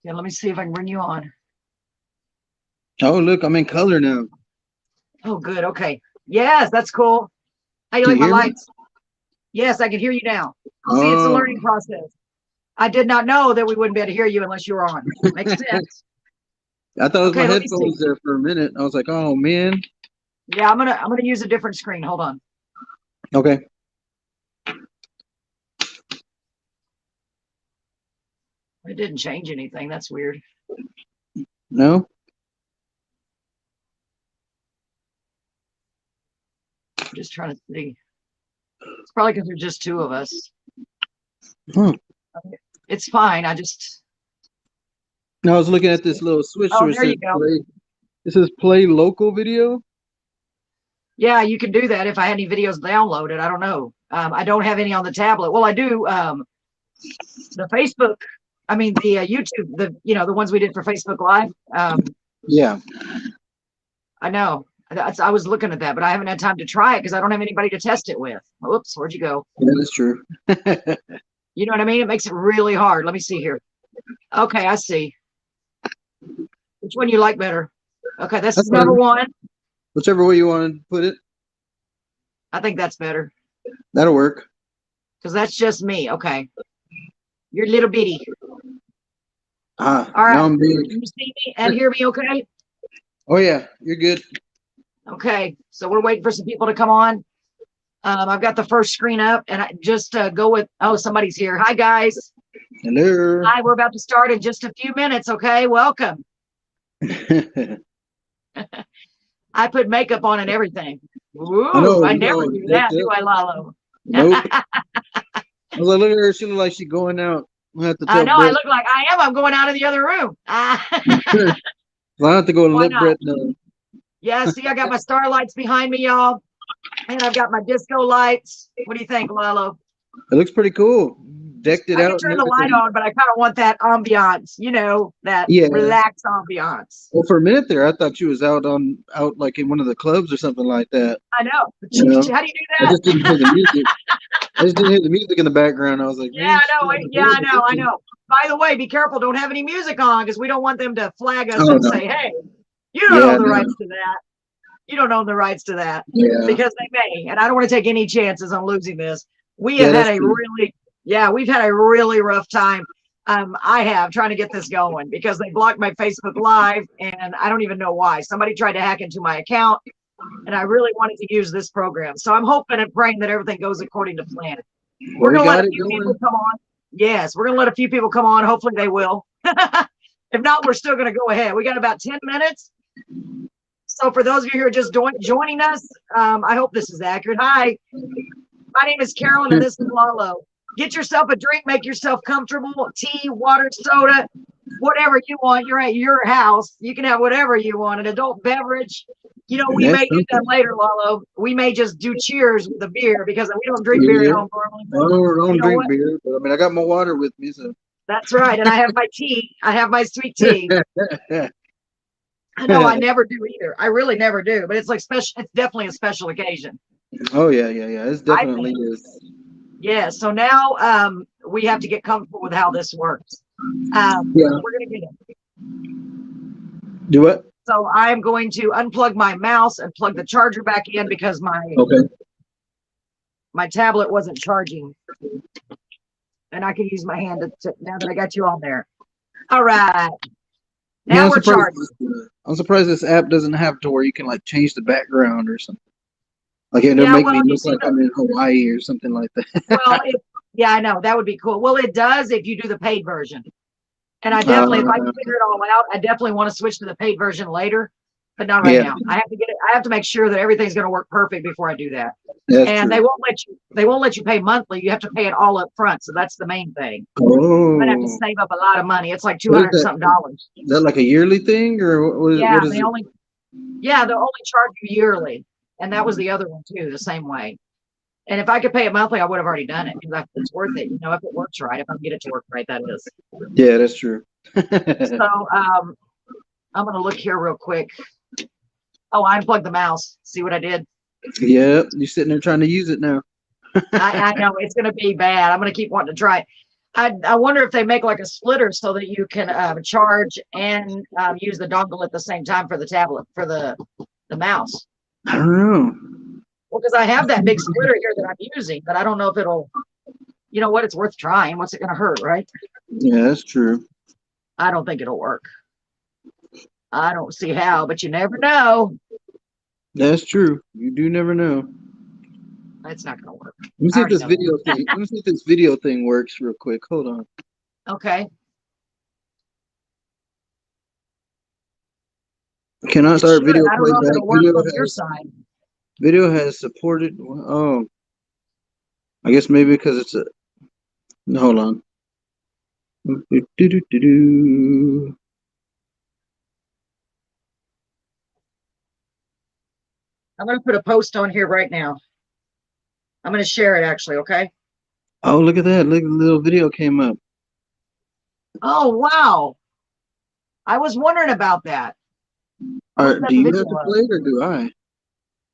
Yeah, let me see if I can bring you on. Oh, look, I'm in color now. Oh, good. Okay. Yes, that's cool. How you Can like you my hear me? lights? Yes, I can hear you now. See, it's a Oh, learning process. I did not know that we wouldn't be able to hear you unless you were on. Makes sense. I thought it was my Okay, let me see. headphones there for a minute. I was like, oh man. Yeah, I'm gonna use a different screen. Hold on. Okay. It didn't change anything. That's weird. No? I'm just trying to see. It's probably because there's just two of us. Huh. It's fine. I just. No, I was looking at this little switch Oh, where it there says you go. play. It says play local video. Yeah, you can do that if I had any videos downloaded. I don't know. I don't have any on the tablet. Well, I do. The Facebook. I mean the YouTube. The ones we did for Facebook Live. Yeah. I know. I was looking at that, but I haven't had time to try it because I don't have anybody to test it with. Oops, where'd you go? Yeah, that's true. You know what I mean? It makes it really hard. Let me see here. Okay, I see. Which one you like better? Okay, this That's is number fine. one. Whichever way you want to put it, I think that's better that'll work. because that's just me. Okay, you're little bitty. Ah, All right. now I'm big. Can you see me and hear me? Okay. Oh yeah, you're good. Okay. So we're waiting for some people to come on. I've got the first screen up, and I just go with. Oh, somebody's here. Hi guys. Hello. Hi. We're about to start in just a few minutes. Okay. Welcome. I put makeup on and everything. I Ooh, know I you never all do decked that, do up. I, Lalo? Nope. I was like, look at her. She look like she's going out. I have to I tell know I Brett. look like I am. I'm going out of the other room. Well, I have to go and Why let not? Brett know. Yeah, see, I got my star lights behind me, y'all. And I've got my disco lights. What do you think, Lalo? It looks pretty cool. Decked it I can out and turn the light everything. on, but I kind of want that ambiance, that Yeah. relaxed ambiance. Well, for a minute there, I thought you was out like in one of the clubs or something like that. I know. You know, How do you do I just didn't hear that? the music. I just didn't hear the music in the background. I was like, Yeah, man, I she know. got the Yeah, club I or know. I something. know. By the way, be careful. Don't have any music on because we don't want them to flag us Oh and no. say, hey, you don't Yeah, own the no. rights to that. You don't own the rights to that Yeah. because they may. And I don't want to take any chances on losing this. We have Yeah, had that's a true. really, yeah, we've had a really rough time. I have trying to get this going because they blocked my Facebook Live and I don't even know why. Somebody tried to hack into my account and I really wanted to use this program. So I'm hoping and praying that everything goes according to plan. Well, We're we going to let got a it few people going. come on. Yes, we're going to let a few people come on. Hopefully they will. If not, we're still going to go ahead. We got about 10 minutes. So for those of you who are just joining us, I hope this is accurate. Hi, my name is Carolyn and this is Lalo. Get yourself a drink, make yourself comfortable, tea, water, soda, whatever you want. You're at your house. You can have whatever you want, an adult beverage. We That's may do that something. later, Lalo. We may just do cheers with a beer because we don't drink beer at Yeah. home normally. I But you don't know drink what? beer, but I mean, I got my water with me, so. That's right. And I have my tea. I have my sweet tea. I know I never do either. I really never do. But it's like special. It's definitely a special occasion. Oh yeah, yeah, yeah. It I definitely think. is. Yeah. So now we have to get comfortable with how this works. Yeah. We're gonna get it. Do what? So I'm going to unplug my mouse and plug the charger back in because my Okay. tablet wasn't charging, and I can use my hand now that I got you on there. All right. Yeah, Now we're charged. I'm surprised this app doesn't have to where you can like change the background or something. Like it'll Yeah. make Well, me you look see like I'm in Hawaii or something like that. well, yeah, I know that would be cool. Well, it does if you do the paid version. And I definitely, if I can Uh, figure it all out, I definitely want to switch to the paid version later, but not right yeah, now. I have to get it. I have to make sure that everything's going to work perfect before I do that. that's And true. they won't let you pay monthly. You have to pay it all up front. So that's the main thing. I'm gonna have to Oh, save up a lot of money. It's like two what is hundred that? something dollars. Is that like a yearly thing or Yeah, what is it? they'll only charge you yearly, and that was the other one too, the same way. And if I could pay it monthly, I would have already done it because it's worth it. If it works right, if I can get it to work right, that is. Yeah, that's true. So I'm gonna look here real quick. Oh, I unplugged the mouse. See what I did? Yep, you're sitting there trying to use it now. I know it's gonna be bad. I'm gonna keep wanting to try it. I wonder if they make like a splitter so that you can charge and use the dongle at the same time for the tablet, for the mouse. I don't know. Well, because I have that big splitter here that I'm using, but I don't know if it'll, you know what, it's worth trying. What's it going to hurt, right? Yeah, that's true. I don't think it'll work. I don't see how, but you never know. That's true. You do never know. It's not going to work. Let me see if this video thing. Let me see if this video thing works real quick. Hold on. Okay. Cannot start video I don't know if playback. it'll work from your side. Video has supported. Oh, I guess maybe because it's a. Hold on. Do-do-do-do-do. I'm going to put a post on here right now. I'm going to share it actually, okay? Oh, look at that. Look, the little video came up. Oh, wow. I was wondering about that. Do you have to play it or do I?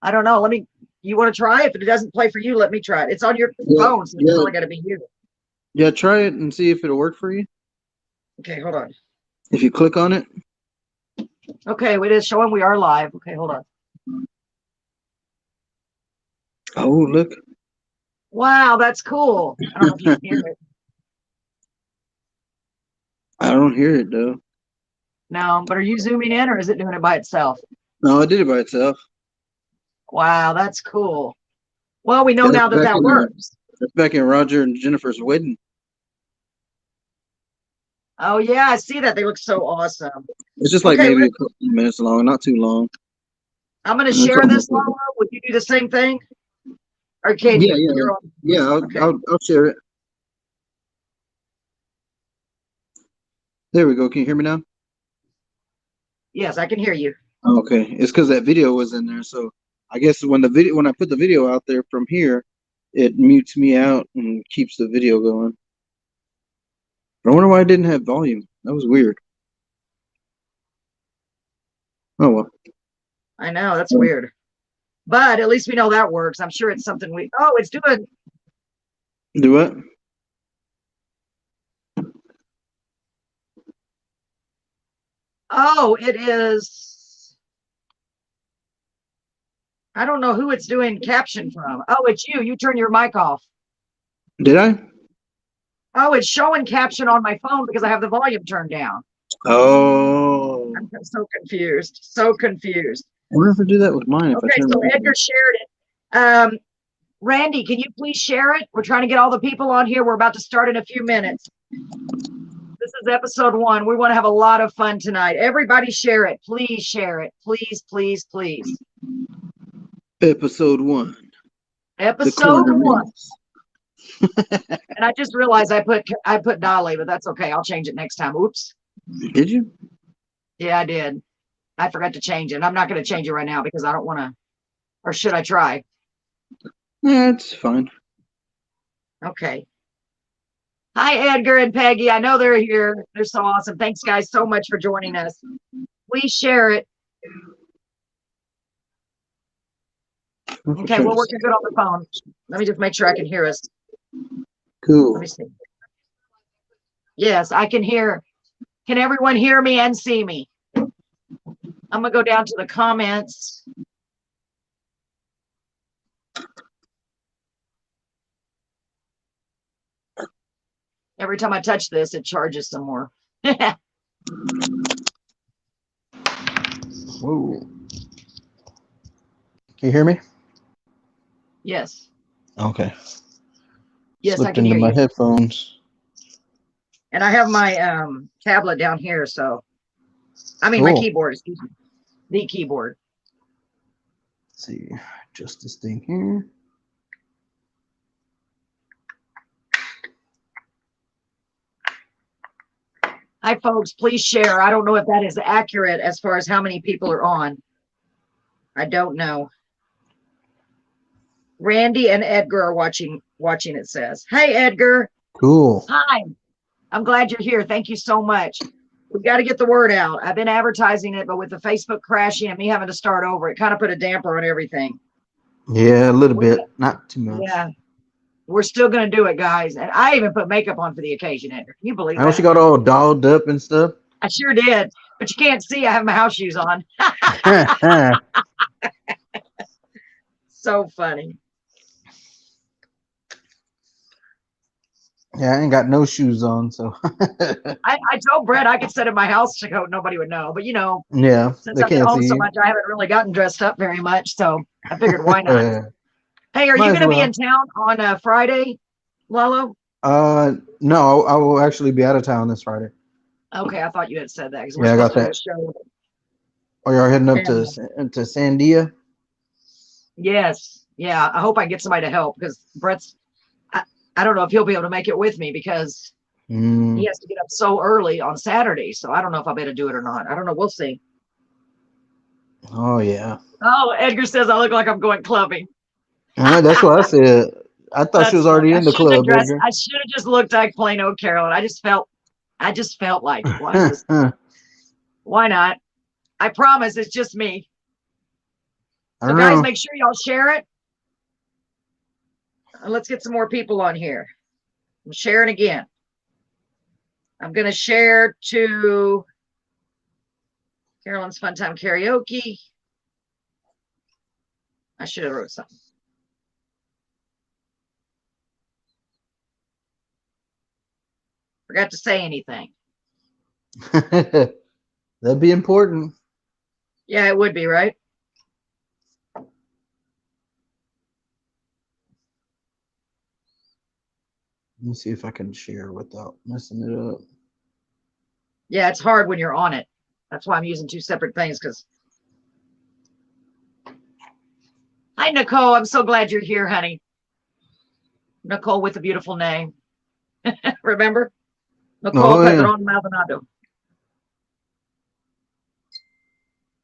I don't know. You want to try it? If it doesn't play for you, let me try it. It's on your phone, so it's only got to be you. Yeah, try it and see if it'll work for you. Okay, hold on. If you click on it. Okay, it is showing we are live. Okay, hold on. Oh, look. Wow, that's cool. I don't know if you can hear it. I don't hear it, though. No, but are you zooming in or is it doing it by itself? No, it did it by itself. Wow, that's cool. Well, we know now that works. That's back in Roger and Jennifer's wedding. Oh, yeah, I see that. They look so awesome. It's just like maybe a couple of minutes long, not too long. I'm going to share this, Lolo. Would you do the same thing? Or can you? Yeah, I'll share it. There we go. Can you hear me now? Yes, I can hear you. Okay, it's because that video was in there. So I guess when I put the video out there from here, it mutes me out and keeps the video going. I wonder why I didn't have volume. That was weird. Oh well. I know, that's weird. But at least we know that works. I'm sure it's something it's doing. Do what? Oh, it is. I don't know who it's doing caption from. Oh, it's you. You turn your mic off. Did I? Oh, it's showing caption on my phone because I have the volume turned down. Oh. I'm so confused. So confused. I wonder if I do that with mine. Okay, so Edgar shared it. Randy, can you please share it? We're trying to get all the people on here. We're about to start in a few minutes. This is episode 1. We want to have a lot of fun tonight. Everybody share it. Please share it. Please, please, please. Episode 1. Episode 1. And I just realized I put Dolly, but that's okay. I'll change it next time. Oops. Did you? Yeah, I did. I forgot to change it. I'm not going to change it right now because I don't want to. Or should I try? Yeah, it's fine. Okay. Hi, Edgar and Peggy. I know they're here. They're so awesome. Thanks, guys, so much for joining us. Please share it. Okay, we're working good on the phone. Let me just make sure I can hear us. Cool. Let me see. Yes, I can hear. Can everyone hear me and see me? I'm going to go down to the comments. Every time I touch this, it charges some more. Whoa. Can you hear me? Yes. Okay. Yes, Slipped I can into hear my you. headphones. And I have my tablet down here, so my keyboard, excuse me. The keyboard. Let's see, just this thing here. Hi, folks. Please share. I don't know if that is accurate as far as how many people are on. I don't know. Randy and Edgar are watching, it says. Hey, Edgar. Cool. Hi. I'm glad you're here. Thank you so much. We've got to get the word out. I've been advertising it, but with the Facebook crashing and me having to start over, it kind of put a damper on everything. Yeah, a little bit. Not too much. Yeah. We're still going to do it, guys. And I even put makeup on for the occasion, Edgar. Can you believe I know she that? got all dolled up and stuff. I sure did. But you can't see. I have my house shoes on. Yeah, So funny. I ain't got no shoes on, so I told Brett I could sit in my house coat. Nobody would know. But, yeah, since they I've been can't home see so you. much, I haven't really gotten dressed up very much. So I figured, why not? Hey, are you Might going as to be well. in town on Friday, Lalo? No, I will actually be out of town this Friday. Okay, I thought you had said that because we're Yeah, I supposed got to do a that. show. Oh, you're heading up And, to Sandia? yes. Yeah. I hope I get somebody to help because Brett's, I don't know if he'll be able to make it with me because he has to get up so early on Saturday. So I don't know if I'll be able to do it or not. I don't know. We'll see. Oh yeah. Oh, Edgar says I look like I'm going clubbing. That's what I said. I thought she That's was funny. already I in the shouldn't have club, dressed. Edgar. I should have just looked like plain old Carolyn. I just felt like it. Why not? I promise it's just me. I So don't guys, know. make sure y'all share it. Let's get some more people on here. I'm sharing again. I'm going to share to Carolyn's Fun Time Karaoke. I should have wrote something. Forgot to say anything. That'd be important. Yeah, it would be, right? Let me see if I can share without messing it up. Yeah, it's hard when you're on it. That's why I'm using two separate things because. Hi, Nicole. I'm so glad you're here, honey. Nicole with a beautiful name. Remember? Nicole Oh yeah. Padron Maldonado.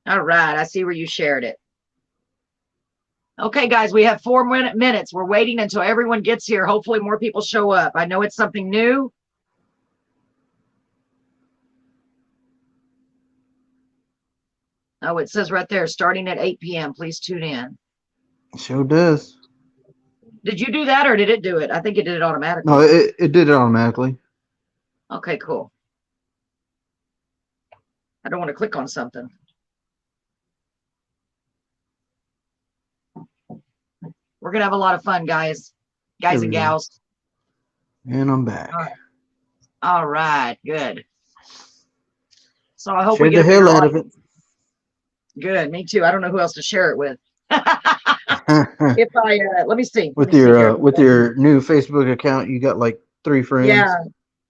All right. I see where you shared it. Okay, guys, we have 4 minutes. We're waiting until everyone gets here. Hopefully more people show up. I know it's something new. Oh, it says right there, starting at 8 p.m. Please tune in. Sure does. Did you do that or did it do it? I think it did it automatically. No, it did it automatically. Okay, cool. I don't want to click on something. We're going to have a lot of fun, guys There we and go. gals. And I'm back. All right, good. So I hope we Shared get the a bigger hell out of audience. Good, me too. I don't know who else to share it with. it. If I let me see. With Let me see here. with your new Facebook account, you got like 3 friends. Yeah,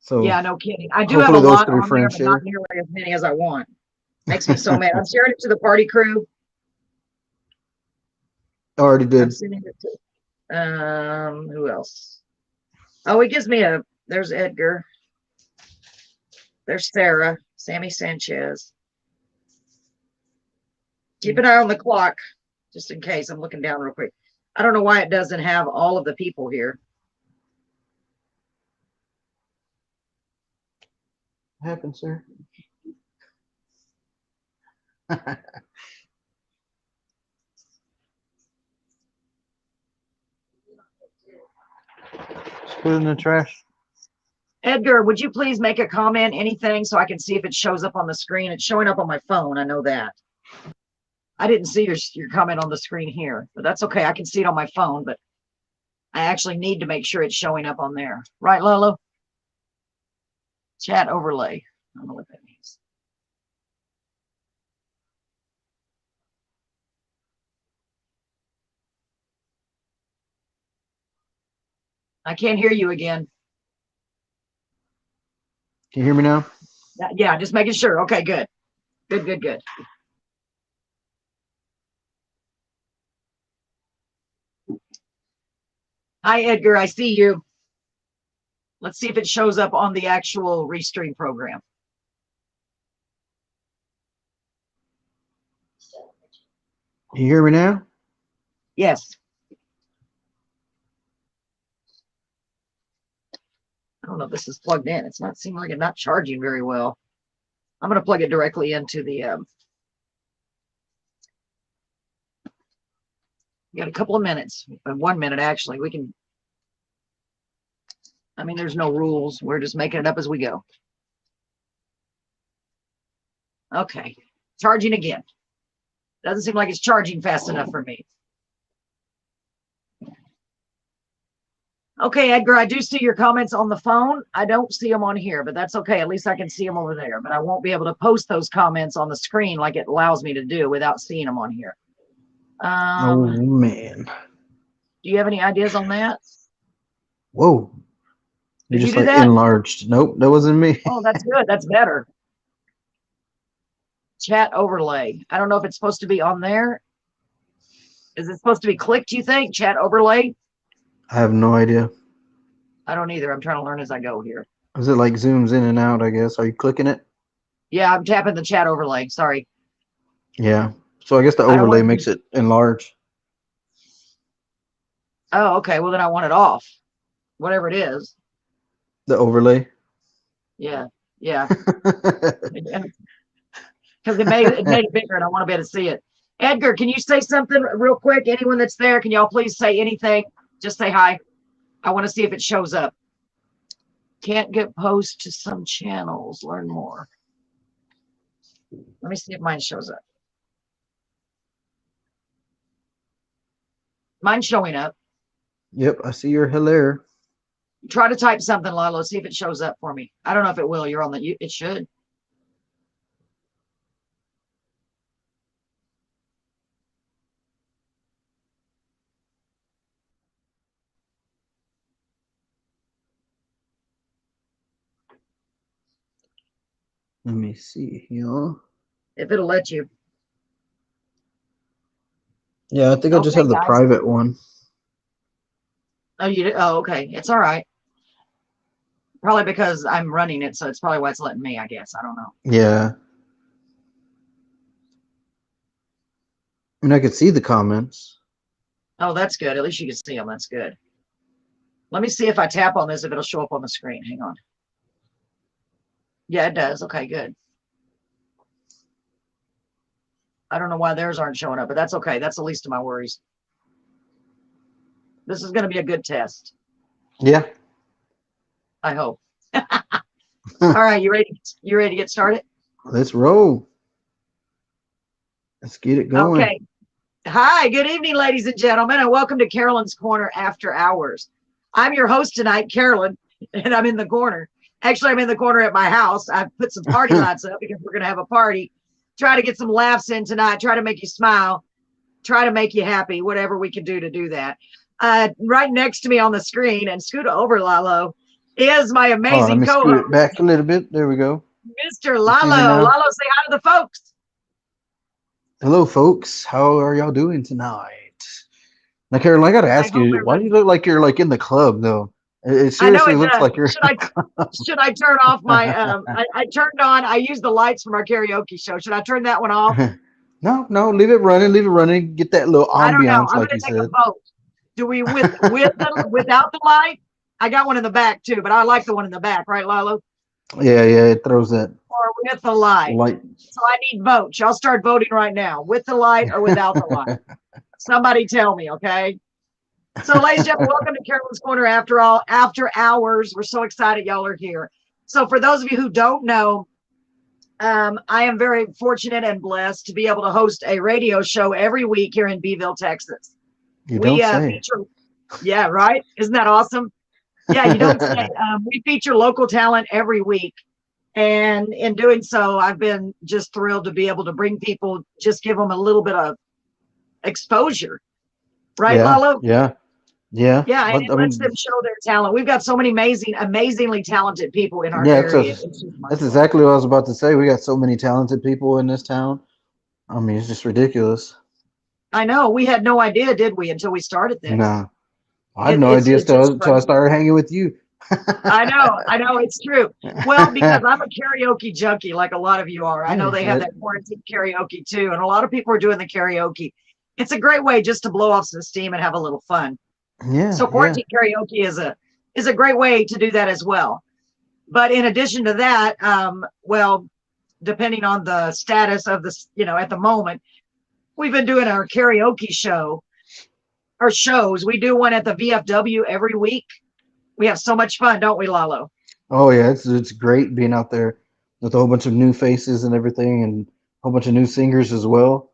So yeah, no kidding. I do have a hopefully those lot 3 on there, friends but not share. nearly as many as I want. Makes me so mad. I'm sharing it to the party crew. I already I'm did. sending it to who else? Oh, it gives me there's Edgar. There's Sarah, Sammy Sanchez. Keep an eye on the clock, just in case. I'm looking down real quick. I don't know why it doesn't have all of the people here. What happened, sir? Just put it in the trash. Edgar, would you please make a comment, anything, so I can see if it shows up on the screen? It's showing up on my phone. I know that. I didn't see your comment on the screen here, but that's okay. I can see it on my phone, but I actually need to make sure it's showing up on there. Right, Lolo? Chat overlay. I don't know what that means. I can't hear you again. Can you hear me now? Yeah, just making sure. Okay, good. Good. Hi, Edgar. I see you. Let's see if it shows up on the actual Restream program. Can you hear me now? Yes. I don't know if this is plugged in. It's not seeming like it's not charging very well. I'm going to plug it directly into the. We got a couple of minutes, 1 minute actually. We can I mean, there's no rules. We're just making it up as we go. Okay, charging again. Doesn't seem like it's charging fast enough for me. Okay, Edgar, I do see your comments on the phone. I don't see them on here, but that's okay. At least I can see them over there, but I won't be able to post those comments on the screen like it allows me to do without seeing them on here. Oh, man. Do you have any ideas on that? Whoa. You Did you just do like that? enlarged. Nope, that wasn't me. Oh, that's good. That's better. Chat overlay. I don't know if it's supposed to be on there. Is it supposed to be clicked, you think? Chat overlay? I have no idea. I don't either. I'm trying to learn as I go here. Is it like zooms in and out, I guess? Are you clicking it? Yeah, I'm tapping the chat overlay. Sorry. Yeah. So I guess the I don't overlay want- makes it enlarge. Oh, okay. Well, then I want it off. Whatever it is. The overlay. Yeah. Yeah. Because it made it bigger and I want to be able to see it. Edgar, can you say something real quick? Anyone that's there, can y'all please say anything? Just say hi. I want to see if it shows up. Can't get post to some channels. Learn more. Let me see if mine shows up. Mine's showing up. Yep, I see your hilaire. Try to type something, Lalo. See if it shows up for me. I don't know if it will. You're on the. It should. Let me see here. If it'll let you. Yeah, I think I just Okay, have the guys. private one. Oh, you did? Oh, okay. It's all right. Probably because I'm running it, so it's probably why it's letting me, I guess. I don't know. Yeah. I mean, I could see the comments. Oh, that's good. At least you can see them. That's good. Let me see if I tap on this, if it'll show up on the screen. Hang on. Yeah, it does. Okay, good. I don't know why theirs aren't showing up, but that's okay. That's the least of my worries. This is going to be a good test. Yeah. I hope. All right, you ready? You ready to get started? Let's roll. Let's get it going. Okay. Hi, good evening, ladies and gentlemen, and welcome to Carolyn's Corner After Hours. I'm your host tonight, Carolyn, and I'm in the corner. Actually, I'm in the corner at my house. I've put some party lights up because we're going to have a party. Try to get some laughs in tonight. Try to make you smile. Try to make you happy, whatever we can do to do that. Right next to me on the screen, and scoot over, Lalo, is my Let amazing me scoot co-host, it back a little bit. There we go. Mr. see me Lalo. now? Lalo, say hi to the folks. Hello, folks. How are y'all doing tonight? Now, Carol, I got to ask hope you, why do you everybody- look like you're like in the club, though? It I know seriously it looks does. like you're. Should I turn off my I turned on, I used the lights from our karaoke show. Should I turn that one off? No, leave it running. Leave it running. Get that little I don't know. ambiance, I'm like gonna you take said. a vote. Do we without the light? I got one in the back too, but I like the one in the back, right, Lalo? Yeah, it throws that Or with the light. light. So I need votes. Y'all start voting right now, with the light or without the light. Somebody tell me, okay? So, ladies and gentlemen, welcome to Carolyn's Corner After Hours. We're so excited y'all are here. So, for those of you who don't know, I am very fortunate and blessed to be able to host a radio show every week here in Beeville, Texas. You don't say. Feature, yeah, right? Isn't that awesome? Yeah, you don't say. We feature local talent every week. And in doing so, I've been just thrilled to be able to bring people, just give them a little bit of exposure. Right, Lalo? Yeah. Yeah, But, and it lets them show their talent. We've got so many amazingly talented people in our area. That's exactly what I was about to say. We got so many talented people in this town. I mean, it's just ridiculous. I know. We had no idea, did we, until we started this? No. I had no idea until I started hanging with you. I know, it's true. Well, because I'm a karaoke junkie, like a lot of you are. I know they have that quarantine karaoke too, and a lot of people are doing the karaoke. It's a great way just to blow off some steam and have a little fun. Yeah. So quarantine karaoke is a great way to do that as well. But in addition to that, well, depending on the status of this, at the moment, we've been doing our karaoke show, our shows. We do one at the VFW every week. We have so much fun, don't we, Lalo? Oh yeah, it's great being out there with a whole bunch of new faces and everything, and a whole bunch of new singers as well.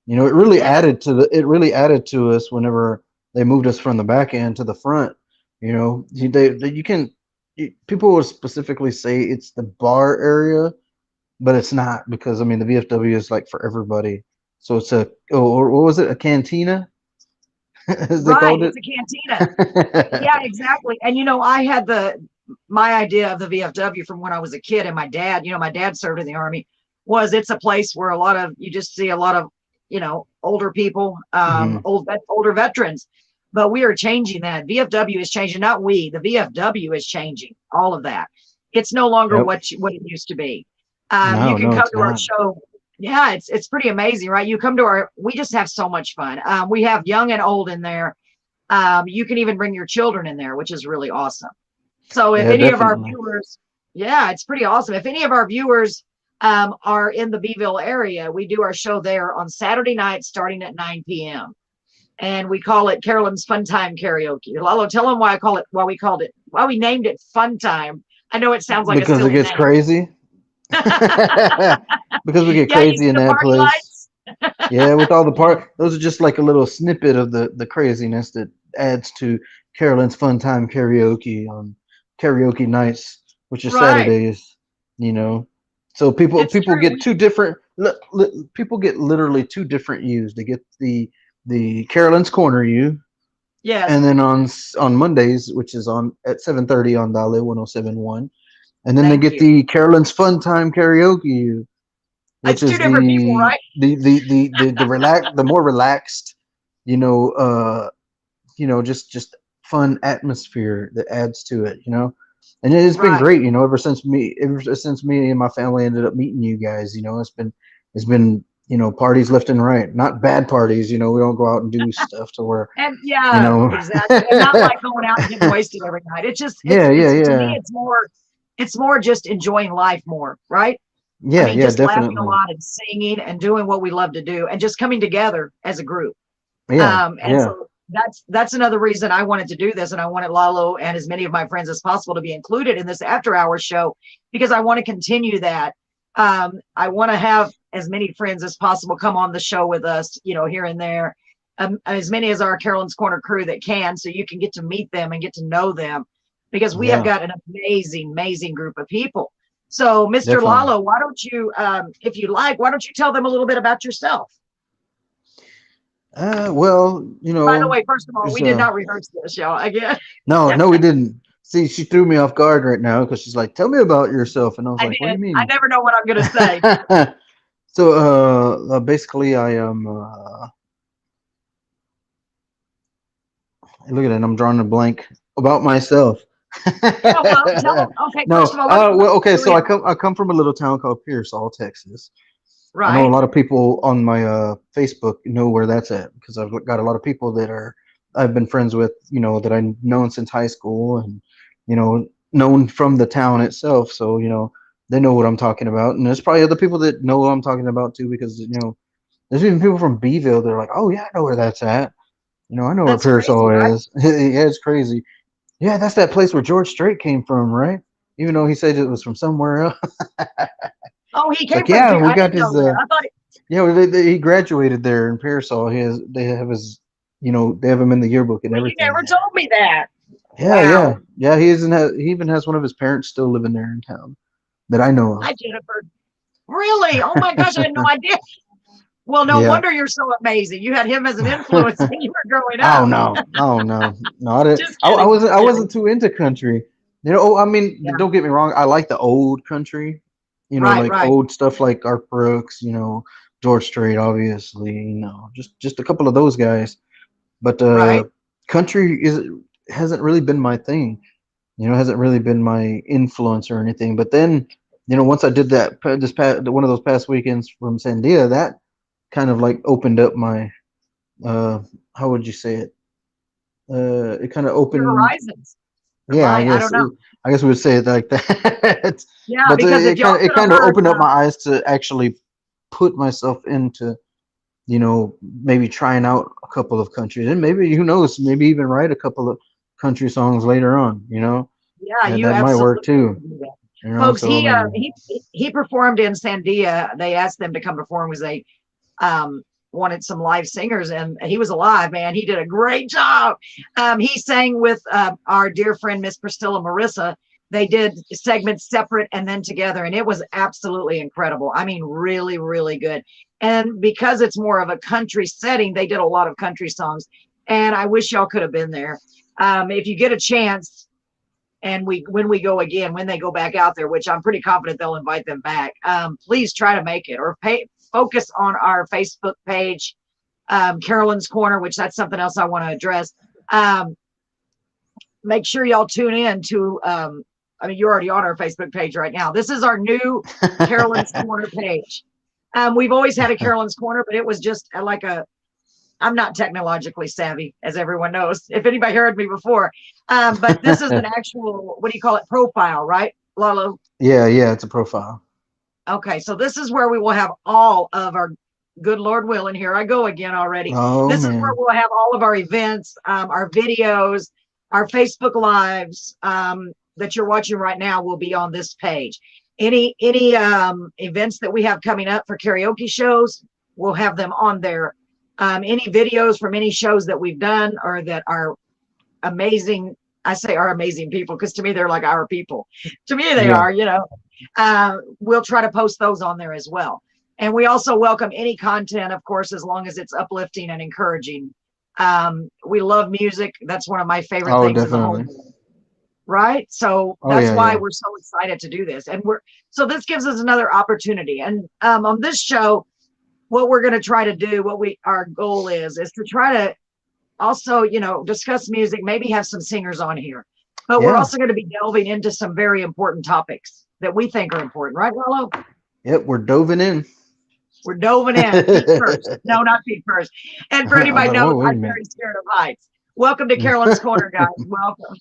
You know, Yes. it really added to us whenever they moved us from the back end to the front. You know, you can people will specifically say it's the bar area, but it's not because I mean the VFW is like for everybody. So it's a or what was it, a cantina as they Right. called It's it? a cantina. Yeah, exactly. And I had my idea of the VFW from when I was a kid, and my dad served in the army. Was it's a place where you just see a lot of older people, Hmm. older veterans. But we are changing that. VFW is changing, not we. The VFW is changing all of that. It's no longer Yep. what it used to be. You No, can no, come it's to our not. show. Yeah, it's pretty amazing, right? You come to we just have so much fun. We have young and old in there. You can even bring your children in there, which is really awesome. So if Yeah, any of our definitely. viewers, yeah, it's pretty awesome. If any of our viewers are in the Beeville area, we do our show there on Saturday night starting at 9 p.m. And we call it Carolyn's Fun Time Karaoke. Lalo, tell them why we named it Fun Time. I know it sounds like a Because it silly gets name. crazy. Because we get Yeah, you crazy see in the that party place. lights? Yeah, with all the those are just like a little snippet of the craziness that adds to Carolyn's Fun Time Karaoke on karaoke nights, which is Right. Saturdays. You know, so It's people true. get two different. People get literally two different views. They get the Carolyn's Corner you, and Yes. then on Mondays, which is on at 7:30 on Dale 1071, and then they Thank get you. the Carolyn's Fun Time Karaoke, which It's two is different people, right? the more relaxed, you know, just fun atmosphere that adds to it, you know. And it's been Right. great, you know, ever since me and my family ended up meeting you guys, you know, it's been parties left and right, not bad parties, you know. We don't go out and do stuff to where, And you yeah, know. exactly. And not like going out and getting wasted every night. It's just Yeah, yeah, it's to me yeah, it's more just enjoying life more, right? I yeah, mean, yeah, just laughing a definitely. lot and singing and doing what we love to do and just coming together as a group. Yeah, And yeah, so that's another reason I wanted to do this, and I wanted Lalo and as many of my friends as possible to be included in this after hours show because I want to continue that. I want to have as many friends as possible come on the show with us, here and there. As many as our Carolyn's Corner crew that can, so you can get to meet them and get to know them, because we have yeah, got an amazing, amazing group of people. So, Mr. definitely. Lalo, why don't you, if you like, why don't you tell them a little bit about yourself? Well, By the way, first of all, there's we did not rehearse this, y'all. Again, no, no, we didn't. See, she threw me off guard right now because she's like, "Tell me about yourself," and I was I like, "What do did. you I mean?" never know what I'm going to say. So, basically, I am. Look at it. I'm drawing a blank about myself. Yeah, well, tell them. Okay, first No, of all, let me well, okay. go So ahead. I come from a little town called Pearsall, Texas. I know a Right. lot of people on my Facebook know where that's at because I've got a lot of people that I've been friends with, you know, that I've known since high school and, you know, known from the town itself. So, you know, they know what I'm talking about. And there's probably other people that know what I'm talking about too because, you know, there's even people from Beeville that are like, oh, yeah, I know where that's at. You know, I know where That's crazy, Pearsall right? is. Yeah, it's crazy. Yeah, that's that place where George Strait came from, right? Even though he said it was from somewhere else. Oh, he It's came like, from yeah, Pierre. we I got didn't his know that. I thought yeah, well, he graduated there in Pearsall. They have his, you know, they have him in the yearbook and well, you everything. never told me that. Yeah, yeah, Wow. yeah. He even has one of his parents still living there in town that I know Hi, Jennifer. Really? Oh my gosh, I had no of. idea. Well, no Yeah. wonder you're so amazing. You had him as an influence when you were growing Oh up. no, oh no, no! I didn't. Just kidding. I Just kidding. wasn't too into country. You know, oh, I mean, Yeah. don't get me wrong. I like the old country. You know, Right. like Right. old stuff like Art Brooks. You know, George Strait, obviously. You know, just a couple of those guys. But Right. country is hasn't really been my thing. You know, hasn't really been my influence or anything. But then, you know, once I did this past one of those past weekends from Sandia, that kind of like opened up my uh, how would you say it? It kind of Your opened. horizons. Yeah, Right. I don't know. I guess we would say it like that. Yeah, But because if y'all it could have kind of heard, opened up my eyes to actually put myself into, you know, maybe trying out a couple of countries and maybe who knows, maybe even write a country songs later on, you know, Yeah, and you that might work absolutely too, can do that. you know. Folks, So I mean, he performed in Sandia. They asked them to come perform because they um wanted some live singers, and he was alive, man. He did a great job. He sang with our dear friend Miss Priscilla Marissa. They did segments separate and then together, and it was absolutely incredible. I mean, really, really good. And because it's more of a country setting, they did a lot of country songs. And I wish y'all could have been there. If you get a chance, and when we go again, when they go back out there, which I'm pretty confident they'll invite them back, please try to make it, or focus on our Facebook page, Carolyn's Corner, which that's something else I want to address. Make sure y'all tune in to, I mean, you're already on our Facebook page right now. This is our new Carolyn's Corner page. We've always had a Carolyn's Corner, but it was just like I'm not technologically savvy, as everyone knows, if anybody heard me before. But this is an actual, what do you call it, profile, right, Lalo? yeah, it's a profile. Okay, so this is where we will have all of our, good Lord willing, here I go again already. Oh This is where man, we'll have all of our events, our videos, our Facebook Lives that you're watching right now will be on this page. Any events that we have coming up for karaoke shows, we'll have them on there. Any videos from any shows that we've done or that are amazing, I say our amazing people, because to me they're like our people. To me they yeah, are, you know. We'll try to post those on there as well. And we also welcome any content, of course, as long as it's uplifting and encouraging. We love music. That's one of my favorite oh things in the whole definitely, world. Right? So oh that's yeah, why yeah, we're so excited to do this. And so this gives us another opportunity. And on this show, what we're going to try to do, our goal is to try to also, you know, discuss music, maybe have some singers on here. But we're yeah, also going to be delving into some very important topics that we think are important, right, Rollo? yep, we're doving in. We're diving in feet first. No, not feet first. And for I was anybody like, knows, whoa, wait a I'm minute. very scared of heights. Welcome to Carolyn's Corner, guys. Welcome.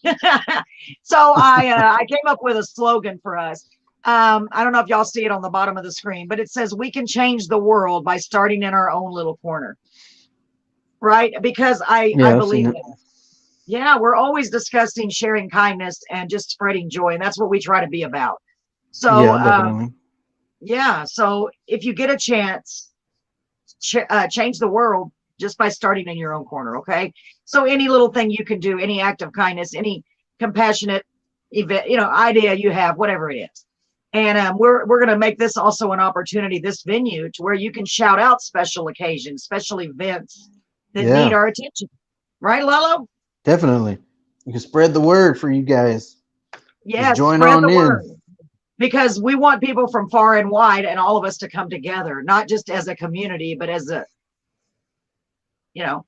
So I came up with a slogan for us. I don't know if y'all see it on the bottom of the screen, but it says, "We can change the world by starting in our own little corner." Right? Because I Yeah, I've seen believe it. that. Yeah, we're always discussing sharing kindness and just spreading joy, and that's what we try to be about. So Yeah, definitely. yeah, so if you get a chance, change the world just by starting in your own corner. Okay, so any little thing you can do, any act of kindness, any compassionate event, you know, idea you have, whatever it is. And we're going to make this also an opportunity, this venue, to where you can shout out special occasions, special events that need Yeah, our attention, right, Lalo? definitely. You can spread the word for you guys. Just Yes, join spread on the in. word, because we want people from far and wide and all of us to come together, not just as a community, but as a, you know,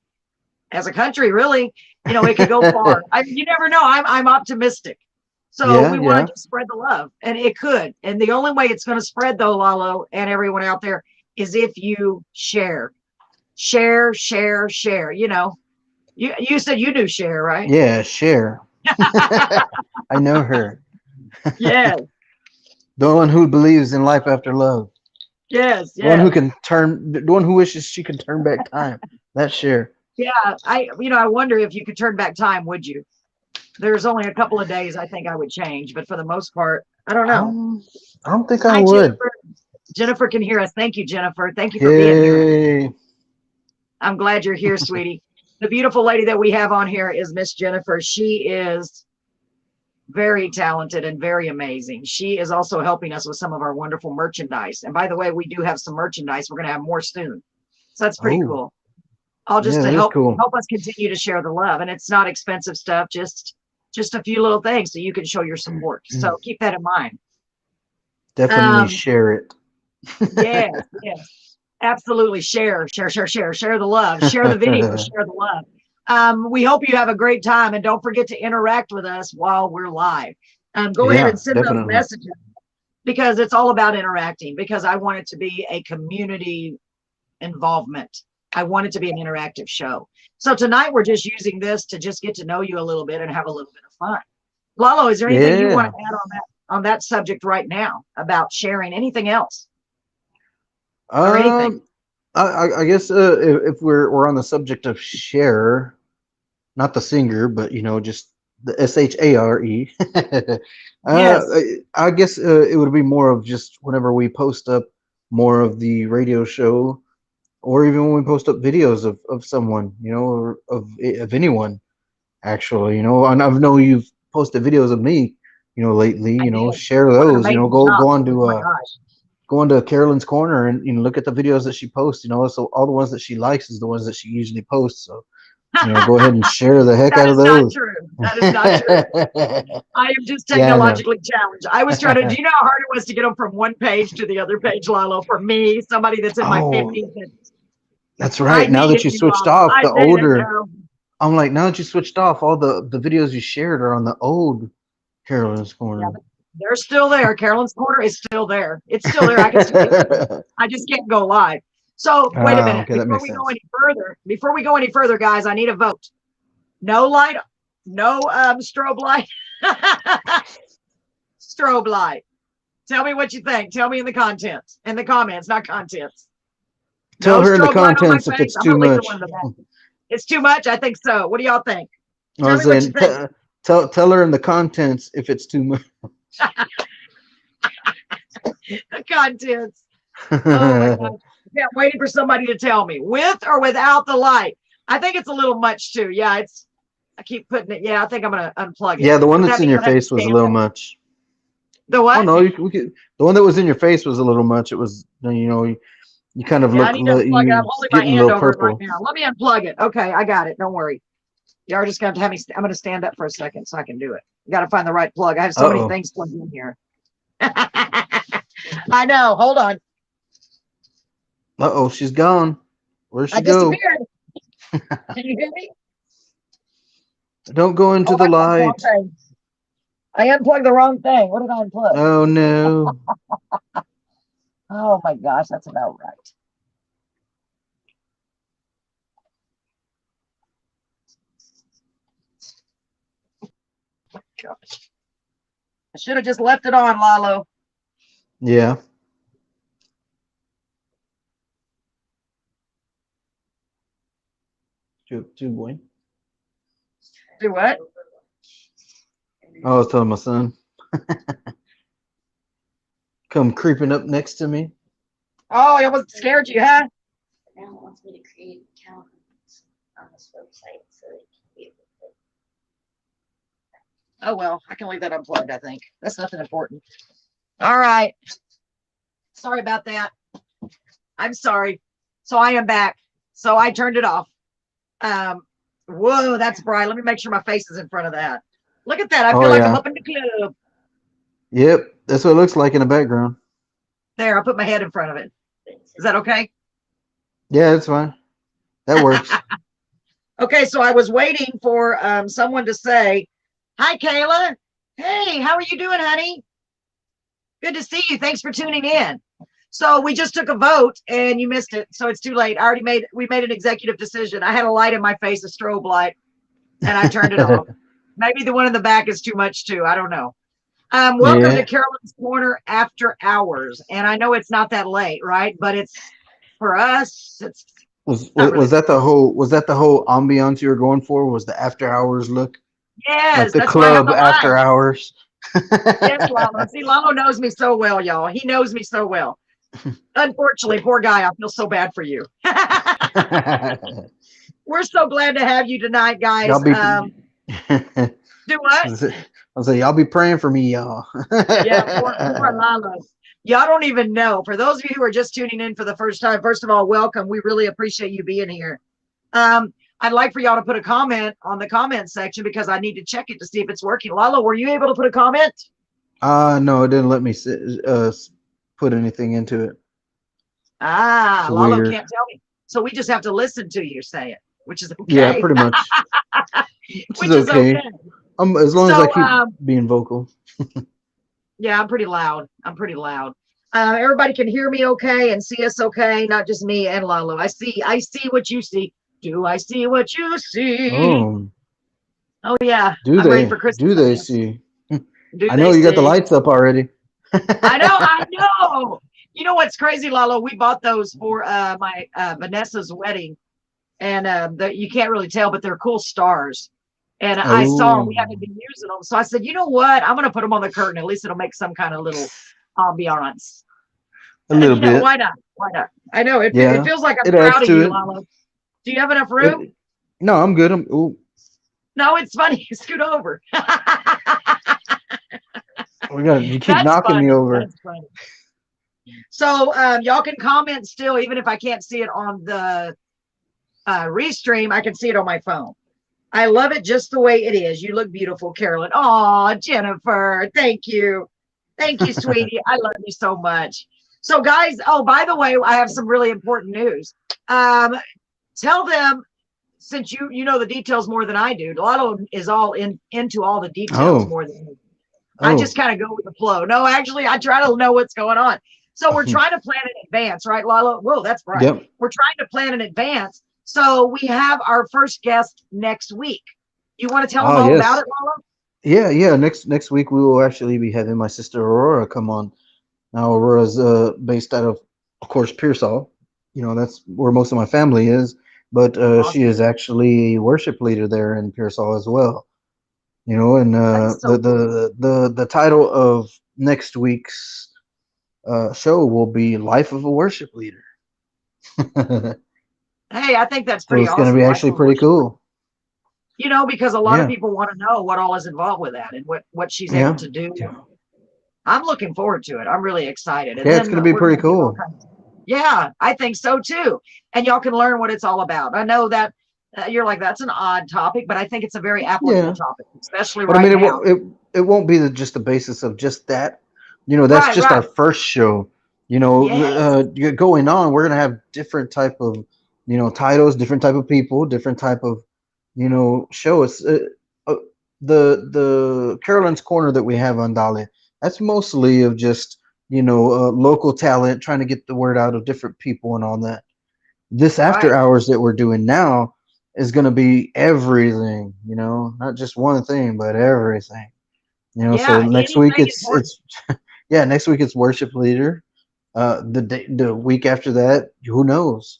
as a country, really. You know, it could go far. You never know. I'm optimistic. So Yeah, we want yeah. to just spread the love, and it could. And the only way it's going to spread, though, Lalo, and everyone out there, is if you share, share, share, share. You know, you said you do share, right? Yeah, share. I know her. Yes, The one who believes in life after love. yes, The one who yes. can the one who wishes she could turn back time. That's share. Yeah, I wonder if you could turn back time, would you? There's only a couple of days I think I would change, but for the most part, I don't know. I don't think I Hi, would. Jennifer. Jennifer can hear us. Thank you, Jennifer. Thank you for being here. Yay. I'm glad you're here, sweetie. The beautiful lady that we have on here is Miss Jennifer. She is very talented and very amazing. She is also helping us with some of our wonderful merchandise. And by the way, we do have some merchandise. We're going to have more soon. So that's pretty Oh, cool. All just yeah, to that is help cool. us continue to share the love. And it's not expensive stuff, just a few little things so you can show your support. So keep that in mind. Definitely share it. Yes, yes, absolutely. Share, share, share, share, share the love, share the video, share the love. We hope you have a great time, and don't forget to interact with us while we're live. Go ahead Yeah, and send those definitely. messages, because it's all about interacting, because I want it to be a community involvement. I want it to be an interactive show. So tonight we're just using this to just get to know you a little bit and have a little bit of fun. Lalo, is there anything you want Yeah. to add on that subject right now about sharing? Anything else or anything? Um, I guess if we're on the subject of Cher, not the singer, but you know, just the SHARE. Yes. I guess it would be more of just whenever we post up more of the radio show, or even when we post up videos of someone, or of anyone, actually, and I know you've posted videos of me, lately, I did. share What an those, amazing go job. on Oh my to gosh. go on to Carolyn's Corner and look at the videos that she posts, so all the ones that she likes is the ones that she usually posts. So, go ahead and share the heck That out of is not those. true. That is not true. I am just Yeah, I know. technologically challenged. I was trying to, do you know how hard it was to get them from one page to the other page, Lalo? For me, somebody that's in my Oh, 50s, and that's I right. Now made that it, you you switched Lalo. off I the made it, older, girl. I'm like, now that you switched off, all the videos you shared are on the old Carolyn's Yeah, Corner. but they're still there. Carolyn's Corner is still there. It's still there. I can still get to it. I just can't go live. So wait a minute. Okay, that makes sense. Before we go any further, guys, I need a vote. No light, no strobe light. Strobe light. Tell me what you think. Tell me in the comments, not contents. Tell No her in the strobe light on my contents if face. it's I'm too gonna leave the one much. in the back. It's too much. I think so. What do y'all think? I Tell was me what you saying, think. tell her in the contents if it's too much. The contents. Oh my gosh. Yeah, I'm waiting for somebody to tell me with or without the light. I think it's a little much too. Yeah, I keep putting it. Yeah, I think I'm gonna unplug it. Yeah, the one But that's that in means your I have to face was a stand little up. much. The Oh what? no, we could. The one that was in your face was a little much. It was, you kind of Yeah, I look, need to unplug it. I'm you holding my getting a hand little over it right purple. now. Let me unplug it. Okay, I got it. Don't worry. You are just gonna have me. I'm gonna stand up for a second so I can do it. Got to find the right plug. I have so many Uh-oh. things plugged in here. I know. Hold on. Uh-oh, she's gone. Where'd I she go? disappeared. Can you hear me? Don't go into Oh, the I plugged the wrong light. thing. I unplugged the wrong thing. What did I unplug? Oh no. Oh my gosh, that's about right. Gosh. I should have just left it on, Lalo. Yeah. Two boy. Do what? I was telling my son. Come creeping up next to me. Oh, I was scared you, huh? Now it wants me to create an account on this website so they can be able to. Oh well, I can leave that unplugged, I think. That's nothing important. All right. Sorry about that. I'm sorry. So I am back. So I turned it off. Whoa, that's bright. Let me make sure my face is in front of that. Look at that. I feel Oh like I'm yeah. up in the club. Yep. That's what it looks like in the background. There, I put my head in front of it. Is that okay? Yeah, that's fine. That works. Okay, so I was waiting for someone to say, hi, Kayla. Hey, how are you doing, honey? Good to see you. Thanks for tuning in. So we just took a vote and you missed it. So it's too late. We made an executive decision. I had a light in my face, a strobe light, and I turned it off. Maybe the one in the back is too much too. I don't know. Welcome to Yeah. Carolyn's Corner After Hours. And I know it's not that late, right? But it's for us, it's Was not really. was that the whole ambiance you were going for? Was the after hours look? Like Yes, the that's why I have club the light. after hours? Yes, Lalo. See, Lalo knows me so well, y'all. He knows me so well. Unfortunately, poor guy, I feel so bad for you. We're so glad to have you tonight, guys. Y'all be Do what? I'll say y'all be praying for me, y'all. Yeah, poor Lalo. Y'all don't even know. For those of you who are just tuning in for the first time, first of all, welcome. We really appreciate you being here. I'd like for y'all to put a comment on the comment section because I need to check it to see if it's working. Lalo, were you able to put a comment? No, it didn't let me put anything into it. Ah, It's Lalo weird. can't tell me. So we just have to listen to you say it, which is okay. Yeah, pretty much. Which is okay. As long as So, I keep being vocal. Yeah, I'm pretty loud. Everybody can hear me okay and see us okay, not just me and Lalo. I see what you see. Do I see what you see? Oh, Oh yeah. do I'm ready they? for Christmas. Do I they guess. see? Do I they know you got the see? lights up already. I know. You know what's crazy, Lalo? We bought those for my Vanessa's wedding, and you can't really tell, but they're cool stars. And I saw we Oh, haven't been using them. So I said, you know what? I'm going to put them on the curtain. At least it'll make some kind of little ambiance. a little bit. Why not? Why not? I know it Yeah, feels like I'm it adds proud of to you, it. Lala. Do you have enough room? It no, I'm good. I'm. Ooh, No, it's funny. Scoot over. we got. You keep That's knocking me funny. over. That's funny. So y'all can comment still, even if I can't see it on the restream, I can see it on my phone. I love it just the way it is. You look beautiful, Carolyn. Oh, Jennifer, thank you. Thank you, sweetie. I love you so much. So, guys, oh, by the way, I have some really important news. Tell them, since you know the details more than I do, Lotto is all into all the details Oh, more than me. I oh. just kind of go with the flow. No, actually, I try to know what's going on. So we're trying to plan in advance, right, Lalo? Whoa, that's bright. Yep. We're trying to plan in advance. So we have our first guest next week. You want to tell them Oh, all about yes. it, Lalo? Yeah, yeah. Next week we will actually be having my sister Aurora come on. Now Aurora's based out of course, Pearsall. You know, that's where most of my family is. But she Awesome. is actually a worship leader there in Pearsall as well. You know, and That's so cool. the title of next week's show will be Life of a Worship Leader. So Hey, I think that's pretty it's going to awesome. be Life actually of pretty worship. cool. Because a lot of Yeah, people want to know what all is involved with that and what she's able yeah, to do. I'm looking forward to it. I'm really excited. And yeah. It's then going to be we're pretty going to do all cool. kinds. Yeah, I think so too. And y'all can learn what it's all about. I know that you're like, that's an odd topic, but I think it's a very applicable Yeah, topic, especially but I right mean, now. it won't be just the basis of just that. You know, that's Right, just our right. first show. You know, Yes. going on, we're gonna have different type of, titles, different type of people, different type of, show. It's uh, the Carolyn's Corner that we have on Dolly. That's mostly of just local talent, trying to get the word out of different people and all that. This after Right. hours that we're doing now is going to be everything, not just one thing, but everything. So Yeah. next week Anything it's important. yeah, next week it's worship leader. The week after that, who knows?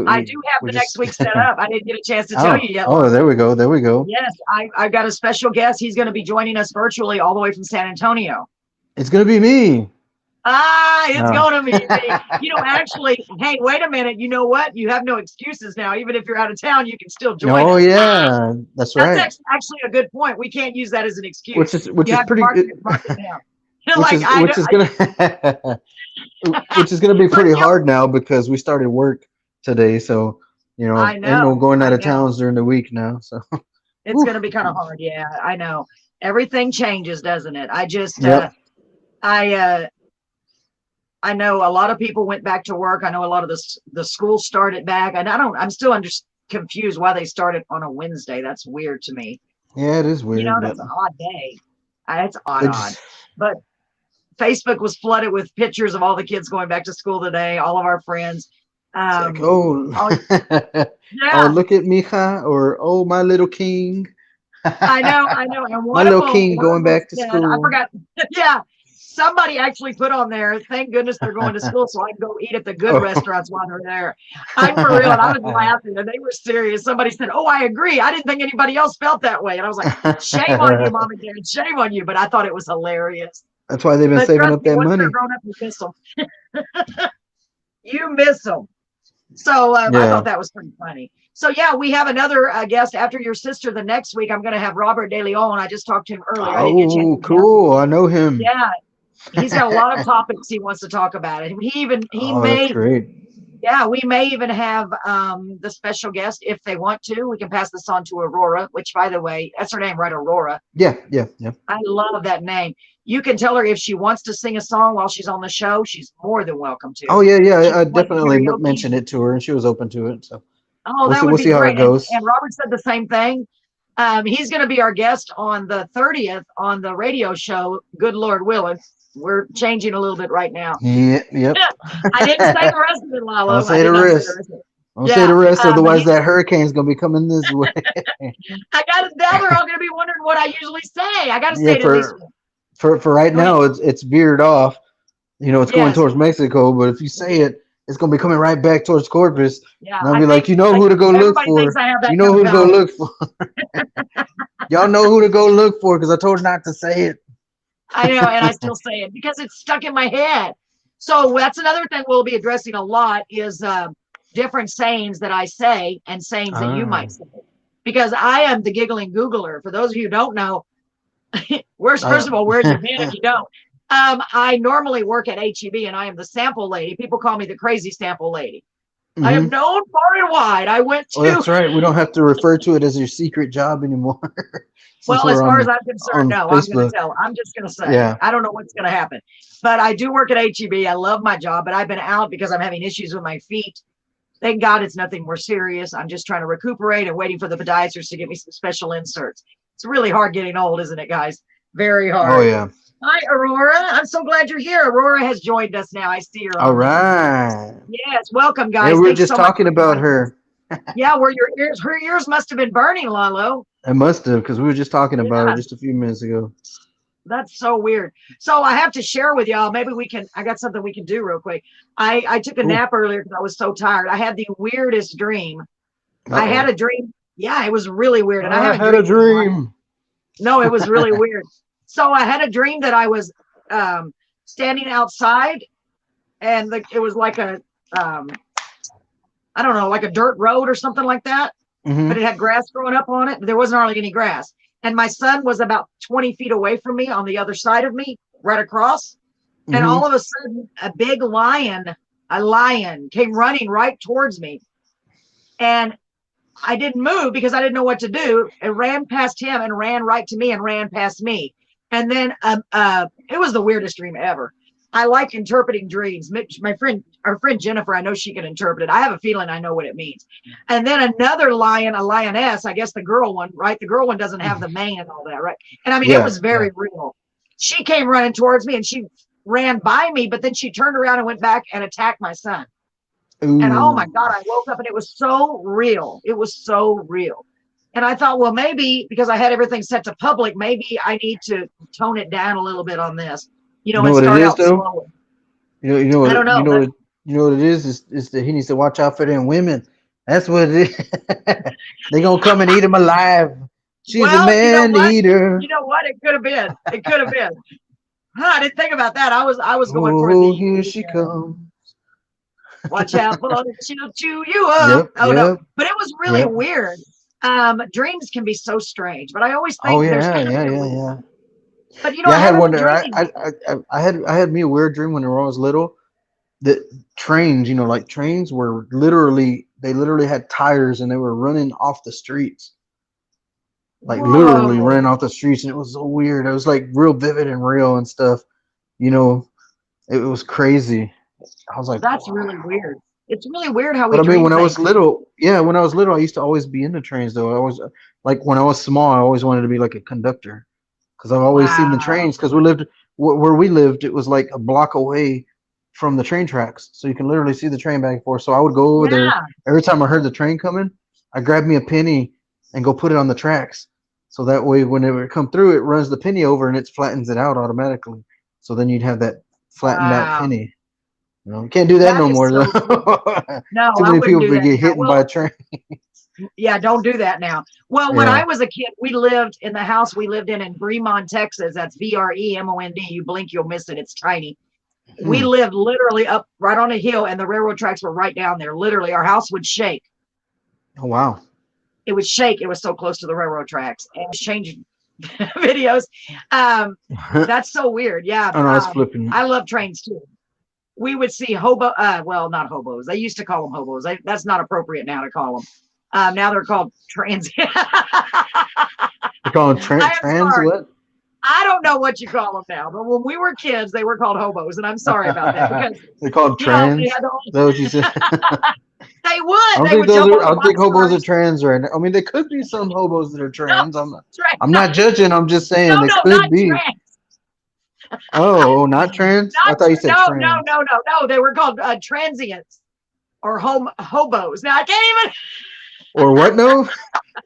I do have We the next just week set up. I didn't get a chance to tell oh, you yet, oh, Lala. there we go, there we go. Yes, I've got a special guest. He's going to be joining us virtually all the way from San Antonio. It's gonna be me. It's No. going to be me. Actually, hey, wait a minute. You know what? You have no excuses now. Even if you're out of town, you can still join Oh us. yeah, that's That's right. actually a good point. We can't use that as an Which excuse. is which You is have to pretty mark it down. which Like is which is gonna which is gonna be but pretty hard now because we started work today, so ain't no going out I of know. towns during the week now. So It's whew. going to be kind of hard. Yeah, I know. Everything changes, doesn't it? Yep. I I know a lot of people went back to work. I know a lot of the schools started back, and I'm still confused why they started on a Wednesday. That's weird to me. Yeah, it is weird, but That's an odd day. It's they odd. just But Facebook was flooded with pictures of all the kids going back to school today. All of our friends. it's like, Um, oh, oh oh, yeah, look at Mija, or oh, my little king, I know. And my little king one of going them back to said, I school. forgot. Yeah, somebody actually put on there. Thank goodness they're going to school, so I can go eat at the good Oh. restaurants while they're there. I'm for real, and I was laughing, and they were serious. Somebody said, "Oh, I agree. I didn't think anybody else felt that way," and I was like, "Shame on you, mom and dad. Shame on you." But I thought it was hilarious. That's why they've been But saving trust up me, that once they're money. grown up, you miss them. You miss them. So I thought Yeah. that was pretty funny. So yeah, we have another guest after your sister the next week. I'm going to have Robert De Leon. I just talked to him earlier. I didn't get a chance Oh, to get him. cool. I know him. Yeah, he's got a lot of topics he wants to talk about. And he Oh, that's may, great. yeah, we may even have the special guest if they want to. We can pass this on to Aurora, which by the way, that's her name, right? Aurora. Yeah, yeah, yeah. I love that name. You can tell her if she wants to sing a song while she's on the show, she's more than welcome to. Oh, yeah, She yeah. I can play definitely karaoke. mentioned it to her, and she was open to it. So Oh, we'll that see. would We'll be see how it great. goes. And Robert said the same thing. He's going to be our guest on the 30th on the radio show, Good Lord Willing. We're changing a little bit right now. Yep, yep. I didn't say the rest of it, Don't Lalo. I say the did not say the rest. rest of it. Don't say Yeah, the rest, but otherwise that hurricane's gonna be coming this way. I got it. Now they're all going to be wondering what I usually say. I got to Yeah, say it at least once. for right Go ahead. now, it's veered off. It's going Yes. towards Mexico. But if you say it, it's gonna be coming right back towards Corpus. Yeah, And I'll I be like, think you know who to go look everybody for. thinks I have that You know kind who of to go power. look for. Y'all know who to go look for because I told her not to say it. I know, and I still say it because it's stuck in my head. So that's another thing we'll be addressing a lot is different sayings that I say and sayings that you Ah. might say. Because I am the giggling Googler. For those of you who don't know, first of all, where's your been if you don't? I normally work at HEB and I am the sample lady. People call me the crazy sample lady. I am known far and wide. I went to. Oh, that's right. We don't have to refer to it as your secret job anymore. Since Well, as we're far on as I'm concerned, on no, I'm going Facebook. to tell. I'm just going to say, Yeah. I don't know what's going to happen. But I do work at HEB. I love my job, but I've been out because I'm having issues with my feet. Thank God it's nothing more serious. I'm just trying to recuperate and waiting for the podiatrist to get me some special inserts. It's really hard getting old, isn't it, guys? Very hard. Oh yeah. Hi, Aurora. I'm so glad you're here. Aurora has joined us now. I see her. All right. Yes, welcome, Yeah, guys. we were Thanks just so much talking for about joining her. us. Yeah, where your ears, her ears must have been burning, Lalo. I must have, because we were just talking about Yeah. her just a few minutes ago. That's so weird. So I have to share with y'all. Maybe I got something we can do real quick. I took a Cool. nap earlier because I was so tired. I had the weirdest dream. I had a dream. Yeah, it was really weird. And I I haven't had a dreamed in dream. No, it was really weird. So I had a dream that I was standing outside and it was like a, I don't know, like a dirt road or something like that. But it had grass growing up on it. But there wasn't hardly any grass. And my son was about 20 feet away from me on the other side of me, right across. And all of a sudden, a big lion came running right towards me. And I didn't move because I didn't know what to do. It ran past him and ran right to me and ran past me. And then it was the weirdest dream ever. I like interpreting dreams. Our friend Jennifer, I know she can interpret it. I have a feeling I know what it means. And then another lion, a lioness, I guess the girl one, right? The girl one doesn't have the mane and all that, right? And I mean, it was very real. She came running towards me and she ran by me, but then she turned around and went back and attacked my son. Ooh. And oh my God, I woke up and it was so real. It was so real. And I thought, well, maybe because I had everything set to public, maybe I need to tone it down a little bit on this, and what start it is, out though? slowly. You know what I don't know. you know what it is that he needs to watch out for them women. That's what it is. They gonna come and eat him alive. She's a man eater. You know what? It could have been. It could have been. I didn't think about that. I was going for Oh, here she comes. Watch out for the chew you up. Yep, No, but it was really weird. Dreams can be so strange, but I always think yeah. But I had one. dream. I had me a weird dream when I was little. That trains, like trains were literally had tires and they were running off the streets. Like literally running off the streets, and it was so weird. It was like real vivid and real and stuff. It was crazy. I was like, that's really weird. It's really weird how we. But I mean, when I things. was little, I used to always be into trains. Though I was like, when I was small, I always wanted to be like a conductor, because I've always seen the trains. Because we lived where we lived, it was like a block away from the train tracks, so you can literally see the train back and forth. So I would go over there every time I heard the train coming. I grabbed me a penny and go put it on the tracks, so that way whenever it come through, it runs the penny over and it flattens it out automatically. So then you'd have that flattened out penny. You can't do that no more. So no, too many people would get hit by a train. Yeah, don't do that now. Well, when I was a kid, we lived in the house we lived in Bremond, Texas. That's Bremond. You blink, you'll miss it. It's tiny. We lived literally up right on a hill, and the railroad tracks were right down there. Literally, our house would shake. Oh wow! It would shake. It was so close to the railroad tracks. And it was changing videos. That's so weird. Yeah, I know, it's flipping. I love trains too. We would see well, not hobos. They used to call them hobos. That's not appropriate now to call them. Now they're called trans. They call them trans what? I don't know what you call them now, but when we were kids, they were called hobos, and I'm sorry about that because they're called trans. Is that what you said? They would. I don't think hobos are trans right now. I mean, there could be some hobos that are trans. No, I'm not judging. I'm just saying they could be. Trans. Oh, not trans? I thought you said trans. No. They were called transients or hobos. Now I can't even. Or what? No.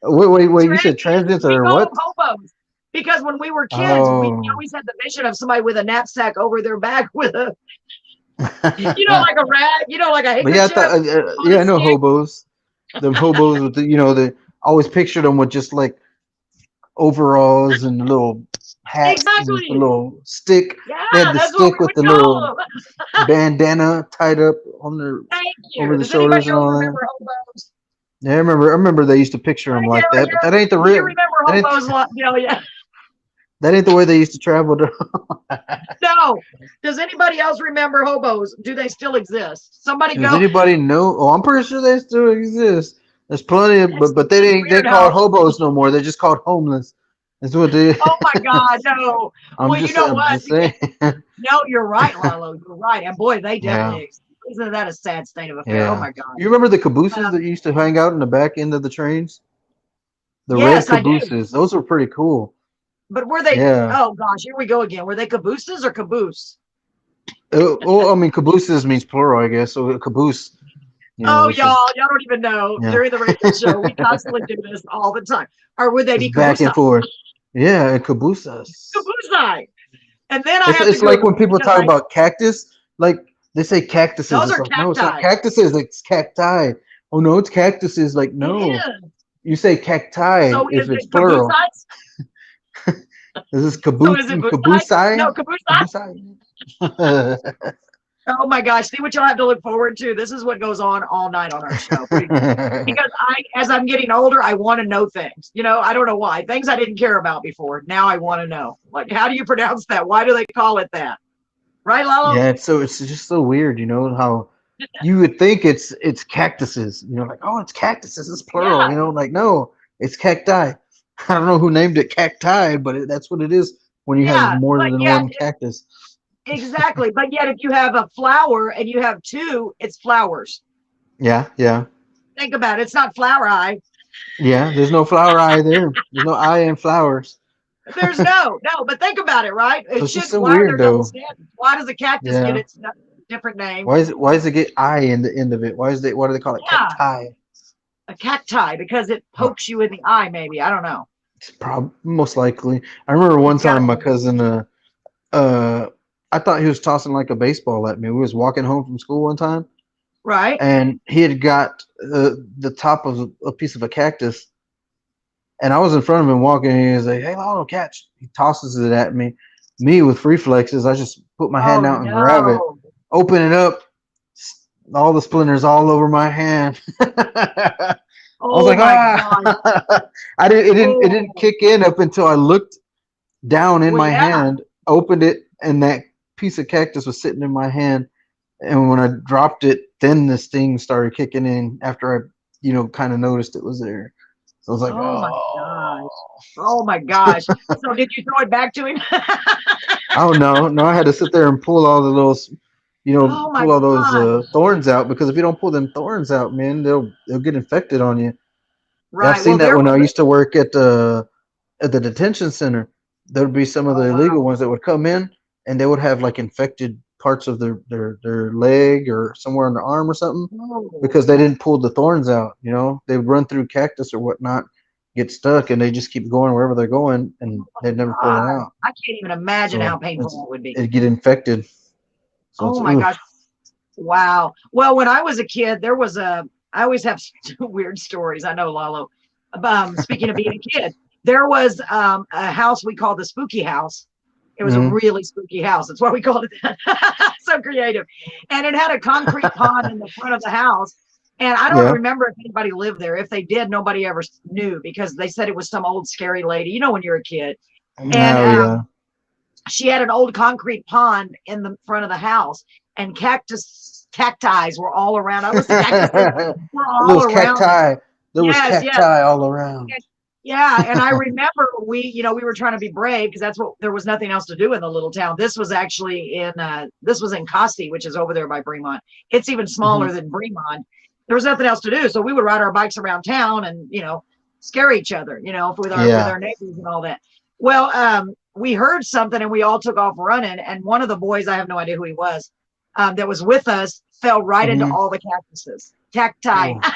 Wait. You said transients or what? Hobos. Because when we were kids, we always had the vision of somebody with a knapsack over their back with a Like a rag, like a But yeah, I handkerchief thought, on yeah, a I know stick. hobos. The hobos with the always pictured them with just like overalls and a little hat and a Exactly. little stick. Yeah, They had the that's what stick we with would the call little them. bandana tied up on their Thank over you. the Does anybody shoulders and else all that. remember hobos? Yeah, I remember they used to picture them Yeah, like that, but yeah. that ain't the Do you real. remember That ain't hobos? Yeah. that ain't the way they used to travel. No. Does anybody else remember hobos? Do they still exist? Somebody Does go. anybody know? Oh, I'm pretty sure they still exist. There's plenty of, It's but they ain't they weird called how. hobos no more. They're just called homeless. That's what they. Oh my God, no. Well, you know I'm what? just saying. No, you're right, Lalo. You're right. And boy, they Yeah, definitely exist. Isn't that a sad state of affair? Oh yeah. my God. You remember the cabooses that Um, used to hang out in the back end of the trains? The red yes, I do. cabooses. Those were pretty cool. But were they? Yeah. Oh gosh, here we go again. Were they cabooses or caboose? Well, I mean, cabooses means plural, I guess. So a caboose, Oh, it's just y'all don't even know. yeah. During the radio show, we constantly do this all the time. Or would they It's be back caboose? and forth. Yeah, cabooses. Caboose. And then I have to It's like when Google people because talk about cactus, like they say cactuses. those It's are like no, it's not cacti. cactuses. It's cacti. Oh no, it's cactuses. Like It no, is. you say cacti So if is it's it plural. caboose? This is So is it bush? caboosei. No, caboose. Caboosei. Oh my gosh. See what you'll have to look forward to. This is what goes on all night on our show. Pretty much. Because as I'm getting older, I want to know things. I don't know why. Things I didn't care about before. Now I want to know. Like, how do you pronounce that? Why do they call it that? Right, Lalo? Yeah, it's just so weird, how you would think it's cactuses, like oh it's cactuses, it's plural, Yeah. like no, it's cacti. I don't know who named it cacti, but that's what it is when you have Yeah. more But than yet, one cactus. exactly. But yet, if you have a flower and you have two, it's flowers. Yeah, yeah, Think about it. It's not flower eye. yeah. There's no flower eye there. There's no eye in flowers. There's no. But think about it, right? So It it's just should. so Why are weird there double though. standards? Why does a cactus get Yeah. its different name? Why does it get eye in the end of it? Why do they call it Yeah, cacti? a cacti because it pokes you in the eye. Maybe I don't know. It's most likely. I remember one It's got to time my be cousin uh I thought he was tossing like a baseball at me. We was walking home from school one time right. and he had got the top of a piece of a cactus and I was in front of him walking and he was like, "Hey, Lotto, catch." He tosses it at me. Me with reflexes, I just put my Oh hand out and grab it, no. open it up, all the splinters all over my hand. I was Oh like, my God. ah! I didn't. It didn't Oh kick in up until I looked down in well, my yeah. hand, opened it, and that piece of cactus was sitting in my hand. And when I dropped it, then the sting started kicking in after I, kind of noticed it was there. So I was like, Oh my gosh. oh. Oh my gosh. So did you throw it back to him? Oh no, no! I had to sit there and pull all the little, Oh my pull all those gosh. thorns out because if you don't pull them thorns out, man, they'll get infected on you. Yeah, I've Right. seen Well, that there when I was. used to work at the detention center. There would be some of Oh the illegal wow. ones that would come in and they would have like infected parts of their leg or somewhere on their arm or something Oh, because they didn't pull the thorns out. They would run through cactus or whatnot, get stuck, and they just keep going wherever they're going, and they'd never pull it God. out. I can't even imagine how So painful that would be. it'd get infected. So it's Oh my gosh. oof. Wow. Well, when I was a kid, I always have weird stories. I know, Lalo. Speaking of being a kid, there was a house we called the spooky house. It was a Mhm. really spooky house. That's why we called it that. So creative. And it had a concrete pond in the front of the house. And I don't Yeah. remember if anybody lived there. If they did, nobody ever knew because they said it was some old scary lady, when you're a kid. And Oh yeah. she had an old concrete pond in the front of the house, and cacti were all around. I was cactuses were all Those around it. cacti. There was Yes, yes. cacti all around. And, yeah, and I remember we were trying to be brave because there was nothing else to do in the little town. This was actually this was in Costi, which is over there by Bremont. It's even Hmm. smaller than Bremont. There was nothing else to do, so we would ride our bikes around town and scare each other, with Yeah. our neighbors and all that. Well, we heard something and we all took off running. And one of the boys, I have no idea who he was, that was with us, fell right into Hmm. all the cacti. Oh.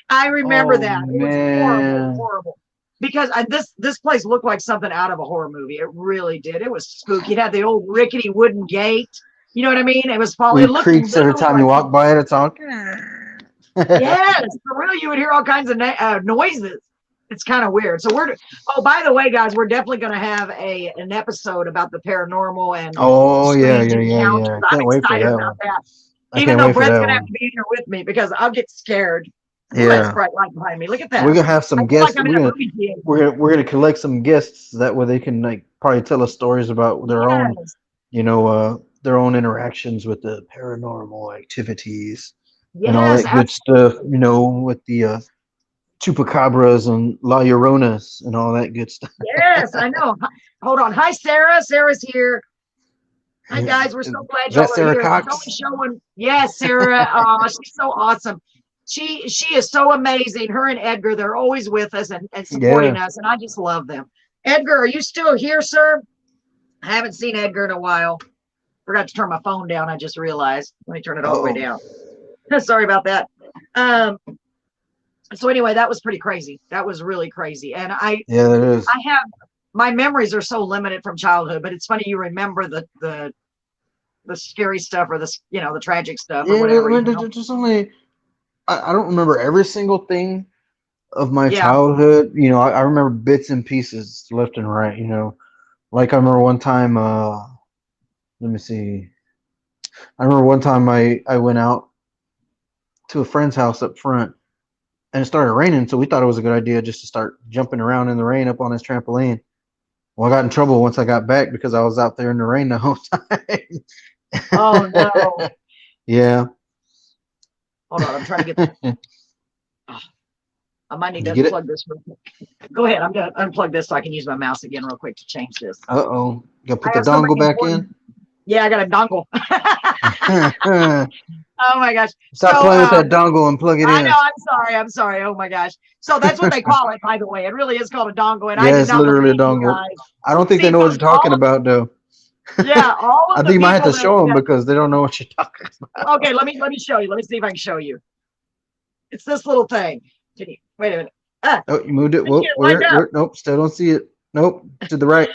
I remember Oh that. It was horrible, man. horrible. Because this place looked like something out of a horror movie. It really did. It was spooky. It had the old rickety wooden gate. You know what I mean? It was falling. It Weird looked creaks every literally time you like, walk by it. It's all. yes, for real. You would hear all kinds of noises. It's kind of weird. So oh, by the way, guys, we're definitely going to have an episode about the paranormal and Oh yeah, strange yeah, yeah, yeah. encounters. I I'm can't wait for excited that about one. that. I Even can't though wait for Brett's that going to have one. to be here with me because I'll get scared. Ooh, that's Yeah, bright light behind me. Look at that. we're gonna have I some feel like guests. I'm in a movie theater. We're gonna collect some guests. That way they can like probably tell us stories about their own, Yes. their own interactions with the paranormal activities and all Yes, that good stuff. With the chupacabras and La Lloronas and all that good stuff. yes, I know. Hold on. Hi, Sarah. Sarah's here. Hi, guys. We're so glad Is that y'all are Sarah here. Cox? It's only showing. Yes, Sarah. She's so awesome. She is so amazing. Her and Edgar, they're always with us and supporting us, and I just love them. Edgar, are you still here, sir? I haven't seen Edgar in a while. Forgot to turn my phone down. I just realized. Let me turn it all the way down. Sorry about that. So anyway, that was pretty crazy. That was really crazy. And Yeah, that is. I have my memories are so limited from childhood, but it's funny you remember the scary stuff or the tragic stuff or Yeah, whatever. there's just only. I don't remember every single thing of my Yeah. childhood. I remember bits and pieces left and right. Like I remember one time. Let me see. I remember one time I went out to a friend's house up front, and it started raining, so we thought it was a good idea just to start jumping around in the rain up on his trampoline. Well, I got in trouble once I got back because I was out there in the rain the whole time. Oh no. Yeah. Hold on, I'm trying to get. I might need to Did you get unplug this real quick. Go ahead. I'm gonna unplug this so I can use my mouse again real quick to change this. Uh-oh. Got to put I the have somebody dongle back important. Yeah, I got a dongle. in. Oh my gosh. Stop playing with that dongle and plug it I in. know. I'm sorry. Oh my gosh. So that's what they call it, by the way. It really is called a dongle, and I Yeah, did it's not literally a believe you dongle. guys. I don't think See, they know what folks, you're talking about, though. Yeah, all of I the think you might have to people show them that- because they don't know what you're talking about. Okay, let me show you. Let me see if I can show you. It's this little thing. Can you wait a minute? Oh, you moved it. Whoa, can't wind up. Nope, still don't see it. Nope, to the right.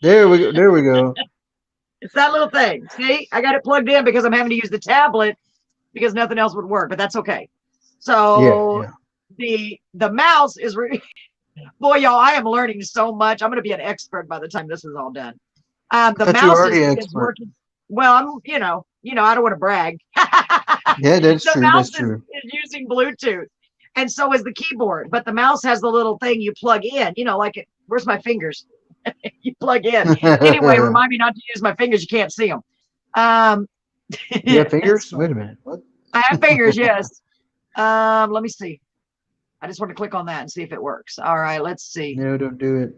There we go. There we go. It's that little thing. See, I got it plugged in because I'm having to use the tablet because nothing else would work, but that's okay. So Yeah. the mouse is boy, y'all, I am learning so much. I'm going to be an expert by the time this is all done. The thought you were mouse already an is expert. working. Well, I'm, I don't want to brag. Yeah, that's The true. mouse That's true. is using Bluetooth, and so is the keyboard. But the mouse has the little thing you plug in. Where's my fingers? You plug in. Anyway, remind me not to use my fingers. You can't see them. You have fingers? Wait a minute. What? I have fingers. Yes. Let me see. I just want to click on that and see if it works. All right, let's see. No, don't do it.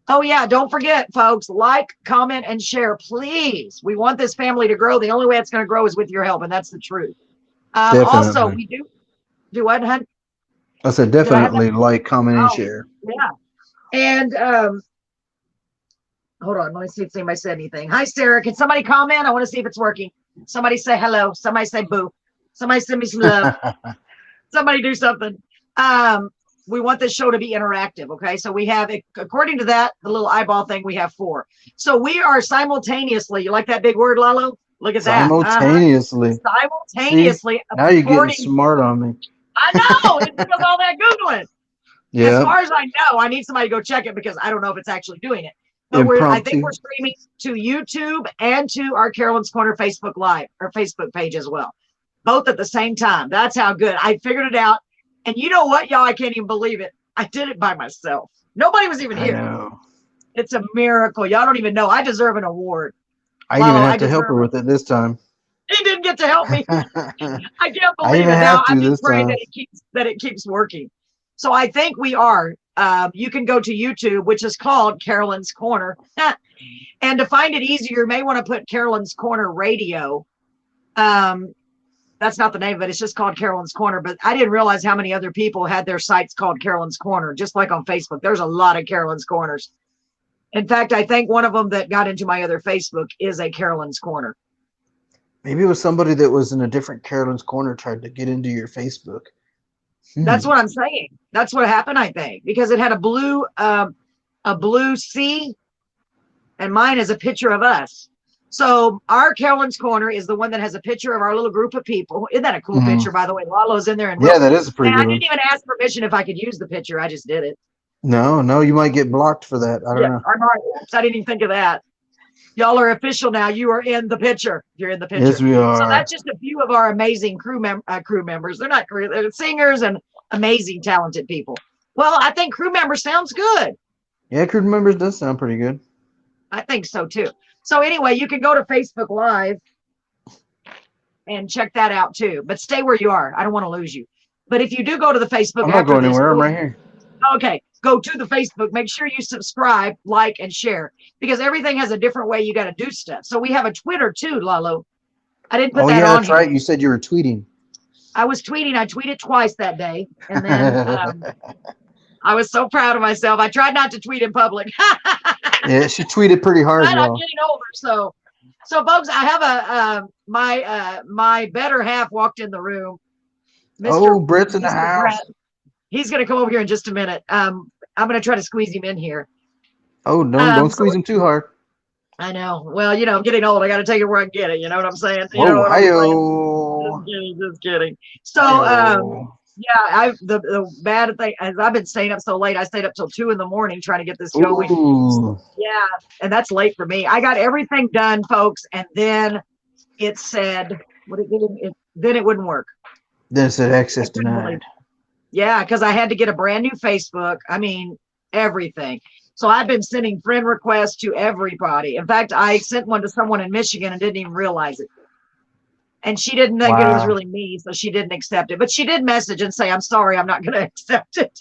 Oh yeah, don't forget, folks, like, comment, and share, please. We want this family to grow. The only way it's going to grow is with your help, and that's the truth. Also, Definitely. we do what, hun? I said Did I have definitely like, comment, and share. Yeah. And hold on, let me see if anybody said anything. Hi, Sarah. Can somebody comment? I want to see if it's working. Somebody say hello. Somebody say boo. Somebody send me some love. Somebody do something. We want this show to be interactive. Okay. So we have, according to that, the little eyeball thing, we have 4. So we are simultaneously, you like that big word, Lalo? Look at that. Simultaneously. Simultaneously. Now you're getting according- smart on me. I know. It's because all that Googling. As Yeah. far as I know, I need somebody to go check it because I don't know if it's actually doing it. But I think we're streaming to YouTube and to our Carolyn's Corner Facebook Live or Facebook page as well. Both at the same time. That's how good. I figured it out. And you know what, y'all? I can't even believe it. I did it by myself. Nobody was even I here. know. It's a miracle. Y'all don't even know. I deserve an award. I didn't even Lalo, have to help her with it this time. He didn't get to help me. I can't I believe even it now. have to I'm just this praying time. that it keeps working. So I think we are. You can go to YouTube, which is called Carolyn's Corner. And to find it easier, you may want to put Carolyn's Corner Radio. That's not the name of it. It's just called Carolyn's Corner. But I didn't realize how many other people had their sites called Carolyn's Corner, just like on Facebook. There's a lot of Carolyn's Corners. In fact, I think one of them that got into my other Facebook is a Carolyn's Corner. Maybe it was somebody that was in a different Carolyn's Corner tried to get into your Facebook. That's what I'm saying. That's what happened, I think, because it had a blue C, and mine is a picture of us. So our Carolyn's Corner is the one that has a picture of our little group of people. Isn't that a cool Mhm. picture, by the way? Lalo's in there. And Yeah, that is a pretty I good one. didn't even ask permission if I could use the picture. I just did it. No, you might get blocked for that. I don't Yeah, know. I'm all right. I didn't even think of that. Y'all are official now. You are in the picture. You're in the picture. Yes, we So are. that's just a few of our amazing crew members. They're not crew, they're singers and amazing, talented people. Well, I think crew member sounds good. Yeah, crew members does sound pretty good. I think so too. So anyway, you can go to Facebook Live and check that out too. But stay where you are. I don't want to lose you. But if you do go to the Facebook I'm not after going this, anywhere. I'm right here. okay, go to the Facebook. Make sure you subscribe, like, and share because everything has a different way you got to do stuff. So we have a Twitter too, Lalo. I didn't put Oh that yeah, on that's here. right. You said you were tweeting. I was tweeting. I tweeted twice that day, and then I was so proud of myself. I tried not to tweet in public. Yeah, she tweeted pretty hard, But I'm y'all. getting older, so folks, I have my better half walked in the room. Oh, Brett's in the Mr. house. Brett. He's gonna come over here in just a minute. I'm gonna try to squeeze him in here. Oh, don't squeeze him too hard. I know. Well, I'm getting old. I got to take it where I can get it. You know what I'm saying? You know Whoa, what I'm saying? hi-yo. Just kidding. So, Hi-yo. yeah, the bad thing is I've been staying up so late. I stayed up till 2 in the morning trying to get this going. Ooh. Yeah, and that's late for me. I got everything done, folks, and then it said, then it wouldn't work. Then it said access I couldn't believe denied. it. Yeah, because I had to get a brand new Facebook. I mean, everything. So I've been sending friend requests to everybody. In fact, I sent one to someone in Michigan and didn't even realize it. And she didn't think it was Wow. really me, so she didn't accept it. But she did message and say, I'm sorry, I'm not going to accept it.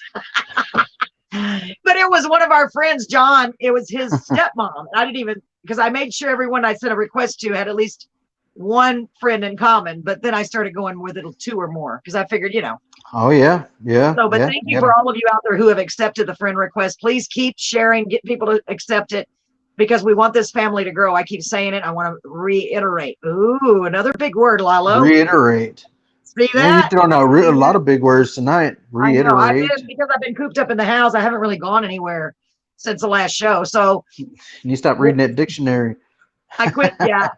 But it was one of our friends, John. It was his stepmom. I didn't even, because I made sure everyone I sent a request to had at least one friend in common. But then I started going with it 2 or more because I figured, Oh yeah, yeah. So, but yeah, thank you for all of you out there who have accepted the friend request. Please keep sharing, get people to accept it because we want this family to grow. I keep saying it. I want to reiterate. Ooh, another big word, Lalo. Reiterate. See Man, you're that? throwing out a lot of big words tonight. Reiterate. I know. Because I've been cooped up in the house. I haven't really gone anywhere since the last show. So you stop reading that dictionary. I quit. Yeah,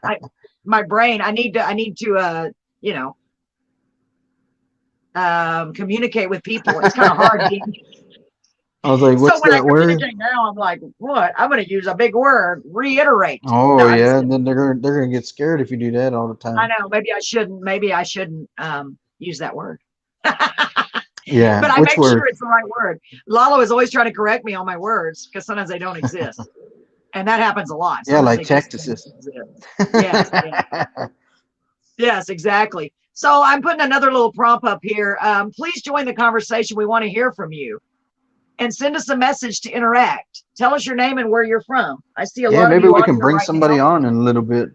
my brain. I need to. Communicate with people. It's kind of hard. I was like, what's so when that I word? communicate now, I'm like, what? I'm going to use a big word. Reiterate. Oh No, yeah, and then they're gonna get scared if you do that all the time. I know. Maybe I shouldn't use that word. Yeah. But I Which make word? sure it's the right word. Lalo is always trying to correct me on my words because sometimes they don't exist. And that happens a lot. Yeah, Sometimes like they just cactuses. don't exist. Yes, yes, exactly. So I'm putting another little prompt up here. Please join the conversation. We want to hear from you. And send us a message to interact. Tell us your name and where you're from. I see a Yeah, lot of maybe you we on can here bring right somebody now. on in a little bit.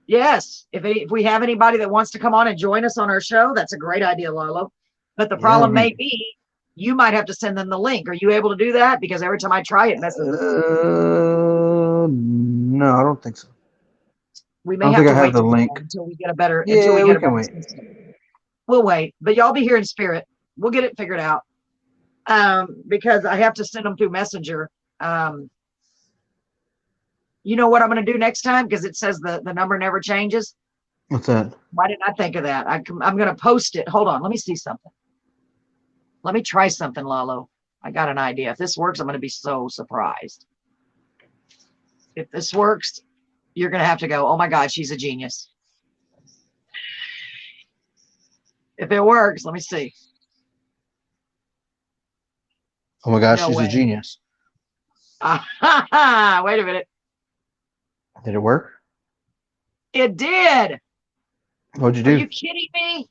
Yes, if we have anybody that wants to come on and join us on our show, that's a great idea, Lalo. But the problem may be you might have to send them the link. Are you able to do that? Because every time I try it messes up. No, I don't think so. We I may don't have think to I have wait the till link. then until we get a better Yeah, we can wait. system. We'll wait, but y'all be here in spirit. We'll get it figured out. Because I have to send them through Messenger. You know what I'm going to do next time? Because it says the number never changes. What's that? Why didn't I think of that? I'm going to post it. Hold on. Let me see something. Let me try something, Lalo. I got an idea. If this works, I'm going to be so surprised. If this works, you're going to have to go, oh my God, she's a genius. If it works, let me see. Oh my gosh, No she's way. a genius. Wait a minute. Did it work? It did. What'd you Are do? you kidding me?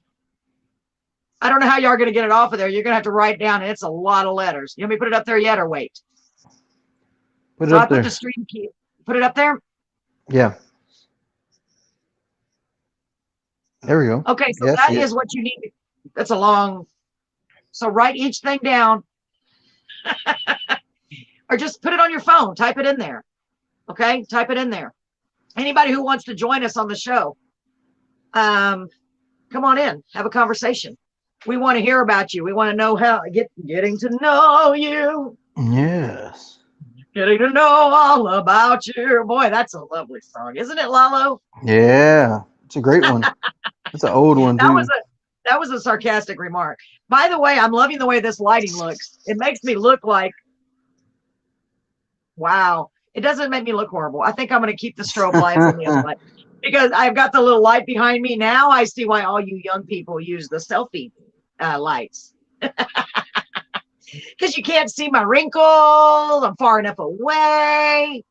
I don't know how y'all are going to get it off of there. You're going to have to write down, and it's a lot of letters. You want me to put it up there yet or wait? Put it So I up put there. the stream key. Put it up there? Yeah. There we go. Okay, so Yeah, that see it. is what you need. That's a long. So write each thing down. Or just put it on your phone. Type it in there. Okay? Type it in there. Anybody who wants to join us on the show, come on in. Have a conversation. We want to hear about you. We want to know how getting to know you. Yes. Getting to know all about you. Boy, that's a lovely song, isn't it, Lalo? Yeah, it's a great one. It's an old one That too. was a sarcastic remark. By the way, I'm loving the way this lighting looks. It makes me look like, wow. It doesn't make me look horrible. I think I'm going to keep the strobe lights on the other light because I've got the little light behind me. Now I see why all you young people use the selfie lights. Because you can't see my wrinkles. I'm far enough away.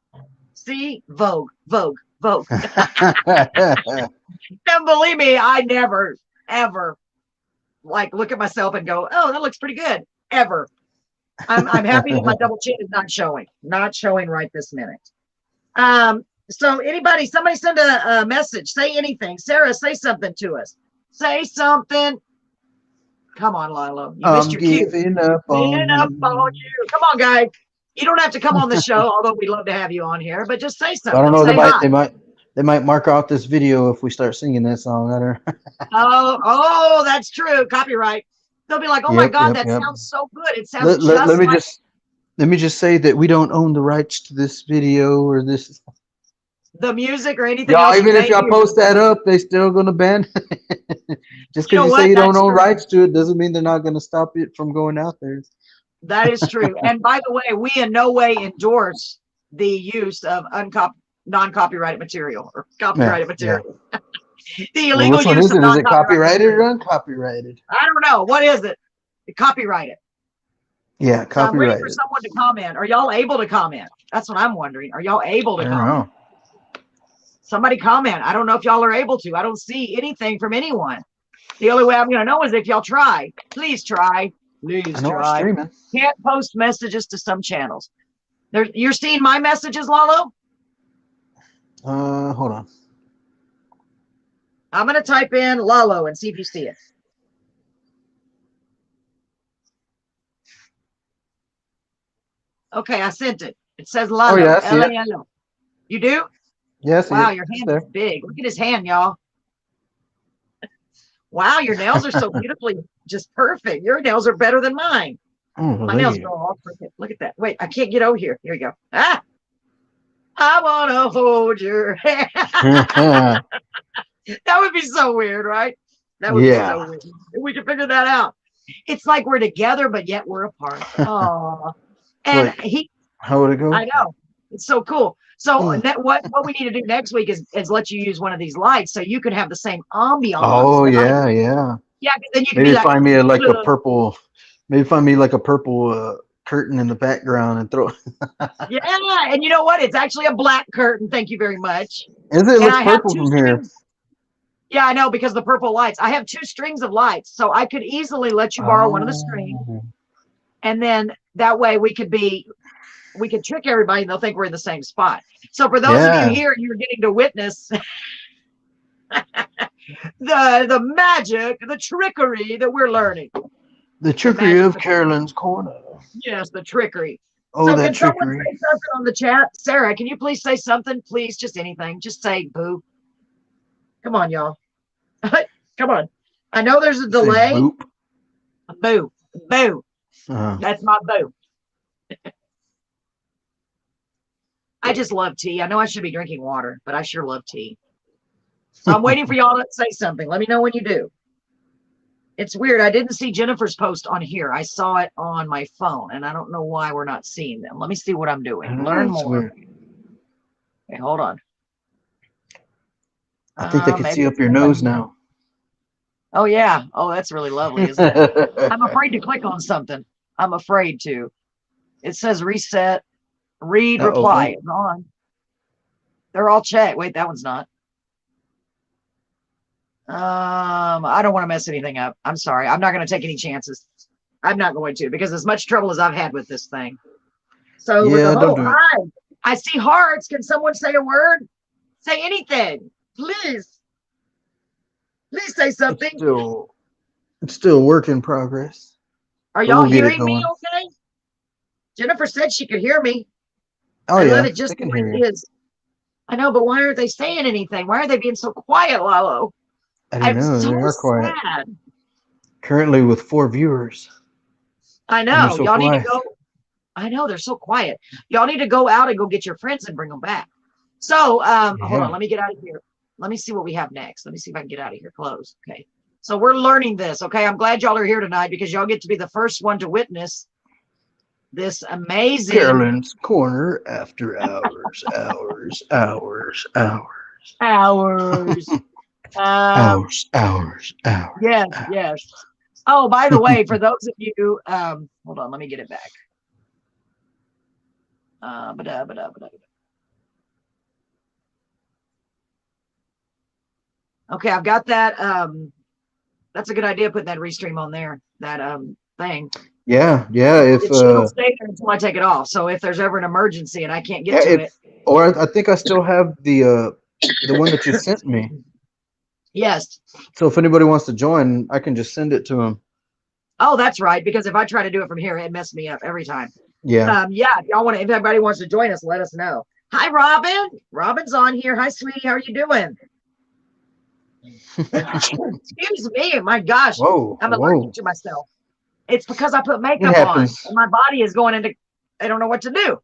See? Vogue, Vogue, Vogue. And believe me, I never, ever like look at myself and go, oh, that looks pretty good. Ever. I'm happy that my double chin is not showing right this minute. So somebody send a message, say anything. Sarah, say something to us. Say something. Come on, Lilo. You missed your cue. Giving up on you. Come on, guys. You don't have to come on the show, although we'd love to have you on here, but just say something. I don't know. Say They might mark out this video if we start singing that song. I don't know. Oh, that's true. Copyright. They'll be like, oh my God, that sounds so good. It sounds let me just say that we don't own the rights to this video or this. The music or anything else. Even if y'all post that up, they still gonna ban. Just because you say you don't own rights to it doesn't mean they're not gonna stop it from going out there. That is true. And by the way, we in no way endorse the use of non-copyrighted material or copyrighted material. The illegal which one use is of it? Is it copyrighted or uncopyrighted? I don't know. What is it? Copyrighted. Yeah, copyrighted. So I'm waiting for someone to comment. Are y'all able to comment? That's what I'm wondering. Are y'all able to comment? Somebody comment. I don't know if y'all are able to. I don't see anything from anyone. The only way I'm going to know is if y'all try. Please try. Please try. Can't post messages to some channels. You're seeing my messages, Lalo? Hold on. I'm going to type in Lalo and see if you see it. Okay, I sent it. It says Lalo. Oh, yeah, I see it. You do? Yes. Wow, your hand is big. Look at his hand, y'all. Wow, your nails are so beautifully just perfect. Your nails are better than mine. My nails go all crooked. Look at that. Wait, I can't get over here. Here we go. Ah, I want to hold your hand. That would be so weird, right? That would be so weird. We can figure that out. It's like we're together, but yet we're apart. Oh, and how would it go? I know. It's so cool. So what we need to do next week is let you use one of these lights so you can have the same ambiance. Oh yeah. Yeah, then you can maybe find me like a purple. Maybe find me like a purple curtain in the background and throw. Yeah, and you know what? It's actually a black curtain. Thank you very much. Is it? Looks purple from here. Yeah, I know, because the purple lights. I have 2 strings of lights, so I could easily let you borrow one of the strings, and then that way we could trick everybody and they'll think we're in the same spot. So for those of you here, you're getting to witness the magic, the trickery that we're learning. The trickery of Carolyn's Corner. Yes, the trickery. Oh, so that can trickery. Someone say something on the chat? Sarah, can you please say something? Please, just anything. Just say boo. Come on, y'all. Come on. I know there's a delay. Boop. Boo. Boo. That's my boo. I just love tea. I know I should be drinking water, but I sure love tea. So I'm waiting for y'all to say something. Let me know when you do. It's weird. I didn't see Jennifer's post on here. I saw it on my phone, and I don't know why we're not seeing them. Let me see what I'm doing. Learn more. Weird. Okay, hold on. I think they can see up your nose now. Oh, yeah. Oh, that's really lovely, isn't it? I'm afraid to click on something. I'm afraid to. It says reset. Read reply. It's on. They're all checked. Wait, that one's not. I don't want to mess anything up. I'm sorry. I'm not going to take any chances. I'm not going to, because as much trouble as I've had with this thing. So I see hearts. Can someone say a word? Say anything, please. Please say something. It's still a work in progress. Are y'all hearing me okay? Jennifer said she could hear me. Oh, yeah. Let it just be what it is. I know, but why aren't they saying anything? Why are they being so quiet, Lalo? I don't know. They are quiet. Currently with 4 viewers. I know. Y'all need to go. I know they're so quiet. Y'all need to go out and go get your friends and bring them back. So hold on, let me get out of here. Let me see what we have next. Let me see if I can get out of here. Close. Okay. So we're learning this. Okay. I'm glad y'all are here tonight because y'all get to be the first one to witness this amazing Carolyn's Corner after hours, hours, hours, hours, hours. hours, hours, hours. Yes, yes. Oh, by the way, for those of you, hold on, let me get it back. Okay, I've got that. That's a good idea, putting that restream on there, that thing. Yeah, yeah. If It'll stay there until I take it off. So if there's ever an emergency and I can't get to it. Or I think I still have the one that you sent me. Yes. So if anybody wants to join, I can just send it to them. Oh, that's right. Because if I try to do it from here, it messes me up every time. Yeah. Yeah. If y'all want to, if anybody wants to join us, let us know. Hi, Robin. Robin's on here. Hi, sweetie. How are you doing? Excuse me. My gosh. Whoa. I'm Whoa. allergic to myself. It's because I put It makeup on. happens. And my body is going into, I don't know what to do.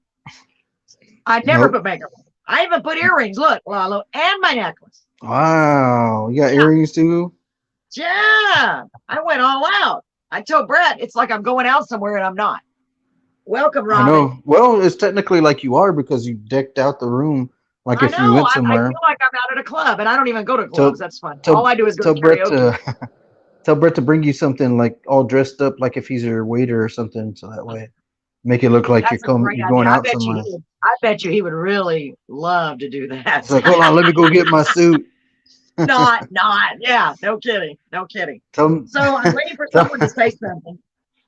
I never Nope. put makeup on. I even put earrings. Look, Lalo, and my necklace. Wow. You got earrings too? Yeah. I went all out. I told Brett, it's like I'm going out somewhere and I'm not. Welcome, I Robin. know. Well, it's technically like you are because you decked out the room like I if you know. went I somewhere. feel like I'm out at a club, and I don't even go to clubs. That's fun. Tell- All I do is go Tell to Brett karaoke. to tell Brett to bring you something like all dressed up like if he's your waiter or something, so that way make it look like That's a great you're idea. going out somewhere. I bet you he would really love to do that. It's like, hold on, let me go get my suit. not. Yeah, no kidding. No kidding. Tell him, So I'm waiting for tell, someone to say something.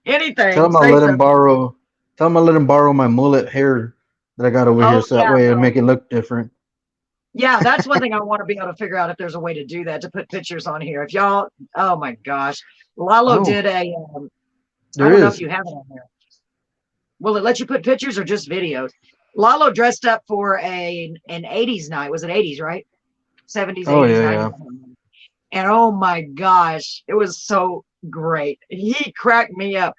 tell Anything. him I'll Say let him something. borrow. Tell him I'll let him borrow my mullet hair that I got over here, Oh, so that yeah. way it'll No. make it look different. Yeah, that's one thing I want to be able to figure out if there's a way to do that, to put pictures on here. If y'all, oh my gosh. Lalo Oh, did a, I there don't know if is. you have it on there. Will it let you put pictures or just videos? Lalo dressed up for an 80s night. Was it 80s, right? 70s, Oh 80s, yeah, 90s. And oh my gosh, it was so great. He cracked me up.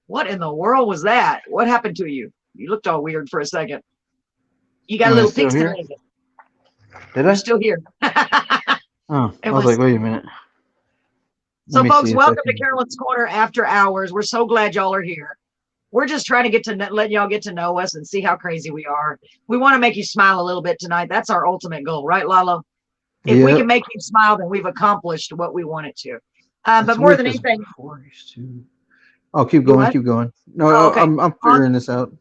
What in the world was that? What happened to you? You looked all weird for a second. You got yeah. a Am I little still here? pixelated. Did You're I? still here. Oh, It I was was. like, wait a minute. Let So, me folks, see if I welcome to can. Carolyn's Corner After Hours. We're so glad y'all are here. We're just trying to get to let y'all get to know us and see how crazy we are. We want to make you smile a little bit tonight. That's our ultimate goal, right, Lalo? If we Yep. can make you smile, then we've accomplished what we wanted to. That's But more weird than 'cause anything, before I used to. Oh, keep you going, what? keep going. No, Oh, okay. I'm figuring this out.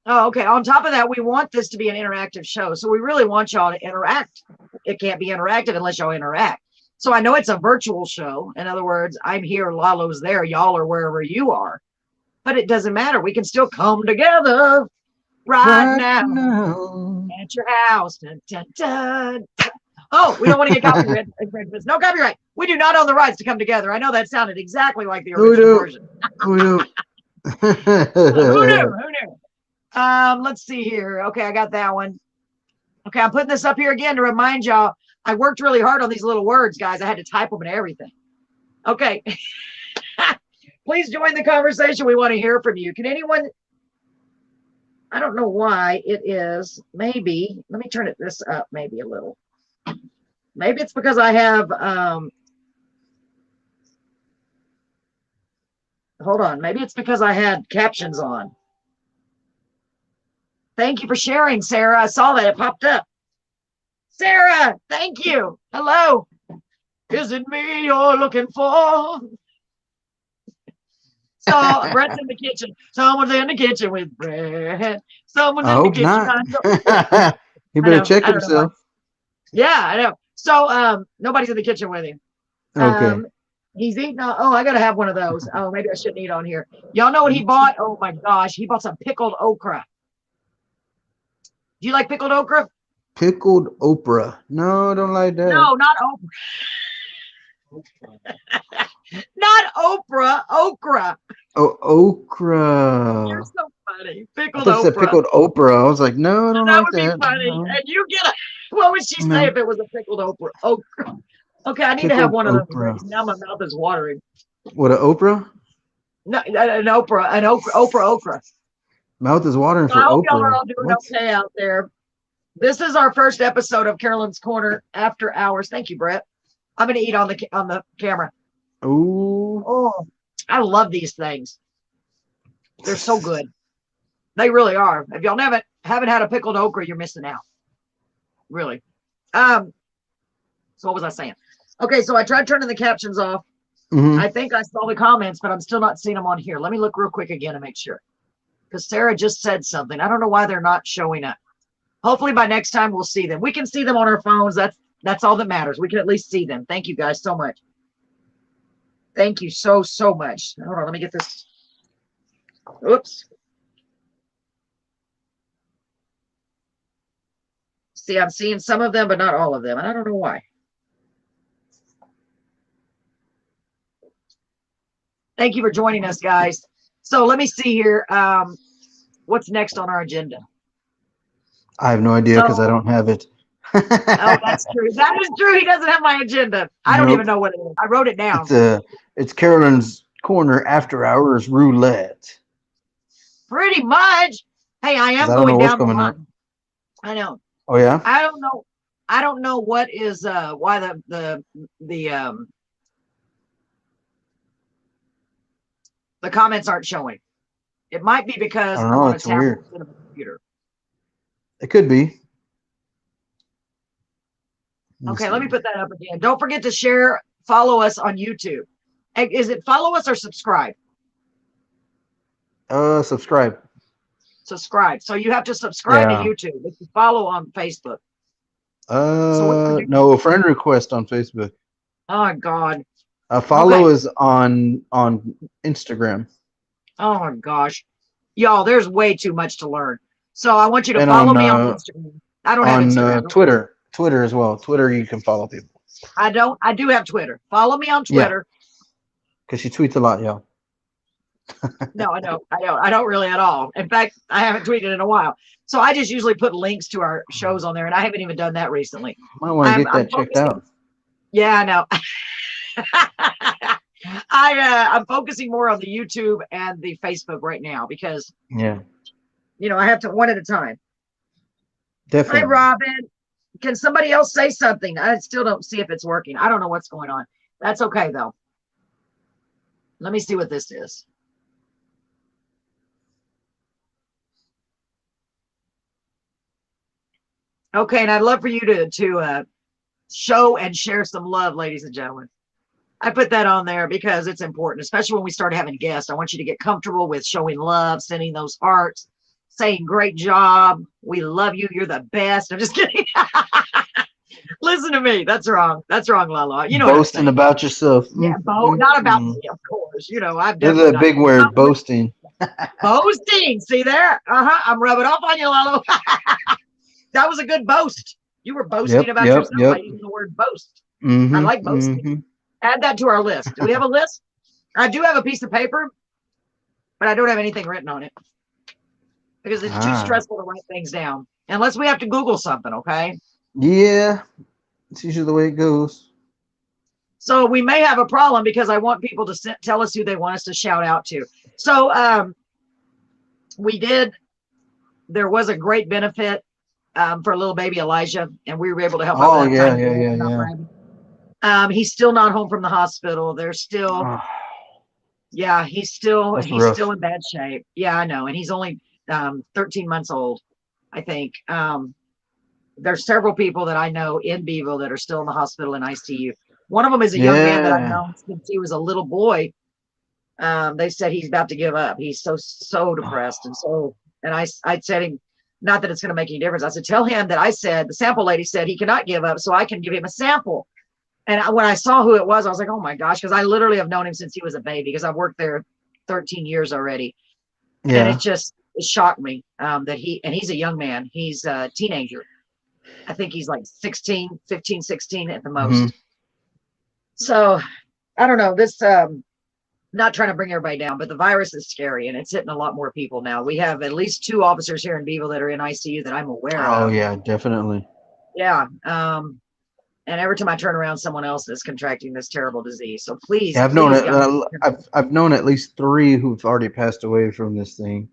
Oh, okay. On top of that, we want this to be an interactive show. So we really want y'all to interact. It can't be interactive unless y'all interact. So I know it's a virtual show. In other words, I'm here, Lalo's there, y'all are wherever you are. But it doesn't matter. We can still come together right now at your house. Dun, dun, dun, dun. Oh, we don't want to get copyright. No copyright. We do not own the rights to come together. I know that sounded exactly like the original version. We do. Who knew? Who knew? Let's see here. Okay, I got that one. Okay, I'm putting this up here again to remind y'all. I worked really hard on these little words, guys. I had to type them and everything. Okay. Please join the conversation. We want to hear from you. Can anyone? I don't know why it is. Maybe. Let me turn this up maybe a little. Maybe it's because I have. Hold on. Maybe it's because I had captions on. Thank you for sharing, Sarah. I saw that. It popped up. Sarah, thank you. Hello. Is it me you're looking for? So Brett's in the kitchen. Someone's in the kitchen with Brett. Someone's I in the hope kitchen. not. He I better know. check I don't know why. himself. Yeah, I know. So nobody's in the kitchen with him. Okay. He's eating. Oh, I gotta have one of those. Oh, maybe I shouldn't eat on here. Y'all know what he bought? Oh my gosh, he bought some pickled okra. Do you like pickled okra? Pickled okra. No, I don't like that. No, not okra. Not Oprah, okra. Oh, okra. You're so funny. I Pickled thought you said okra. pickled Oprah. I was like, no, I don't That like would be that. funny. No. And you get a, what would she say No. if it was a pickled okra? Okra. Okay, I need to have Pickled one of those. okra. Now my mouth is watering. What, an Oprah? No, an okra, okra. Mouth is watering I for hope y'all are Oprah. all doing What? okay out there. This is our first episode of Carolyn's Corner after hours. Thank you, Brett. I'm gonna eat on the camera. Ooh. Oh, I love these things. They're so good. They really are. If y'all haven't had a pickled okra, you're missing out. Really. So what was I saying? Okay, so I tried turning the captions off. Mhm. I think I saw the comments, but I'm still not seeing them on here. Let me look real quick again to make sure. Because Sarah just said something. I don't know why they're not showing up. Hopefully by next time we'll see them. We can see them on our phones. That's all that matters. We can at least see them. Thank you guys so much. Thank you so much. Hold on, let me get this. Oops. See, I'm seeing some of them, but not all of them. And I don't know why. Thank you for joining us, guys. So let me see here. What's next on our agenda? I have no idea because I So- don't have it. Oh, that's true. That is true. He doesn't have my agenda. I don't Nope. even know what it is. I wrote it down. It's Carolyn's Corner After Hours Roulette. Pretty much. Hey, I am I don't know going what's down the coming up. line. I know. Oh yeah. I don't know. I don't know what is why the comments aren't showing. It might be because I don't I'm know, on a it's tablet weird. instead of a computer. It could be. Okay, let me put that up again. Don't forget to share, follow us on YouTube. Is it follow us or subscribe? Subscribe. Subscribe. So you have to subscribe to Yeah. YouTube. If you follow on Facebook. So what we're doing- No, friend request on Facebook. Oh God. Follow Okay. is on Instagram. Oh my gosh. Y'all, there's way too much to learn. So I want you to And follow on, me on Instagram. I don't have Instagram. Twitter. Twitter as well. Twitter, you can follow people. I do have Twitter. Follow me on Yeah. Twitter. Because she tweets a lot, y'all. No, I don't really at all. In fact, I haven't tweeted in a while. So I just usually put links to our shows on there, and I haven't even done that recently. Might want to I'm get that checked focusing- out. Yeah, I know. I'm focusing more on the YouTube and the Facebook right now because Yeah, I have to one at a time. definitely. Hi, Robin. Can somebody else say something? I still don't see if it's working. I don't know what's going on. That's okay though. Let me see what this is. Okay, and I'd love for you to show and share some love, ladies and gentlemen. I put that on there because it's important, especially when we start having guests. I want you to get comfortable with showing love, sending those hearts, saying great job. We love you. You're the best. I'm just kidding. Listen to me. That's wrong. That's wrong, Lala. You know what I'm Boasting saying. about yourself. Yeah, not about me, of course. I've There's definitely a big word, not boasting. boasting. See there? I'm rubbing off on you, Lalo. That was a good boast. You were boasting about yourself by using the word boast. Mm-hmm, I like boasting. Mm-hmm. Add that to our list. Do we have a list? I do have a piece of paper, but I don't have anything written on it because it's too stressful to write things down. Unless we have to Google something, okay? Yeah, it's usually the way it goes. So we may have a problem because I want people to tell us who they want us to shout out to. So there was a great benefit for little baby Elijah, and we were able to help out with that time. He's still not home from the hospital. They're still, he's still in bad shape. Yeah, I know. And he's only 13 months old, I think. There's several people that I know in Beeville that are still in the hospital in ICU. One of them is a young man that I've known since he was a little boy. They said he's about to give up. He's so depressed. And I said him, not that it's going to make any difference. I said, tell him that the sample lady said he cannot give up, so I can give him a sample. And when I saw who it was, I was like, oh my gosh, because I literally have known him since he was a baby because I've worked there 13 years already. Yeah. And it shocked me that he's a young man. He's a teenager. I think he's like 15, 16 at the most. Mm-hmm. So I don't know. This, not trying to bring everybody down, but the virus is scary and it's hitting a lot more people now. We have at least 2 officers here in Beeville that are in ICU that I'm aware of. Oh yeah, definitely. Yeah. And every time I turn around, someone else is contracting this terrible disease. So please, I've known at least 3 who've already passed away from this thing.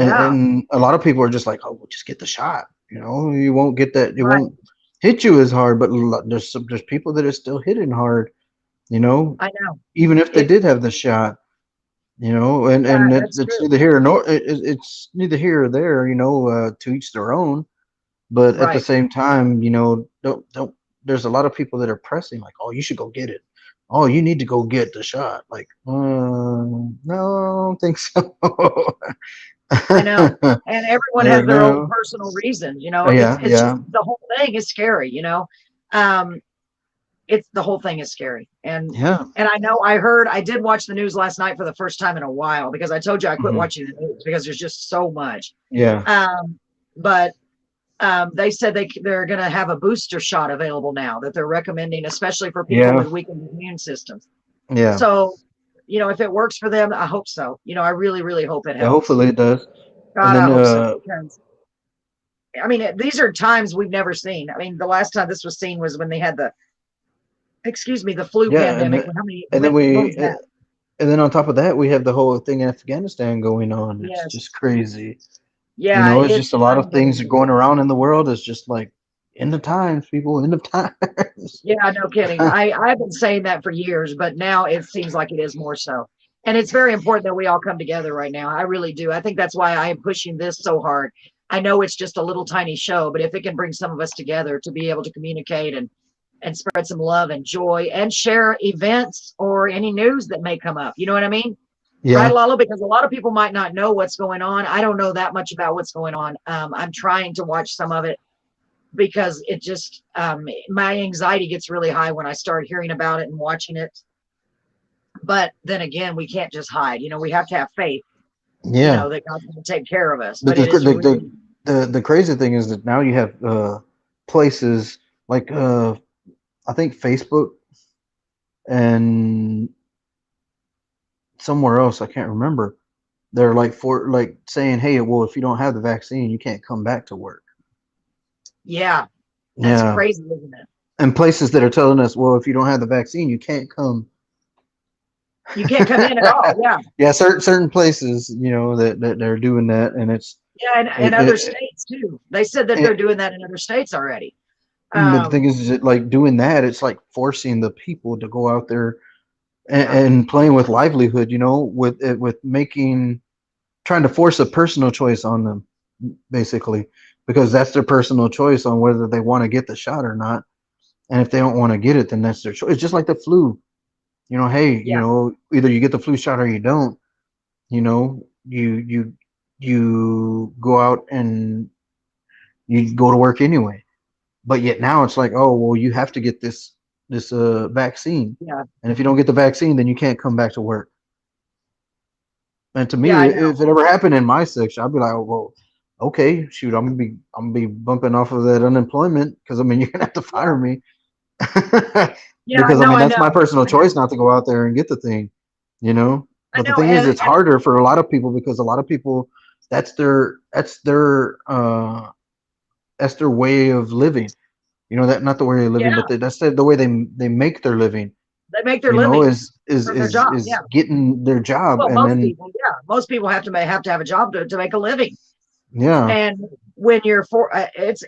Yeah. and a lot of people are just like, oh, well, just get the shot. You know, you won't get that. It Right. won't hit you as hard, but there's people that are still hitting hard. You know, I know. even if they It's did have the shot. You know, and yeah, that's it's true. neither here nor it's neither here or there. You know, to each their own. But at the Right. same time, you know, don't. There's a lot of people that are pressing like, oh, you should go get it. Oh, you need to go get the shot. Like, no, I don't think so. I know. And everyone has their own No. personal reasons, you know. Yeah, It's just yeah, the whole thing is scary, you know. Um, it's the whole thing is scary. yeah. And I did watch the news last night for the first time in a while because I told you I quit Hmm. watching the news because there's just so much. Yeah, But they said they're going to have a booster shot available now that they're recommending, especially for people yeah, with weakened immune systems. yeah, So, you know, if it works for them, I hope so. You know, I really, really hope it yeah. helps. Hopefully it does. And God, I then, hope so because I mean, these are times we've never seen. I mean, the last time this was seen was when they had the flu yeah, pandemic. How many, and then what was that? and then on top of that, we have the whole thing in Afghanistan going on. It's just Yes. crazy. You Yeah, know, it's just it's a lot of things are unbelievable. going around in the world. It's just like end of times, people, end of times. Yeah, no kidding. I've been saying that for years, but now it seems like it is more so. And it's very important that we all come together right now. I really do. I think that's why I am pushing this so hard. I know it's just a little tiny show, but if it can bring some of us together to be able to communicate and spread some love and joy and share events or any news that may come up. You know what I mean? Right, Yeah, Lalo? Because a lot of people might not know what's going on. I don't know that much about what's going on. I'm trying to watch some of it because it just my anxiety gets really high when I start hearing about it and watching it. But then again, we can't just hide. You know, we have to have faith. You yeah. know that God's going to take care of us. The But the, it is the really, the crazy thing is that now you have places like I think Facebook and somewhere else I can't remember. They're like for like saying, hey, well, if you don't have the vaccine, you can't come back to work. yeah, that's Yeah, crazy, isn't it? and places that are telling us, well, if you don't have the vaccine, you can't come. You can't come in at all. Yeah, Yeah, certain places, you know, that they're doing that, and it's yeah, and it, other it, states too. They said that they're it, doing that in other states already. but the thing Um, is that like doing that, it's like forcing the people to go out there yeah, and playing with livelihood, you know, with making trying to force a personal choice on them, basically, because that's their personal choice on whether they want to get the shot or not. And if they don't want to get it, then that's their choice. It's just like the flu. You know, hey, you yeah, know, either you get the flu shot or you don't. You know, you go out and you go to work anyway. But yet now it's like, oh well, you have to get this vaccine, yeah, and if you don't get the vaccine, then you can't come back to work. And to yeah. me, I know. if it ever happened in my section, I'd be like, oh, well, okay, shoot, I'm gonna be bumping off of that unemployment because I mean you're gonna have to fire Yeah, me yeah. because I No, mean I that's my know. personal I know. choice not to go out there and get the thing, you know. I But the know. thing is, it's And harder for a lot of people because a lot of people that's their way of living. You know that not the way of living, but yeah, that's the way they make their living. they make their You know, living is is from their is job. Yeah. is getting their job, Well, and most then people, yeah, most people have to have a job to make a living. yeah, And when you're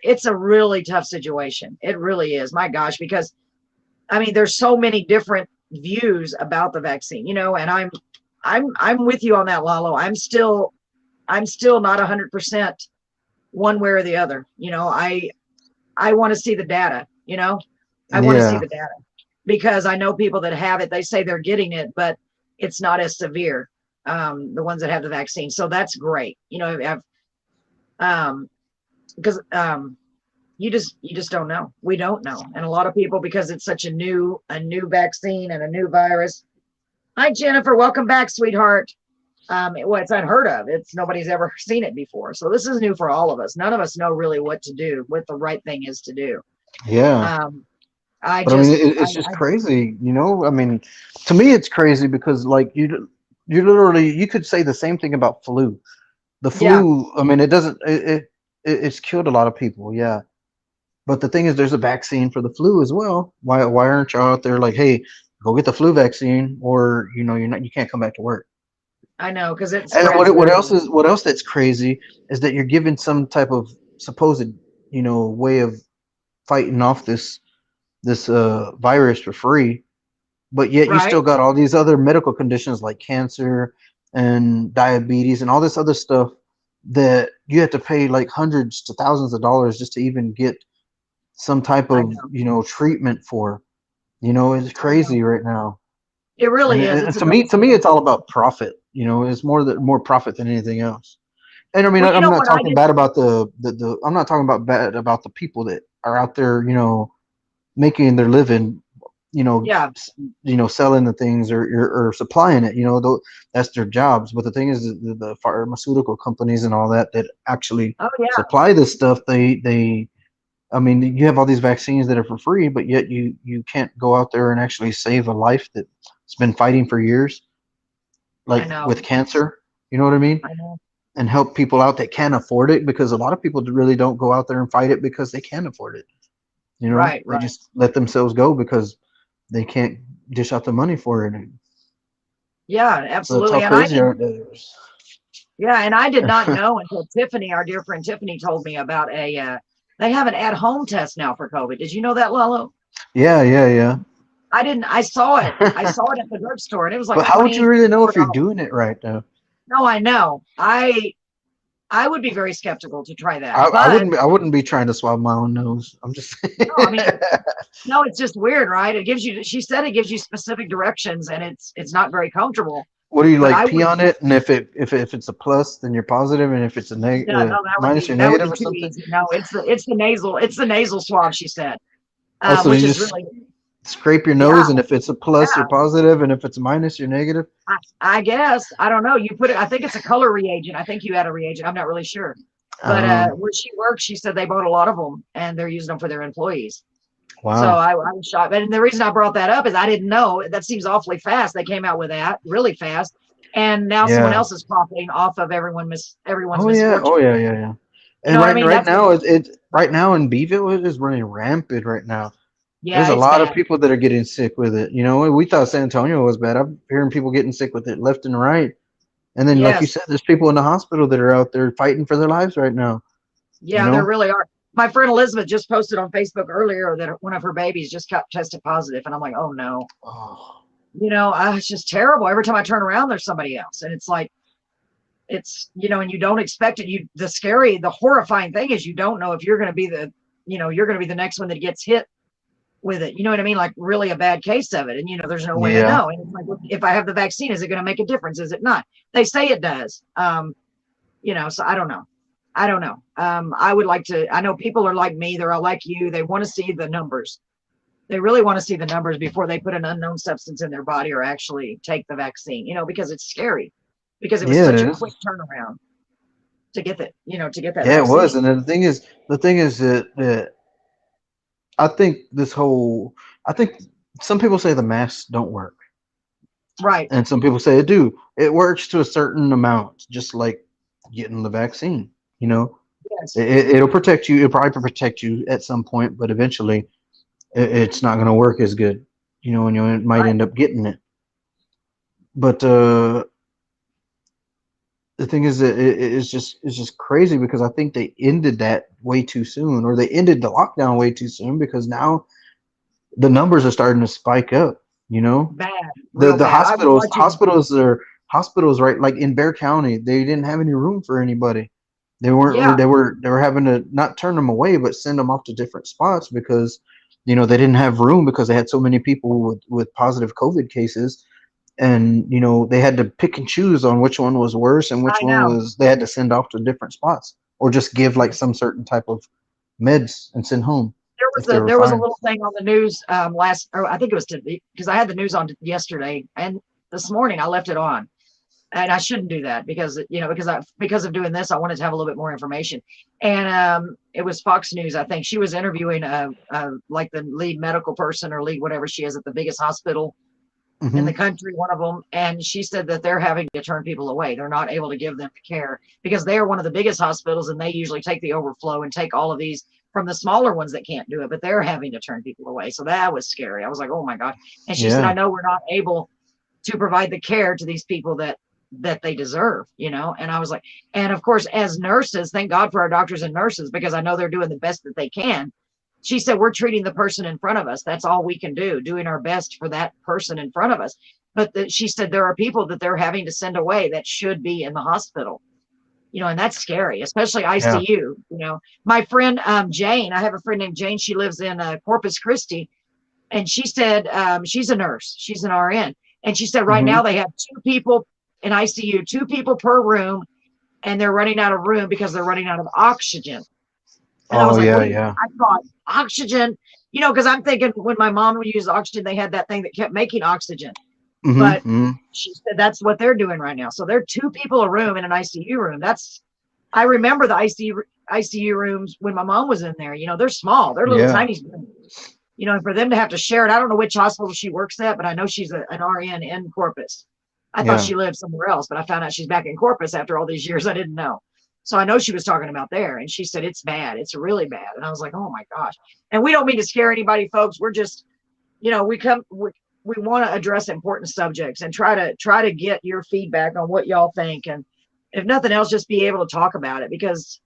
it's a really tough situation. It really is. My gosh, because I mean, there's so many different views about the vaccine, you know, and I'm with you on that, Lalo. I'm still not 100% one way or the other. You know, I want to see the data, you know. I want to see yeah, the data because I know people that have it, they say they're getting it, but it's not as severe. The ones that have the vaccine. So that's great. You know, um, because you just don't know. We don't know. And a lot of people, because it's such a new vaccine and a new virus. Hi, Jennifer. Welcome back, sweetheart. It's unheard of. It's nobody's ever seen it before. So this is new for all of us. None of us know really what to do, what the right thing is to do. yeah. Um, I But I mean, just, it's just crazy, you know. I mean, to me, it's crazy because like you literally you could say the same thing about flu. The yeah, flu, I mean, it doesn't it's killed a lot of people, yeah. But the thing is, there's a vaccine for the flu as well. Why aren't y'all out there like, hey, go get the flu vaccine, or you know, you can't come back to work. I know, because it And spreads. what else that's crazy is that you're given some type of supposed, way of fighting off this virus for free, but yet you Right. still got all these other medical conditions like cancer and diabetes and all this other stuff that you have to pay like hundreds to thousands of dollars just to even get some type I of, know. treatment for. It's I know. crazy right now. It And really is. It's a to really me, scary it's all thing. about profit. It's more profit than anything else. And I mean, Well, you I'm know not what I talking did? bad about the I'm not talking about bad about the people that are out there, making their living, you know, Yeah. selling the things or supplying it. That's their jobs. But the thing is, the pharmaceutical companies and all that actually Oh yeah. supply this stuff, I mean, you have all these vaccines that are for free, but yet you can't go out there and actually save a life that's been fighting for years, I like know. with cancer. You know what I mean? I know. And help people out that can't afford it, because a lot of people really don't go out there and fight it because they can't afford it. Right. They Right. just let themselves go because they can't dish out the money for it. And Yeah. so that's how Absolutely. And I crazy did. it is. Yeah. And I did not know until Tiffany, our dear friend Tiffany, told me about a. They have an at-home test now for COVID. Did you know that, Lalo? Yeah, yeah, yeah. I didn't. I saw it. I saw it at the drugstore, and it was like But how would you $24. really know if you're doing it right, though? No, I know. I would be very skeptical to try that, I but wouldn't. I wouldn't be trying to swab my own nose. I'm just saying. no, I mean, no, it's just weird, right? It gives you. She said it gives you specific directions, and it's not very comfortable. What do you But I like? Pee would. on it, and if it's a plus, then you're positive, and if it's a Yeah, no, minus, you're that would negative be or too something. easy. No, it's the nasal swab. She said, Also, which you is just really, scrape your yeah, nose, and if it's a plus, you're yeah. positive, and if it's a minus, you're negative. I guess I don't know. You put it. I think it's a color reagent. I think you had a reagent. I'm not really sure. But Um, where she works, she said they bought a lot of them, and they're using them for their employees. So wow. I was shocked. And the reason I brought that up is I didn't know. That seems awfully fast. They came out with that really fast. And now someone Yeah. else is profiting off of everyone's Oh yeah. misfortune. Oh yeah. Yeah. Yeah. You And know what I mean? right That's now it right now in Beeville it is running rampant right now. yeah, There's a it's lot of bad. people that are getting sick with it. We thought San Antonio was bad. I'm hearing people getting sick with it left and right. And then, like you Yes. said, there's people in the hospital that are out there fighting for their lives right now. You Yeah, there know? really are. My friend Elizabeth just posted on Facebook earlier that one of her babies just got tested positive. And I'm like, oh no. Oh, It's just terrible. Every time I turn around, there's somebody else. And it's like, and you don't expect it. The horrifying thing is you don't know if you're going to be you're going to be the next one that gets hit with it. You know what I mean? Like really a bad case of it. And, there's no way to yeah. know. And it's like, if I have the vaccine, is it going to make a difference? Is it not? They say it does. So I don't know. I don't know. I would like to, I know people are like me. They're all like you. They want to see the numbers. They really want to see the numbers before they put an unknown substance in their body or actually take the vaccine, because it's scary because it was Yeah, it such a quick is. turnaround to get that Yeah, it was. vaccine. And then the thing is that I think some people say the masks don't work. Right. And some people say it do. It works to a certain amount, just like getting the vaccine. You know, Yes. it'll protect you. It'll probably protect you at some point, but eventually, it's not going to work as good. And you might Right. end up getting it. But the thing is that it's just crazy because I think they ended that way too soon, or they ended the lockdown way too soon because now the numbers are starting to spike up. You know, Bad. the Real the bad. I was hospitals watching. hospitals are hospitals right, like in Bear County, they didn't have any room for anybody. They weren't Yeah. they were having to not turn them away but send them off to different spots because they didn't have room because they had so many people with positive COVID cases, and they had to pick and choose on which one was worse and which I one know. was they had to send off to different spots or just give like some certain type of meds and send home if they were There was a fine. little thing on the news last, or I think it was today, because I had the news on yesterday and this morning I left it on. And I shouldn't do that because because of doing this, I wanted to have a little bit more information. And it was Fox News. I think she was interviewing like the lead medical person or lead whatever she is at the biggest hospital in the Hmm. country, one of them. And she said that they're having to turn people away. They're not able to give them the care because they are one of the biggest hospitals and they usually take the overflow and take all of these from the smaller ones that can't do it, but they're having to turn people away. So that was scary. I was like, oh my God. And she said, I Yeah. know we're not able to provide the care to these people that that they deserve, And I was like, and of course, as nurses, thank God for our doctors and nurses, because I know they're doing the best that they can. She said, we're treating the person in front of us. That's all we can do, doing our best for that person in front of us. But she said there are people that they're having to send away that should be in the hospital, and that's scary, especially Yeah. ICU. My friend Jane, I have a friend named Jane. She lives in Corpus Christi, and she said she's a nurse. She's an RN. And she said right Mhm. now they have 2 people in ICU, 2 people per room, and they're running out of room because they're running out of oxygen. And I Oh was like, yeah, what do you, yeah. I thought oxygen, because I'm thinking when my mom would use oxygen, they had that thing that kept making oxygen. But Mm-hmm. she said that's what they're doing right now. So they're 2 people a room in an ICU room. I remember the ICU rooms when my mom was in there. They're small. They're little Yeah. tiny. And for them to have to share it, I don't know which hospital she works at, but I know she's an RN in Corpus. I thought Yeah. she lived somewhere else, but I found out she's back in Corpus after all these years. I didn't know. So I know she was talking about there, and she said it's bad. It's really bad. And I was like, oh my gosh. And we don't mean to scare anybody, folks. We're just, we want to address important subjects and try to get your feedback on what y'all think. And if nothing else, just be able to talk about it, because,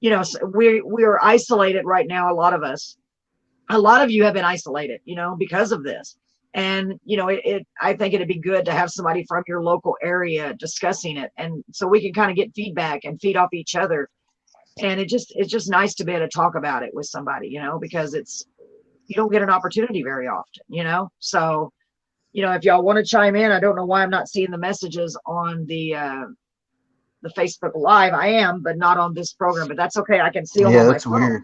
we are isolated right now. A lot of us. A lot of you have been isolated, because of this. And, I think it'd be good to have somebody from your local area discussing it. And so we can kind of get feedback and feed off each other. And it's just nice to be able to talk about it with somebody, because you don't get an opportunity very often. So, if y'all want to chime in, I don't know why I'm not seeing the messages on the Facebook Live. I am, but not on this program, but that's okay. I can see them Yeah, on my that's phone. weird.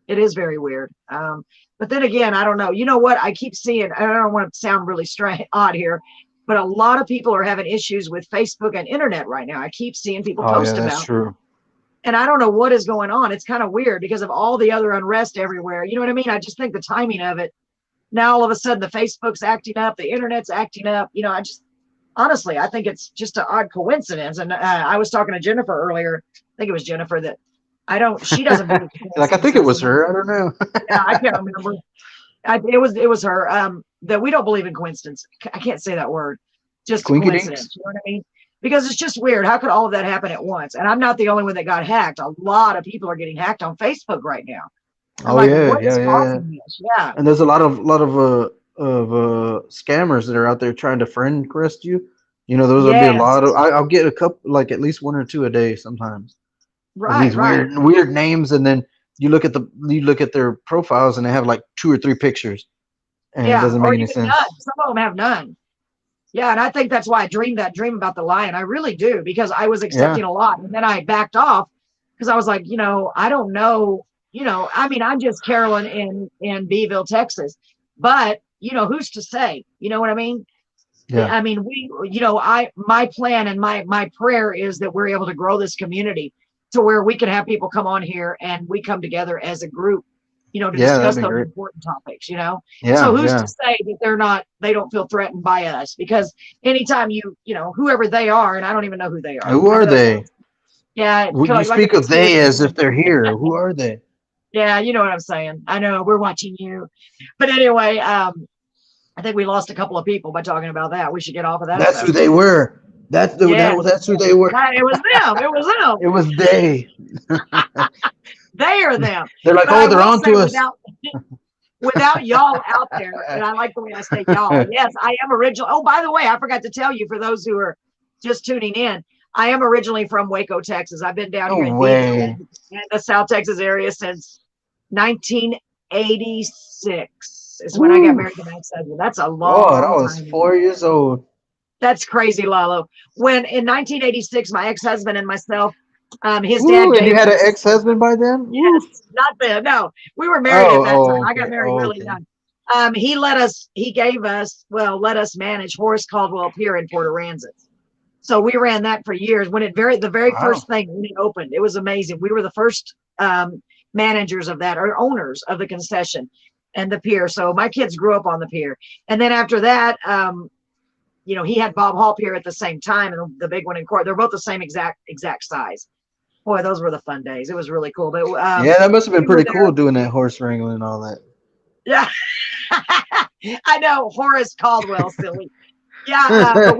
It is very weird. But then again, I don't know. You know what? I keep seeing, I don't want to sound really odd here, but a lot of people are having issues with Facebook and internet right now. I keep seeing people Oh yeah, post that's about, true. and I don't know what is going on. It's kind of weird because of all the other unrest everywhere. You know what I mean? I just think the timing of it. Now, all of a sudden, the Facebook's acting up, the internet's acting up. Honestly, I think it's just an odd coincidence. And I was talking to Jennifer earlier. I think it was Jennifer that she doesn't believe in Like I think it was coincidences. her. I don't know. Yeah, I can't remember. It was her. That we don't believe in coincidence. I can't say that word. Just a Quinkydinks? coincidence. You know what I mean? Because it's just weird. How could all of that happen at once? And I'm not the only one that got hacked. A lot of people are getting hacked on Facebook right now. I'm Oh like, yeah, what is yeah. causing this? Yeah. And there's a lot of scammers that are out there trying to friend request you. Those will be a Yes. lot of. I'll get a couple, like at least 1 or 2 a day sometimes, of Right. these Right. weird names, and then you look at their profiles, and they have like 2 or 3 pictures, and it Yeah. doesn't Or make any even sense. none. Some of them have none. Yeah. And I think that's why I dreamed that dream about the lion. I really do, because I was Yeah, accepting a lot. And then I backed off because I was like, I don't know. I mean, I'm just Carolyn in Beeville, Texas. But, who's to say? You know what I mean? yeah, I mean, my plan and my prayer is that we're able to grow this community to where we can have people come on here and we come together as a group, to yeah. That'd discuss be those great. important topics, So Yeah, who's yeah. to say that they don't feel threatened by us? Because anytime whoever they are, and I don't even know who they are. Who I are know that they? sounds, yeah, You like a speak of they conspiracy. as if they're here. Who are they? Yeah, you know what I'm saying. I know we're watching you, but anyway, I think we lost a couple of people by talking about that. We should get off of that That's who subject. they were. Yeah, That's who they were. it was them. It was them. It was they. They are them. They're like, But oh, I they're will on say to us. without y'all out there, and I like the way I say y'all. Yes, I am original. Oh, by the way, I forgot to tell you, for those who are just tuning in, I am originally from Waco, Texas. I've been down No here in Beeville way. and the South Texas area since 1986 is when I got Woo. married to my ex-husband. That's a God, I long was time ago. 4 years old. That's crazy, Lalo. When in 1986, my ex-husband and myself, his dad Woo, and you gave had an us. ex-husband by then? Woo. Yes, not then. No, we were married at that time. I got Okay. married Oh, really okay. young. Let us manage Horace Caldwell Pier in Port Aransas. So we ran that for years. When the very Wow. first thing when it opened, it was amazing. We were the first managers of that, or owners of the concession and the pier. So my kids grew up on the pier. And then after that, he had Bob Hall Pier at the same time, and the big one in Court. They're both the same exact size. Boy, those were the fun days. It was really cool. But Yeah, that must have been we were pretty there. cool doing that horse wrangling and all that. Yeah. I know, Horace Caldwell, silly. Yeah, but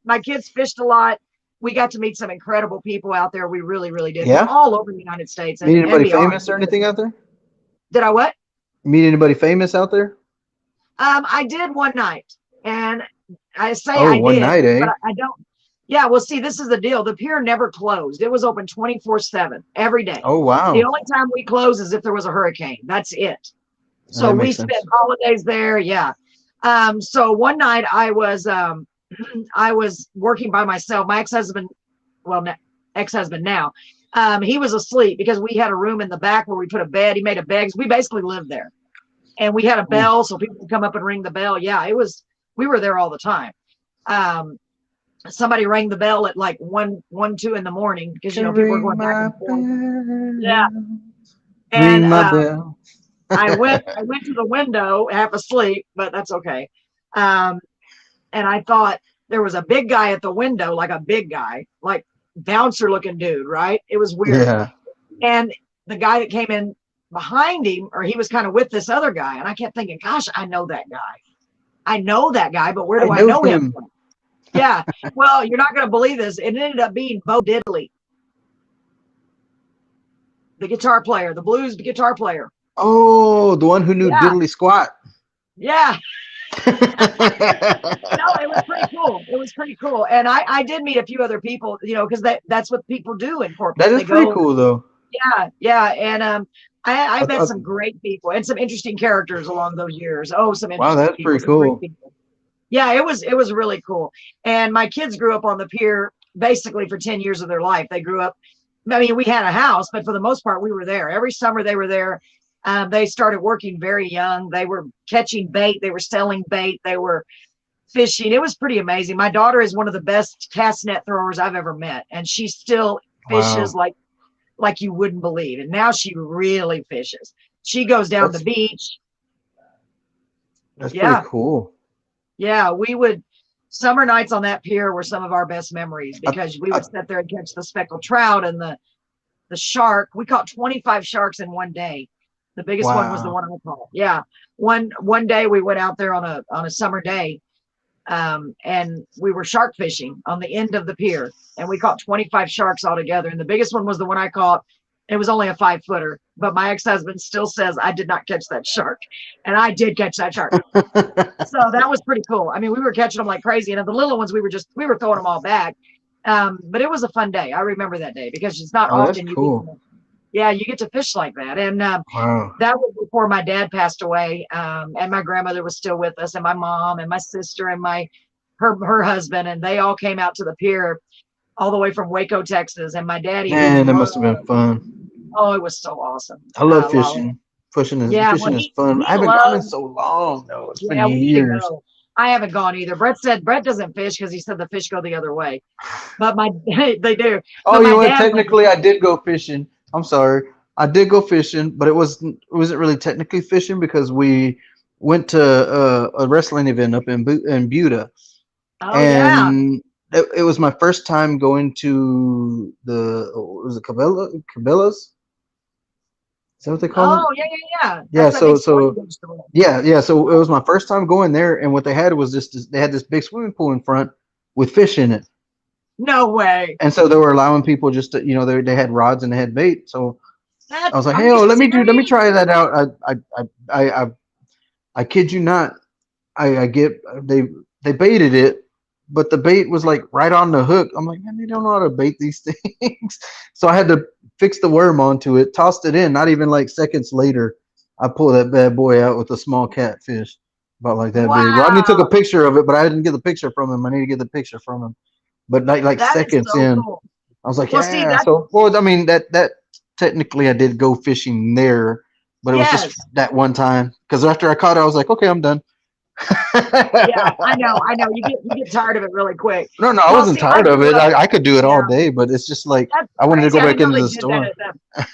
my kids fished a lot. We got to meet some incredible people out there. We really, really did, from Yeah. all over the United States Meet and anybody beyond. famous or anything out there? Did I what? Meet anybody famous out there? I did one night, and I say Oh, I one did, night, but eh? I don't. Yeah, well, see, this is the deal. The pier never closed. It was open 24/7 every day. Oh, The wow. only time we close is if there was a hurricane. That's it. So That we makes spent sense. holidays there. Yeah. So one night I was I was working by myself. My ex-husband, well, ex-husband now, he was asleep because we had a room in the back where we put a bed. He made a bed. We basically lived there, and we had a Ooh. bell so people would come up and ring the bell. Yeah, it was. We were there all the time. Um, Somebody rang the bell at like 2 in the morning because Can people were ring going back my and forth. Yeah, bell. and Ring my bell. I went to the window half asleep, but that's okay. Um, and I thought there was a big guy at the window, like a big guy, like bouncer looking dude, right? It was weird. Yeah. And the guy that came in behind him, or he was kind of with this other guy, and I kept thinking, gosh, I know that guy. I know that guy, but where I do I know know him him. from? Yeah. Well, you're not going to believe this. It ended up being Bo Diddley, the guitar player, the blues guitar player. Oh, the one who knew Yeah. diddly squat. Yeah. No, it was pretty cool. It was pretty cool. And I did meet a few other people, because that's what people do in That corporate. is They pretty go, cool, though. yeah. And I met I- some great people and some interesting characters along those years. Oh, some wow, interesting that's people, pretty some great cool. people. Yeah, it was really cool. And my kids grew up on the pier basically for 10 years of their life. They grew up, I mean, we had a house, but for the most part, we were there. Every summer they were there. They started working very young. They were catching bait. They were selling bait. They were fishing. It was pretty amazing. My daughter is one of the best cast net throwers I've ever met, and she still fishes Wow, like you wouldn't believe. And now she really fishes. She goes down the that's beach. that's pretty Yeah, cool. yeah. Summer nights on that pier were some of our best memories I, because we I, would sit there and catch the speckled trout and the shark. We caught 25 sharks in one day. The biggest one was the wow. one I caught. Yeah. One day we went out there on a summer day, and we were shark fishing on the end of the pier, and we caught 25 sharks altogether. And the biggest one was the one I caught. It was only a 5-footer, but my ex-husband still says I did not catch that shark, and I did catch that shark. So that was pretty cool. I mean, we were catching them like crazy, and the little ones we were throwing them all back. But it was a fun day. I remember that day because it's not Oh, that's often cool. you get to fish like that. And Wow. that was before my dad passed away, and my grandmother was still with us, and my mom and my sister and her husband, and they all came out to the pier all the way from Waco, Texas. And my daddy, who Man, that loved, must have been fun. oh, it was so awesome. I love Lala. fishing. Fishing is Yeah, well, fishing is fun. I he haven't gone in loves. so long though. It's been Yeah, we need to years. go. I haven't gone either. Brett said Brett doesn't fish because he said the fish go the other way, but they do. Oh, But you my know what? dad, Technically, I did go fishing. I'm sorry. I did go fishing, but it wasn't really technically fishing because we went to a wrestling event up in Buda, oh yeah, and it was my first time going to was it Cabela's? Is that what they call it? oh yeah. Yeah. That's that So big sporting so goods store. yeah. So it was my first time going there, and what they had was they had this big swimming pool in front with fish in it. No way. And so they were allowing people just to, they had rods and they had bait. So I was like, Are hey, you oh, let me serious? try that out. I kid you not. I get they baited it, but the bait was like right on the hook. I'm like, man, they don't know how to bait these things. So I had to fix the worm onto it, tossed it in. Not even like seconds later, I pulled that bad boy out with a small catfish, about like that big. Rodney took a Wow, picture of it, but I didn't get the picture from him. I need to get the picture from him. But like that is seconds so in, cool. I was like, Well, see yeah. that. So, well, I mean, that technically I did go fishing there, but it was just Yes. that one time. Because after I caught it, I was like, okay, I'm done. Yeah, I know. You get tired of it really quick. No, I Well, wasn't see, I tired of grew it. up. I could do it Yeah, all day, but it's just like that's I wanted to crazy. go I didn't back know into they the did that store.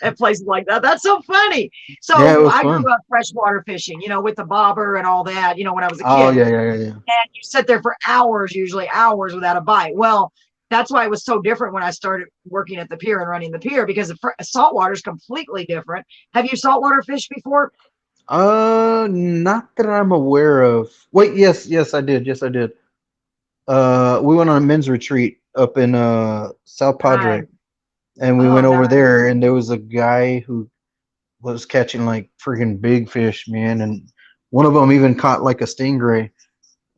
at places like that. That's so funny. Yeah, it So was I grew fun. up freshwater fishing, with the bobber and all that, when I was a Oh kid. yeah. And you sit there for hours, usually hours without a bite. Well, that's why it was so different when I started working at the pier and running the pier because the saltwater is completely different. Have you saltwater fished before? Not that I'm aware of. Wait, yes, I did. Yes, I did. We went on a men's retreat up in South Padre, Nice. and we Oh, went over nice. there, and there was a guy who was catching like freaking big fish, man, and one of them even caught like a stingray.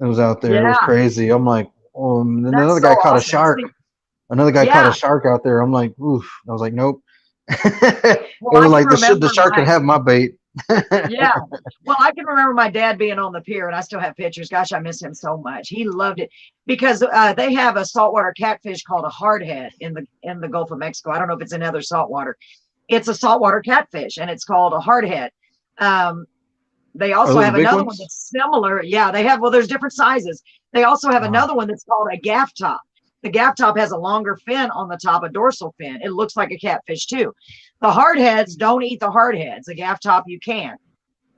It was out there. It was Yeah, crazy. I'm like, and that's another so guy caught a awesome. shark. See, Another guy caught a yeah. shark out there. I'm like, oof. I was like, nope. It Well, I was can like the remember shark could my have my bait. yeah. Well, I can remember my dad being on the pier, and I still have pictures. Gosh, I miss him so much. He loved it because they have a saltwater catfish called a hardhead in the Gulf of Mexico. I don't know if it's in other saltwater. It's a saltwater catfish, and it's called a hardhead. Um, they Are also those the have big another one ones? that's similar. Yeah, they have. Well, there's different sizes. They also have Wow. another one that's called a gaff top. The gaff top has a longer fin on the top, a dorsal fin. It looks like a catfish too. The hardheads don't eat the hardheads. The gaff top you can.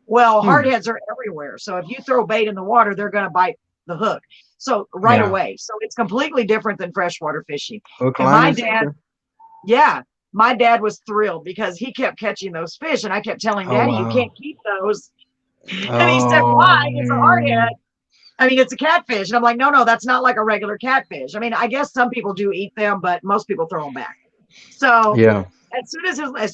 Well, Hmm. hardheads are everywhere. So if you throw bait in the water, they're going to bite the hook. So right Yeah. away. So it's completely different than freshwater fishing. Hook, And line, my and dad, sinker. yeah, my dad was thrilled because he kept catching those fish. And I kept telling Oh Daddy, you wow. can't keep those. And he said, Oh why? It's a hardhead. man. I mean, it's a catfish. And I'm like, no, that's not like a regular catfish. I mean, I guess some people do eat them, but most people throw them back. So Yeah. as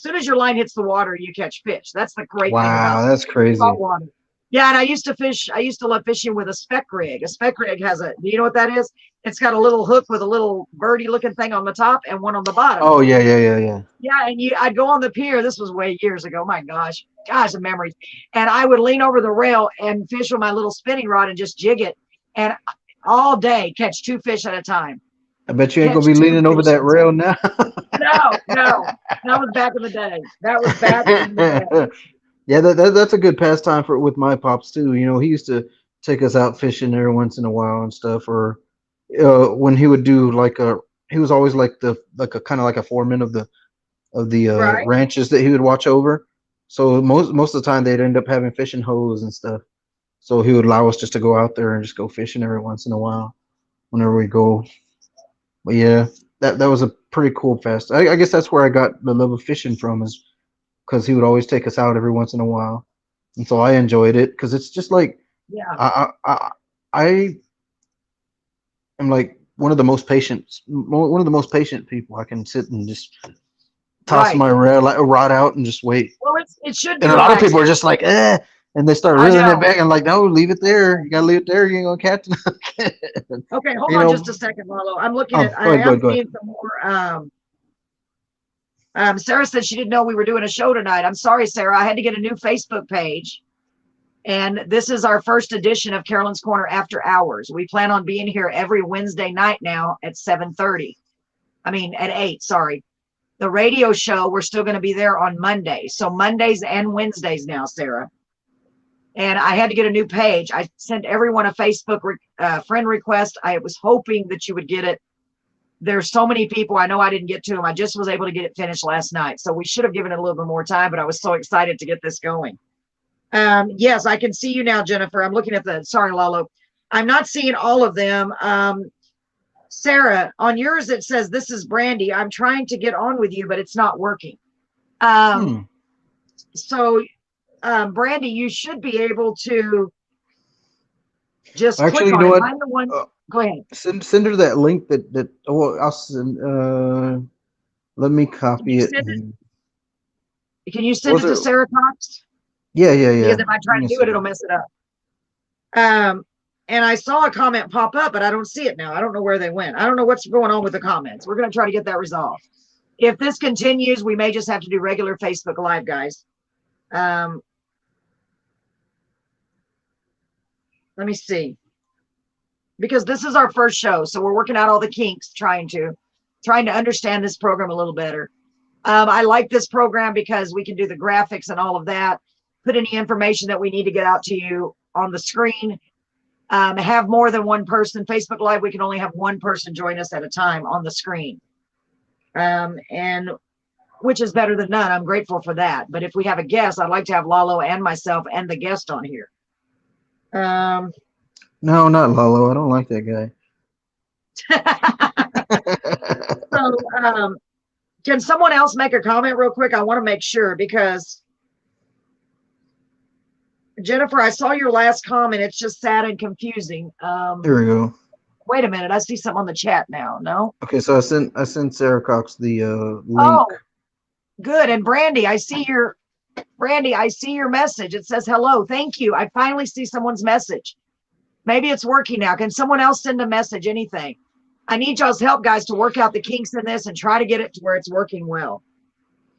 soon as your line hits the water, you catch fish. That's the great thing about Wow, that's crazy. saltwater. Yeah, and I used to fish. I used to love fishing with a speck rig. A speck rig has a. Do you know what that is? It's got a little hook with a little birdie looking thing on the top and one on the bottom. Oh yeah, yeah, yeah, yeah. Yeah, and I'd go on the pier. This was way years ago. My gosh, the memories. And I would lean over the rail and fish with my little spinning rod and just jig it, and all day catch two fish at a time. I bet you ain't gonna Catch be two leaning over fish at that a rail time. now. No, no, that was back in the day. That was back in the day. Yeah, that's a good pastime for with my pops too. You know, he used to take us out fishing every once in a while and stuff. Or when he would do like a, he was always like the like a kind of like a foreman of the Right. ranches that he would watch over. So most of the time they'd end up having fishing holes and stuff. So he would allow us just to go out there and just go fishing every once in a while whenever we go. But yeah, that was a pretty cool fest. I guess that's where I got the love of fishing from, is because he would always take us out every once in a while, and so I enjoyed it because it's just like Yeah. I am like one of the most patient people. I can sit and just toss Right. my rod out and just wait. Well, it should be And a lot of people relaxing. are just like, and they start I reeling it know. back and like, no, leave it there. You gotta leave it there. You ain't gonna catch it. Okay, hold You on know. just a second, Lalo. I'm looking Oh, at. go I ahead, go am ahead, go ahead. seeing some more. Sarah said she didn't know we were doing a show tonight. I'm sorry, Sarah. I had to get a new Facebook page, and this is our first edition of Carolyn's Corner After Hours. We plan on being here every Wednesday night now at 7:30. I mean, at 8. Sorry. The radio show, we're still going to be there on Monday. So Mondays and Wednesdays now, Sarah. And I had to get a new page. I sent everyone a Facebook friend request. I was hoping that you would get it. There's so many people. I know I didn't get to them. I just was able to get it finished last night. So we should have given it a little bit more time, but I was so excited to get this going. Yes, I can see you now, Jennifer. I'm looking at sorry, Lalo. I'm not seeing all of them. Sarah, on yours, it says, this is Brandy. I'm trying to get on with you, but it's not working. Hmm. So, Brandy, you should be able to just Actually, click you on know it. what? I'm the one. Uh, Go ahead. send her that link that. Oh, I'll send. Let me Can you copy it. send it? And, Can you what send was it to it? Sarah Cox? Yeah, yeah, Because yeah. if I Give try me to a do it, it'll second. mess it up. And I saw a comment pop up, but I don't see it now. I don't know where they went. I don't know what's going on with the comments. We're going to try to get that resolved. If this continues, we may just have to do regular Facebook Live, guys. Let me see. Because this is our first show, so we're working out all the kinks, trying to understand this program a little better. I like this program because we can do the graphics and all of that, put any information that we need to get out to you on the screen, have more than one person. Facebook Live, we can only have one person join us at a time on the screen, and which is better than none. I'm grateful for that. But if we have a guest, I'd like to have Lalo and myself and the guest on here. No, not Lalo. I don't like that guy. So, can someone else make a comment real quick? I want to make sure because Jennifer, I saw your last comment. It's just sad and confusing. There we go. Wait a minute. I see something on the chat now. No? Okay, so I sent Sarah Cox the link. Oh, good. And Brandy, I see your message. It says hello. Thank you. I finally see someone's message. Maybe it's working now. Can someone else send a message? Anything? I need y'all's help, guys, to work out the kinks in this and try to get it to where it's working well.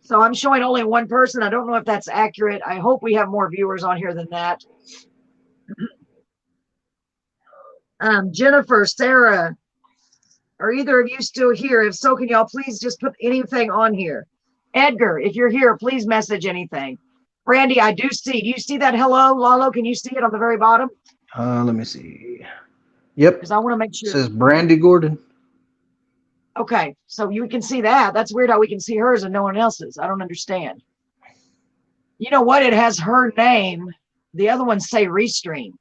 So I'm showing only one person. I don't know if that's accurate. I hope we have more viewers on here than that. Jennifer, Sarah, are either of you still here? If so, can y'all please just put anything on here? Edgar, if you're here, please message anything. Brandy, I do see. Do you see that hello, Lalo? Can you see it on the very bottom? Let me see. Yep. Because I want to make sure. It says Brandy Gordon. Okay, so you can see that. That's weird how we can see hers and no one else's. I don't understand. You know what? It has her name. The other ones say Restream.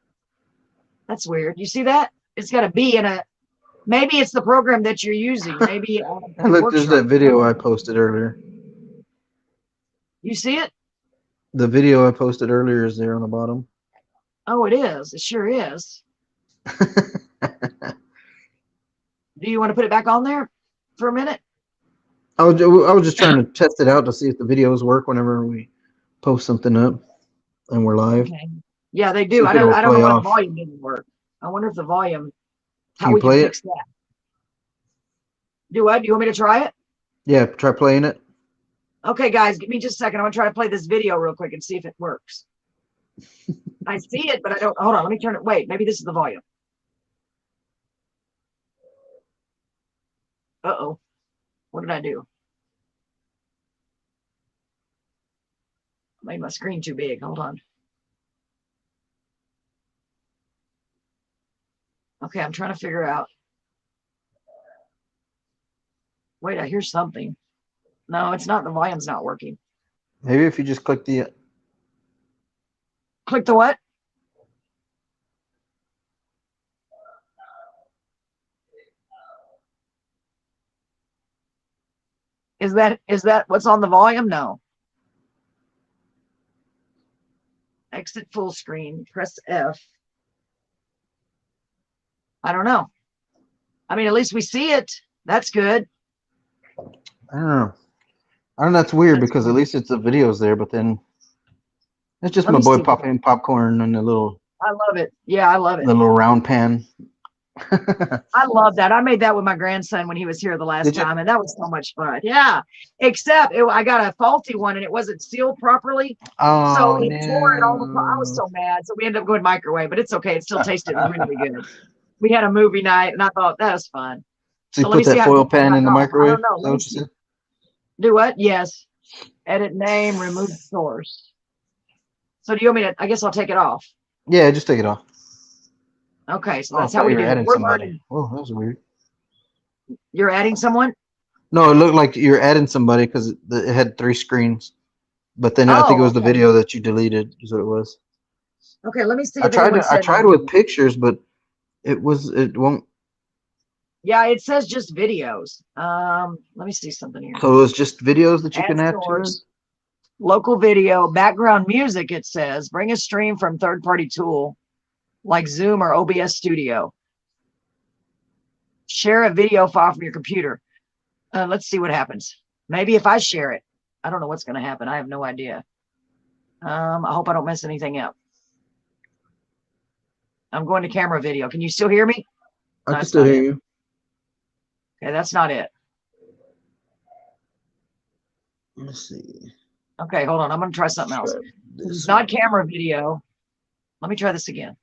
That's weird. You see that? It's got a B in a. Maybe it's the program that you're using. Maybe. Look, there's that video I posted earlier. You see it? The video I posted earlier is there on the bottom. Oh, it is. It sure is. Do you want to put it back on there for a minute? I was just trying to test it out to see if the videos work whenever we post something up and we're live. Okay. Yeah, they do. I don't know why the volume didn't work. I wonder if the volume, how we can fix that. Do what? Do you want me to try it? Yeah, try playing it. Okay, guys, give me just a second. I'm going to try to play this video real quick and see if it works. I see it, but I don't. Hold on. Let me turn it. Wait, maybe this is the volume. Uh-oh. What did I do? I made my screen too big. Hold on. Okay, I'm trying to figure out. Wait, I hear something. No, it's not. The volume's not working. Maybe if you just click the... Click the what? Is that what's on the volume? No. Exit full screen. Press F. I don't know. I mean, at least we see it. That's good. I don't know. That's weird because at least it's the videos there, but then it's just my boy popping popcorn and the little... I love it. Yeah, I love it. The little round pan. I love that. I made that with my grandson when he was here the last time, and that was so much fun. Yeah, except I got a faulty one and it wasn't sealed properly. Oh, so it tore it all apart. I was so mad. So we ended up going microwave, but it's okay. It still tasted really good. We had a movie night, and I thought that was fun. So you put that foil pan in the microwave? I don't know. What you do what? Yes. Edit name, remove source. So do you want me to? I guess I'll take it off. Yeah, just take it off. Okay, so that's how we do it. Somebody. Oh, that was weird. You're adding someone? No, it looked like you're adding somebody because it had 3 screens. But then I think it was the video that you deleted is what it was. Okay, let me see. I tried with pictures, but it won't. Yeah, it says just videos. Let me see something here. So it's just videos that you can add to it? Local video, background music, it says. Bring a stream from third-party tool like Zoom or OBS Studio. Share a video file from your computer. Let's see what happens. Maybe if I share it. I don't know what's going to happen. I have no idea. I hope I don't mess anything up. I'm going to camera video. Can you still hear me? I can still hear you. Okay, that's not it. Let's see. Okay, hold on. I'm going to try something else. It's not camera video. Let me try this again.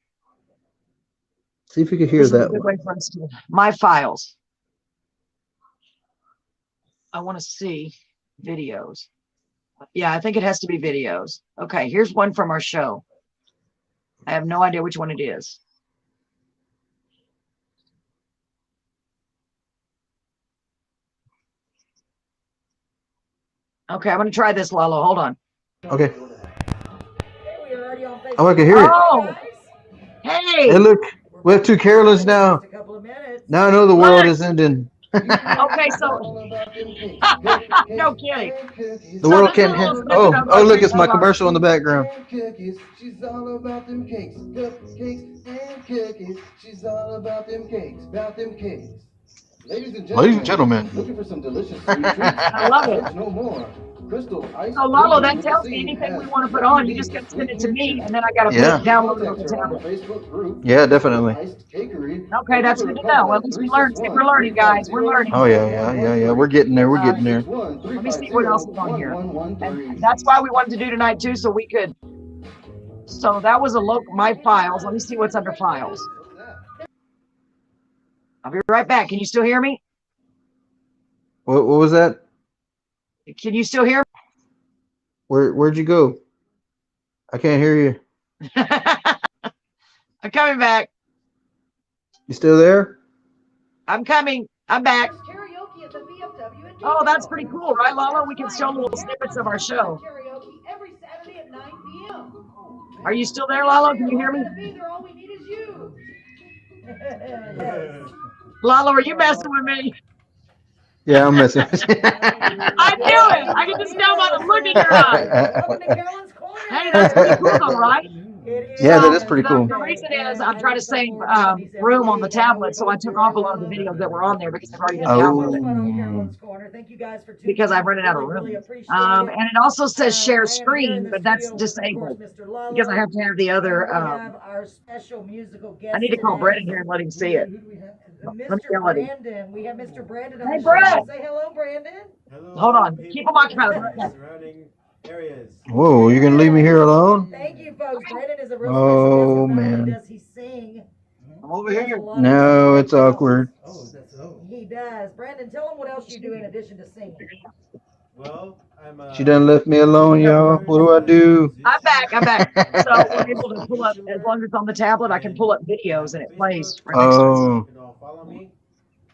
See if you can hear that one. My files. I want to see videos. Yeah, I think it has to be videos. Okay, here's one from our show. I have no idea which one it is. Okay, I'm going to try this, Lalo. Hold on. Okay. Oh, I can hear it. Oh, hey. Hey, look. We have 2 Carolyns now. Now I know the world is ending. Okay, so no kidding. The So world this is a can't little have. snippet Oh, of oh! Look, it's my of our commercial in the background. Cookies, she's all about them cakes. Cupcakes and cookies, she's all about them cakes. About them cakes. Ladies and gentlemen, looking for some delicious sweet treats? I love it. Search no more. Crystal Ice So Lalo, Bakery that with tells a me C anything we has want to put on. You just WD got to send it to sweetener me, too. and then I got to Yeah. download it on Contact the her on the tablet. Facebook group. Yeah, definitely. Iced Cakery. Okay, that's good to know. At least we learned. See, we're learning, guys. We're learning. Oh yeah. We're getting there. We're getting there. Let me see what else is on here. And that's why we wanted to do tonight too, so we could. So that was a look. My files. Let me see what's under files. I'll be right back. Can you still hear me? What was that? Can you still hear me? Where'd you go? I can't hear you. I'm coming back. You still there? I'm coming. I'm back. Karaoke at the VFW in Oh, that's Gainesville. pretty cool, right, Lala? We can show little snippets of our show. Karaoke every Saturday at 9 p.m. Are you still there, Lala? Can you hear me? Be there, all we need is you. Lala, are you messing with me? Yeah, I'm messing with you. I knew it. I can just tell by the look in your eyes. Welcome to Carolyn's Corner. Hey, that's pretty cool, though, right? Yeah, that is pretty cool. The reason is I'm trying to save room on the tablet, so I took off a lot of the videos that were on there because I've already been downloaded. Thank you guys for Because I've running out of room. And it also says share screen, but that's disabled because I have to have the other. our special musical guest. I need to call Brett in here and let him see it. Let me Mr. yell at him. Brandon. We have Mr. Brandon on Hey, the Brett. show. Say hello, Brandon. Hello, Hold on. people Keep 'em occupied. in the surrounding areas. Whoa, you're gonna leave me here alone? Thank you, folks. Brandon is a real Oh, special guest. Not only man. does he sing? I'm over here. No, it's awkward. Oh, that's so. He does. Brandon, tell him what else you do in addition to singing. Well, I'm She done left me alone, y'all. What do I do? I'm back. I'm back. So we're able to pull up, as long as it's on the tablet, I can pull up videos and it plays right next to it. Oh, You can all follow me.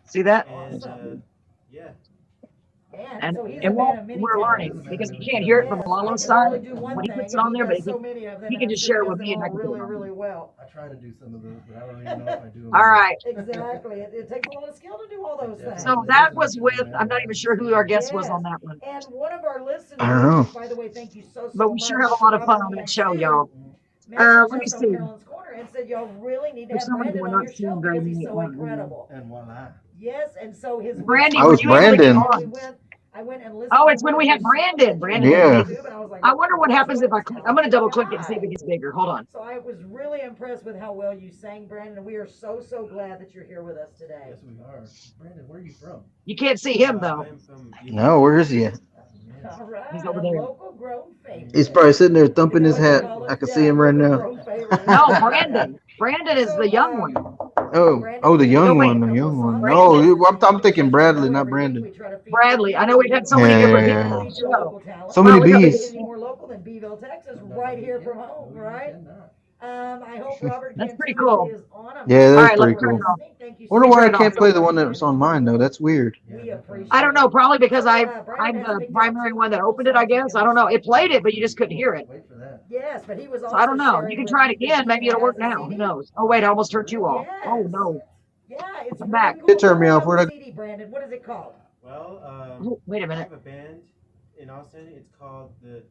See that? And yeah. Man, And so he's it a man won't, of many we're learning talents. because you can't hear it from Lalo's side I can only do one when he thing, puts it on there, and but does so many of them, he can and just I'm share sure it with he me and does I them can put all it on. really well. I try to do some of those, but I don't even know if I do them. All right. Exactly. It takes a lot of skill to do all those things. So that was with, I'm not even sure who our guest was on that one, And one of our listeners, I don't know. by the way, thank you so but we much. sure have a lot of fun on that show, y'all. Let let me see. Carolyn's Corner and said y'all really need to For have some reason, Brandon we're on not your seeing show very because he's many so on. incredible. And voila. Yes, and so his Brandy, I were was you able to get Brandon. on? I went and listened. Oh, to it's when one we of had his Brandon. shows Brandon. on Yeah. YouTube, and I was like, I wonder what "Wow, happens if I click. I'm going to double click it and see if it guy." gets bigger. Hold on. So I was really impressed with how well you sang, Brandon, and we are so glad that you're here with us today. Yes, we are. Brandon, where are you from? You can't see him though. I'm from no, where is he at? All right, He's over a there. local grown favorite. He's probably sitting there thumping his hat. I can see him right now. No, Brandon. Brandon is the young one. Oh, the young one, the young one. No, I'm thinking Bradley, not Brandon. Bradley. I know we've had so many different Yeah. people on the show. So many Well, we got- bees. More local than Beeville, Texas, right here from home, right? I hope Robert That's pretty Cantu cool. is on. Yeah, All that's right, pretty let's turn cool. it off. Thank you so Wonder why I Turn it can't off. play the one that's on mine though. That's weird. We appreciate I don't know, it. probably because I'm Brandon has the picked primary out one that two opened it, I guess. I don't know. It played it, but you just couldn't hear it. Wait for that. Yes, but he was also So I don't know. sharing You can with try it me again. that Maybe he it'll work has a now. Who CD. knows? Oh, wait, I almost turned you off. Yes. Oh, no. Yeah, it's I'm back. really It turned me cool. off. Where'd I- CD, Brandon. What is it called? Well, Oh, wait a I minute. have a band in Austin. It's called the.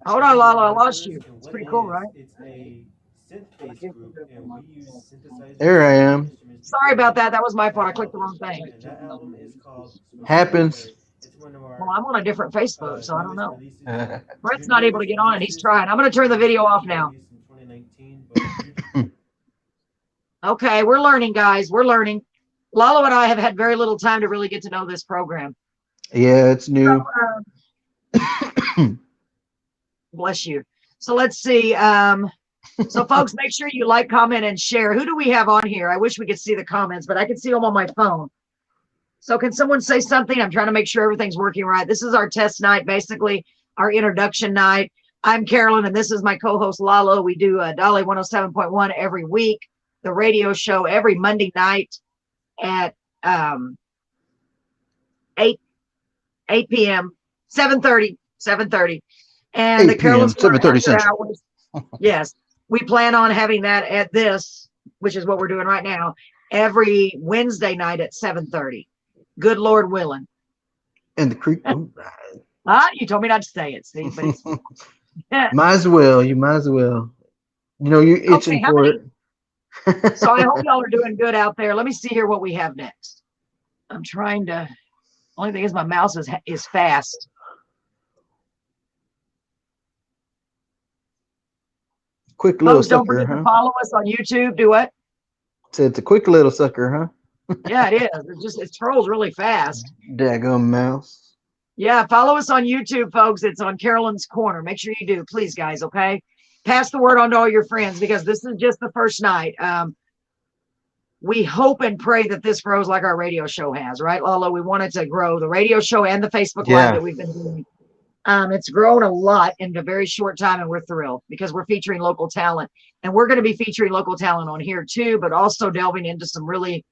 Hold on, Lala. I lost you. And It's what pretty it cool, is, right? It's a synth-based group, and we use synthesizers. There I am. Sorry about that. That was my fault. I clicked the wrong thing. And that album is called. Happens. It's one of our. Well, I'm on a different Facebook, so I don't know. newest releases. Brett's not able to get on it. He's trying. I'm going to turn the video off now. Released in 2019, but Okay, we're learning, guys. We're learning. Lalo and I have had very little time to really get to know this program. Yeah, it's new. Bless you. So let's see. So folks, make sure you like, comment, and share. Who do we have on here? I wish we could see the comments, but I can see them on my phone. So can someone say something? I'm trying to make sure everything's working right. This is our test night, basically our introduction night. I'm Carolyn, and this is my co-host Lalo. We do Dolly 107.1 every week, the radio show every Monday night at 8 p.m. 7:30. And the 8 p.m., Carolyn's Corner 7:30 after Central. hours. Yes, we plan on having that at this, which is what we're doing right now, every Wednesday night at 7:30. Good Lord willing. And the creek. You told me not to say it, Steve, but it's Might as well. You might as well. You know, you're itching okay. How for many? it. So I hope y'all are doing good out there. Let me see here what we have next. I'm trying to. Only thing is my mouse is fast. Quick little Folks, don't sucker, forget to huh? follow us on YouTube. Do what? So it's a quick little sucker, huh? Yeah, it is. It trolls really fast. Daggum mouse. Yeah, follow us on YouTube, folks. It's on Carolyn's Corner. Make sure you do, please, guys. Okay, pass the word on to all your friends because this is just the first night. We hope and pray that this grows like our radio show has, right, Lalo? We want it to grow, the radio show and the Facebook Live Yeah. that we've been doing. It's grown a lot in a very short time, and we're thrilled because we're featuring local talent. And we're going to be featuring local talent on here too, but also delving into some really,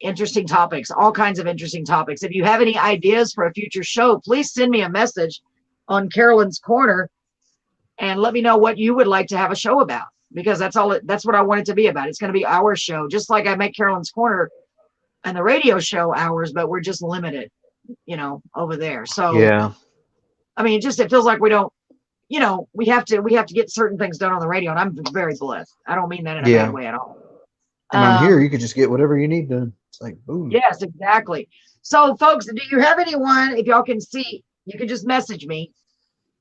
interesting topics, all kinds of interesting topics. If you have any ideas for a future show, please send me a message on Carolyn's Corner and let me know what you would like to have a show about, because that's what I want it to be about. It's going to be our show, just like I make Carolyn's Corner and the radio show ours, but we're just limited, over there. So Yeah. I mean, it feels like we don't, we have to get certain things done on the radio, and I'm very blessed. I don't mean that in a Yeah. bad way at all. And on here, you could just get whatever you need done. It's like, boom. Yes, exactly. So, folks, do you have anyone, if y'all can see, you can just message me.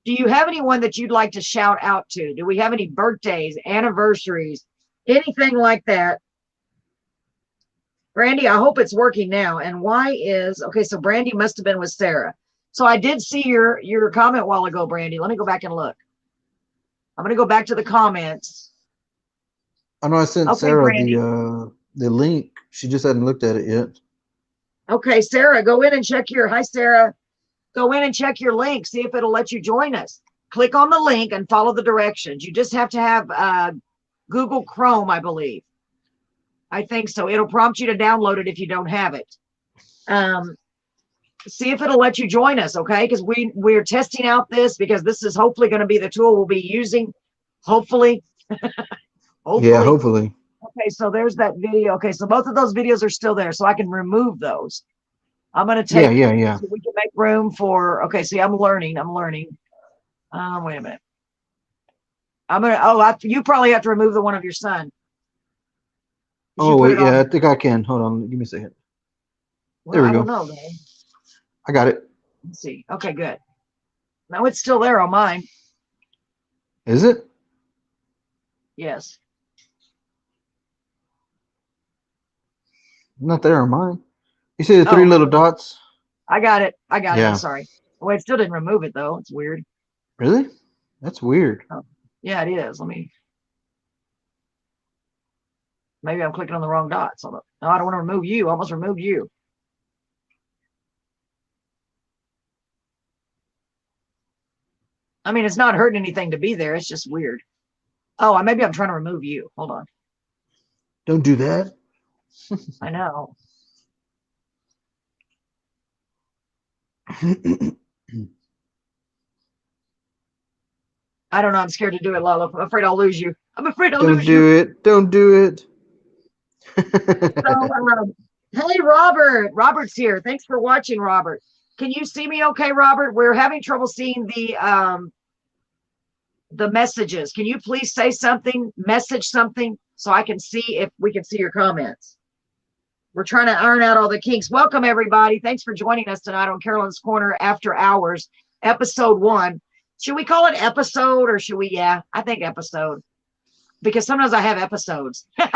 Do you have anyone that you'd like to shout out to? Do we have any birthdays, anniversaries, anything like that? Brandy, I hope it's working now. And okay, so Brandy must have been with Sarah. So I did see your comment a while ago, Brandy. Let me go back and look. I'm going to go back to the comments. I know I sent Okay, Sarah Brandy. the link. She just hadn't looked at it yet. Okay, Sarah, go in and check hi, Sarah. Go in and check your link. See if it'll let you join us. Click on the link and follow the directions. You just have to have Google Chrome, I believe. I think so. It'll prompt you to download it if you don't have it. See if it'll let you join us, okay? Because we're testing out this, because this is hopefully going to be the tool we'll be using. Hopefully. Hopefully. Yeah, hopefully. Okay, so there's that video. Okay, so both of those videos are still there, so I can remove those. I'm going to take. Yeah. So we can make room for. Okay, see, I'm learning. Wait a minute. You probably have to remove the one of your son. Oh, wait, yeah, I think I can. Hold on, give me a second. There we I go. don't know, though. I got it. Let's see. Okay, good. No, it's still there on mine. Is it? Yes. Not there on mine. You see the three little dots? I got it. Yeah. I'm sorry. Well, it still didn't remove it, though. It's weird. Really? That's weird. Oh, yeah, it is. Maybe I'm clicking on the wrong dots. No, I don't want to remove you. I almost removed you. I mean, it's not hurting anything to be there. It's just weird. Oh, maybe I'm trying to remove you. Hold on. Don't do that. I know. I don't know. I'm scared to do it, Lala. I'm afraid I'll lose you. I'm afraid I'll lose you. Don't do it. So, hey, Robert. Robert's here. Thanks for watching, Robert. Can you see me okay, Robert? We're having trouble seeing the messages. Can you please say something, message something, so I can see if we can see your comments? We're trying to iron out all the kinks. Welcome, everybody. Thanks for joining us tonight on Carolyn's Corner After Hours, episode 1. Should we call it episode, or should we? Yeah, I think episode. Because sometimes I have episodes. Like,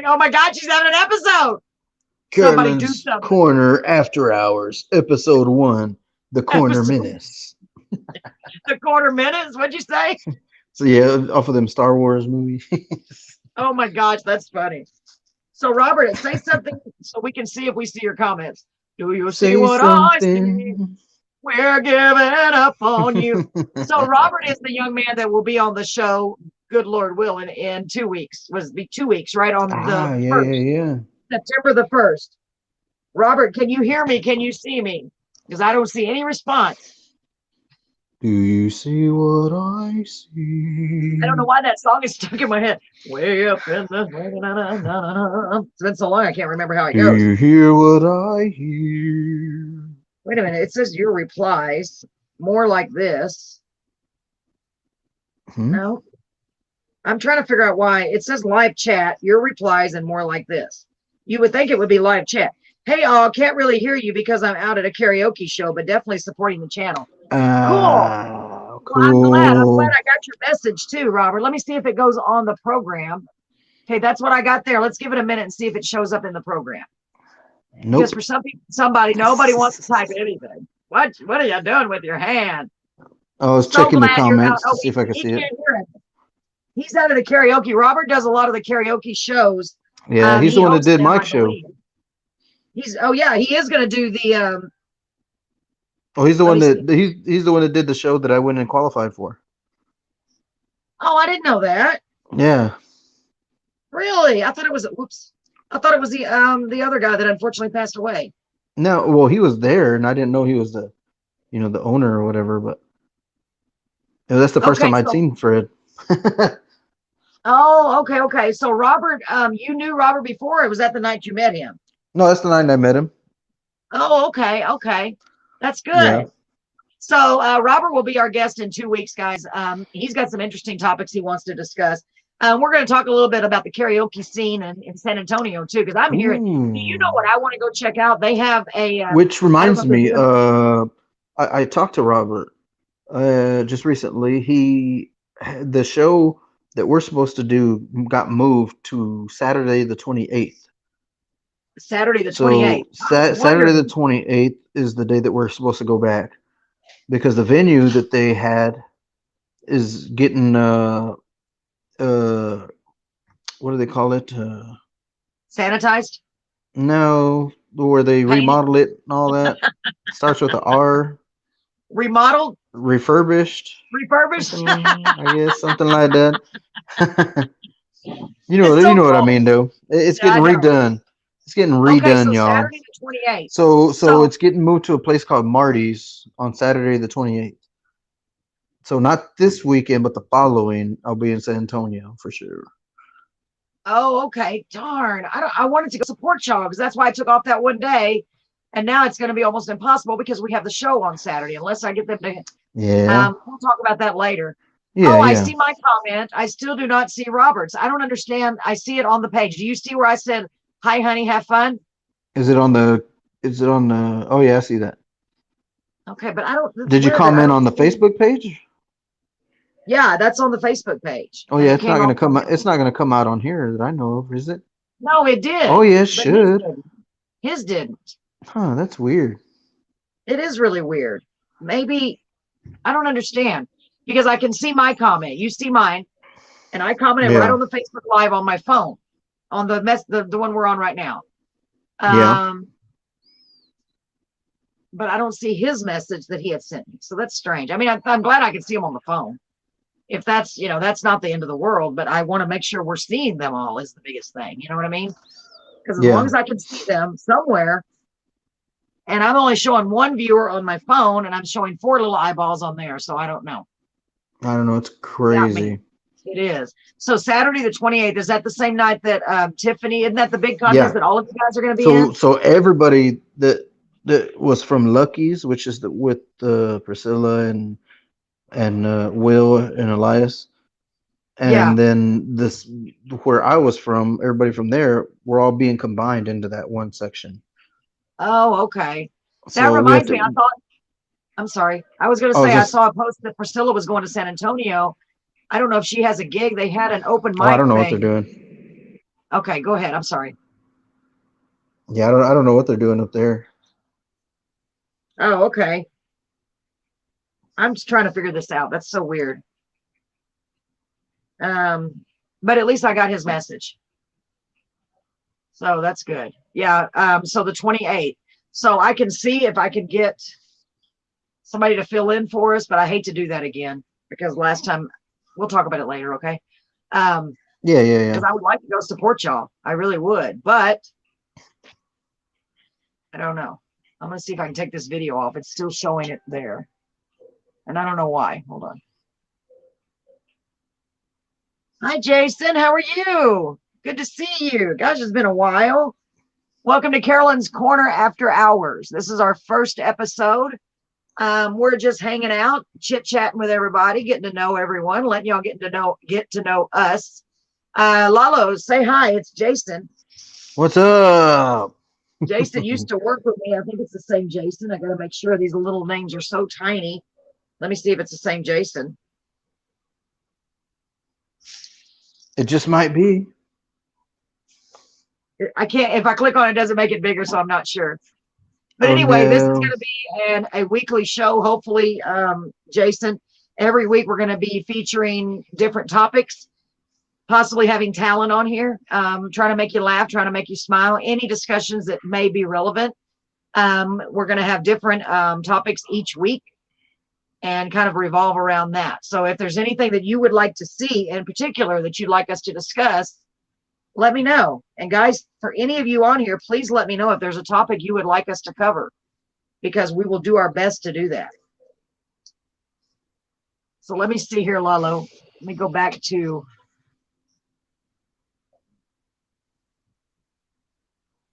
oh my God, she's having an episode. Somebody do Carolyn's something. Corner After Hours, episode 1, the Corner Menace. The Corner Minutes, what'd you say? So yeah, off of them Star Wars movies. Oh my gosh, that's funny. So Robert, say something so we can see if we see your comments. Do you see what I see? We're giving up on you. So Robert is the young man that will be on the show, good Lord willing, in 2 weeks. Was be 2 weeks, right? On the 1st. Yeah. September the 1st. Robert, can you hear me? Can you see me? Because I don't see any response. Do you see what I see? I don't know why that song is stuck in my head. Way up in the. It's been so long, I can't remember how it Do goes. you hear what I hear? Wait a minute. It says your replies more like this. Hmm? No. I'm trying to figure out why it says live chat, your replies, and more like this. You would think it would be live chat. Hey, all, can't really hear you because I'm out at a karaoke show, but definitely supporting the channel. Cool. Well, I'm glad. I'm glad Cool. I got your message too, Robert. Let me see if it goes on the program. Okay, that's what I got there. Let's give it a minute and see if it shows up in the program. Because Nope. for some people, nobody wants to type anything. What are you doing with your hand? I was So checking the glad you're out. comments to Oh, see if I could he see it. can't hear it. He's out of the karaoke. Robert does a lot of the karaoke shows. Yeah, he's He the one that hosts did them, my I show. believe. Oh yeah, he is going to do the. Oh, he's the Let one me that see. he's the one that did the show that I went and qualified for. Oh, I didn't know that. Yeah. Really? I thought it was. Whoops. I thought it was the other guy that unfortunately passed away. No, well, he was there, and I didn't know he was the the owner or whatever. But that's the first Okay, time I'd so seen Fred. okay. So Robert, you knew Robert before, or was that the night you met him? No, that's the night I met him. Oh, okay. That's Yeah. good. So Robert will be our guest in 2 weeks, guys. He's got some interesting topics he wants to discuss. We're going to talk a little bit about the karaoke scene in San Antonio too, because I'm hearing. Do you know Ooh. what I want to go check out? They have a. Which I don't know reminds if they're me, doing. I talked to Robert just recently. The show that we're supposed to do got moved to Saturday the 28th. Saturday the So 28th. Oh, Saturday the wonderful. 28th is the day that we're supposed to go back because the venue that they had is getting uh what do they call it? Sanitized? No, where they Painted? remodel it and all that. Starts with a R. Remodeled? Refurbished, Refurbished? something I guess, something like that. It's You so know what I cool. mean, though. It's Yeah, I getting know. redone. It's getting Okay, so redone, y'all. Saturday the 28th. So So, it's getting moved to a place called Marty's on Saturday the 28th. So not this weekend, but the following, I'll be in San Antonio for sure. oh, okay. Darn. I wanted to go support y'all because that's why I took off that one day. And now it's going to be almost impossible because we have the show on Saturday, unless I get them to. Yeah, We'll talk about that later. yeah, Oh, I yeah. see my comment. I still do not see Roberts. I don't understand. I see it on the page. Do you see where I said, "Hi, honey, have fun"? Is it on the? Is it on the? Oh yeah, I see that. Okay, but I don't. That's Did you weird that I comment don't on the see. Facebook page? Yeah, that's on the Facebook page, Oh and yeah, it it's not came gonna off come. from. It's not gonna come out on here that I know of, is it? No, it Oh did, yeah, it but his should. didn't. His didn't. Huh? That's weird. It is really weird. Maybe I don't understand because I can see my comment. You see mine, and I commented right Yeah, on the Facebook Live on my phone, on the one we're on right now. yeah. But I don't see his message that he had sent me. So that's strange. I mean, I'm glad I can see him on the phone. If that's, that's not the end of the world, but I want to make sure we're seeing them all is the biggest thing. You know what I mean? Because as long Yeah. as I can see them somewhere, and I'm only showing one viewer on my phone, and I'm showing 4 little eyeballs on there. So I don't know. I don't know. It's Got me. crazy. It is. So Saturday the 28th, is that the same night that Tiffany, isn't that the big contest Yeah. that all of you guys are going to be So in? so everybody that was from Lucky's, which is with Priscilla and Will and Elias, Yeah. and then this where I was from, everybody from there, we're all being combined into that one section. Oh, okay. That So we have reminds me, to. I'm sorry. I was going to I was say, I just. saw a post that Priscilla was going to San Antonio. I don't know if she has a gig. They had an open Oh, I mic don't know what they're thing. doing. Okay, go ahead. I'm sorry. Yeah, I don't know what they're doing up there. Oh, okay. I'm just trying to figure this out. That's so weird. But at least I got his message. So that's good. Yeah. So the 28th. So I can see if I can get somebody to fill in for us, but I hate to do that again because last time we'll talk about it later. Okay. Yeah, yeah, yeah. Because I would like to go support y'all. I really would, but I don't know. I'm gonna see if I can take this video off. It's still showing it there. And I don't know why. Hold on. Hi, Jason. How are you? Good to see you. Gosh, it's been a while. Welcome to Carolyn's Corner After Hours. This is our first episode. We're just hanging out, chit-chatting with everybody, getting to know everyone, letting y'all get to know us. Lalo, say hi. It's Jason. What's up? Jason used to work with me. I think it's the same Jason. I got to make sure these little names are so tiny. Let me see if it's the same Jason. It just might be. I can't, if I click on it, it doesn't make it bigger, so I'm not sure. But Oh, anyway, this is no. going to be a weekly show, hopefully, Jason. Every week we're going to be featuring different topics, possibly having talent on here, trying to make you laugh, trying to make you smile, any discussions that may be relevant. We're going to have different topics each week and kind of revolve around that. So if there's anything that you would like to see in particular that you'd like us to discuss, let me know. And guys, for any of you on here, please let me know if there's a topic you would like us to cover, because we will do our best to do that. So let me see here, Lalo. Let me go back to.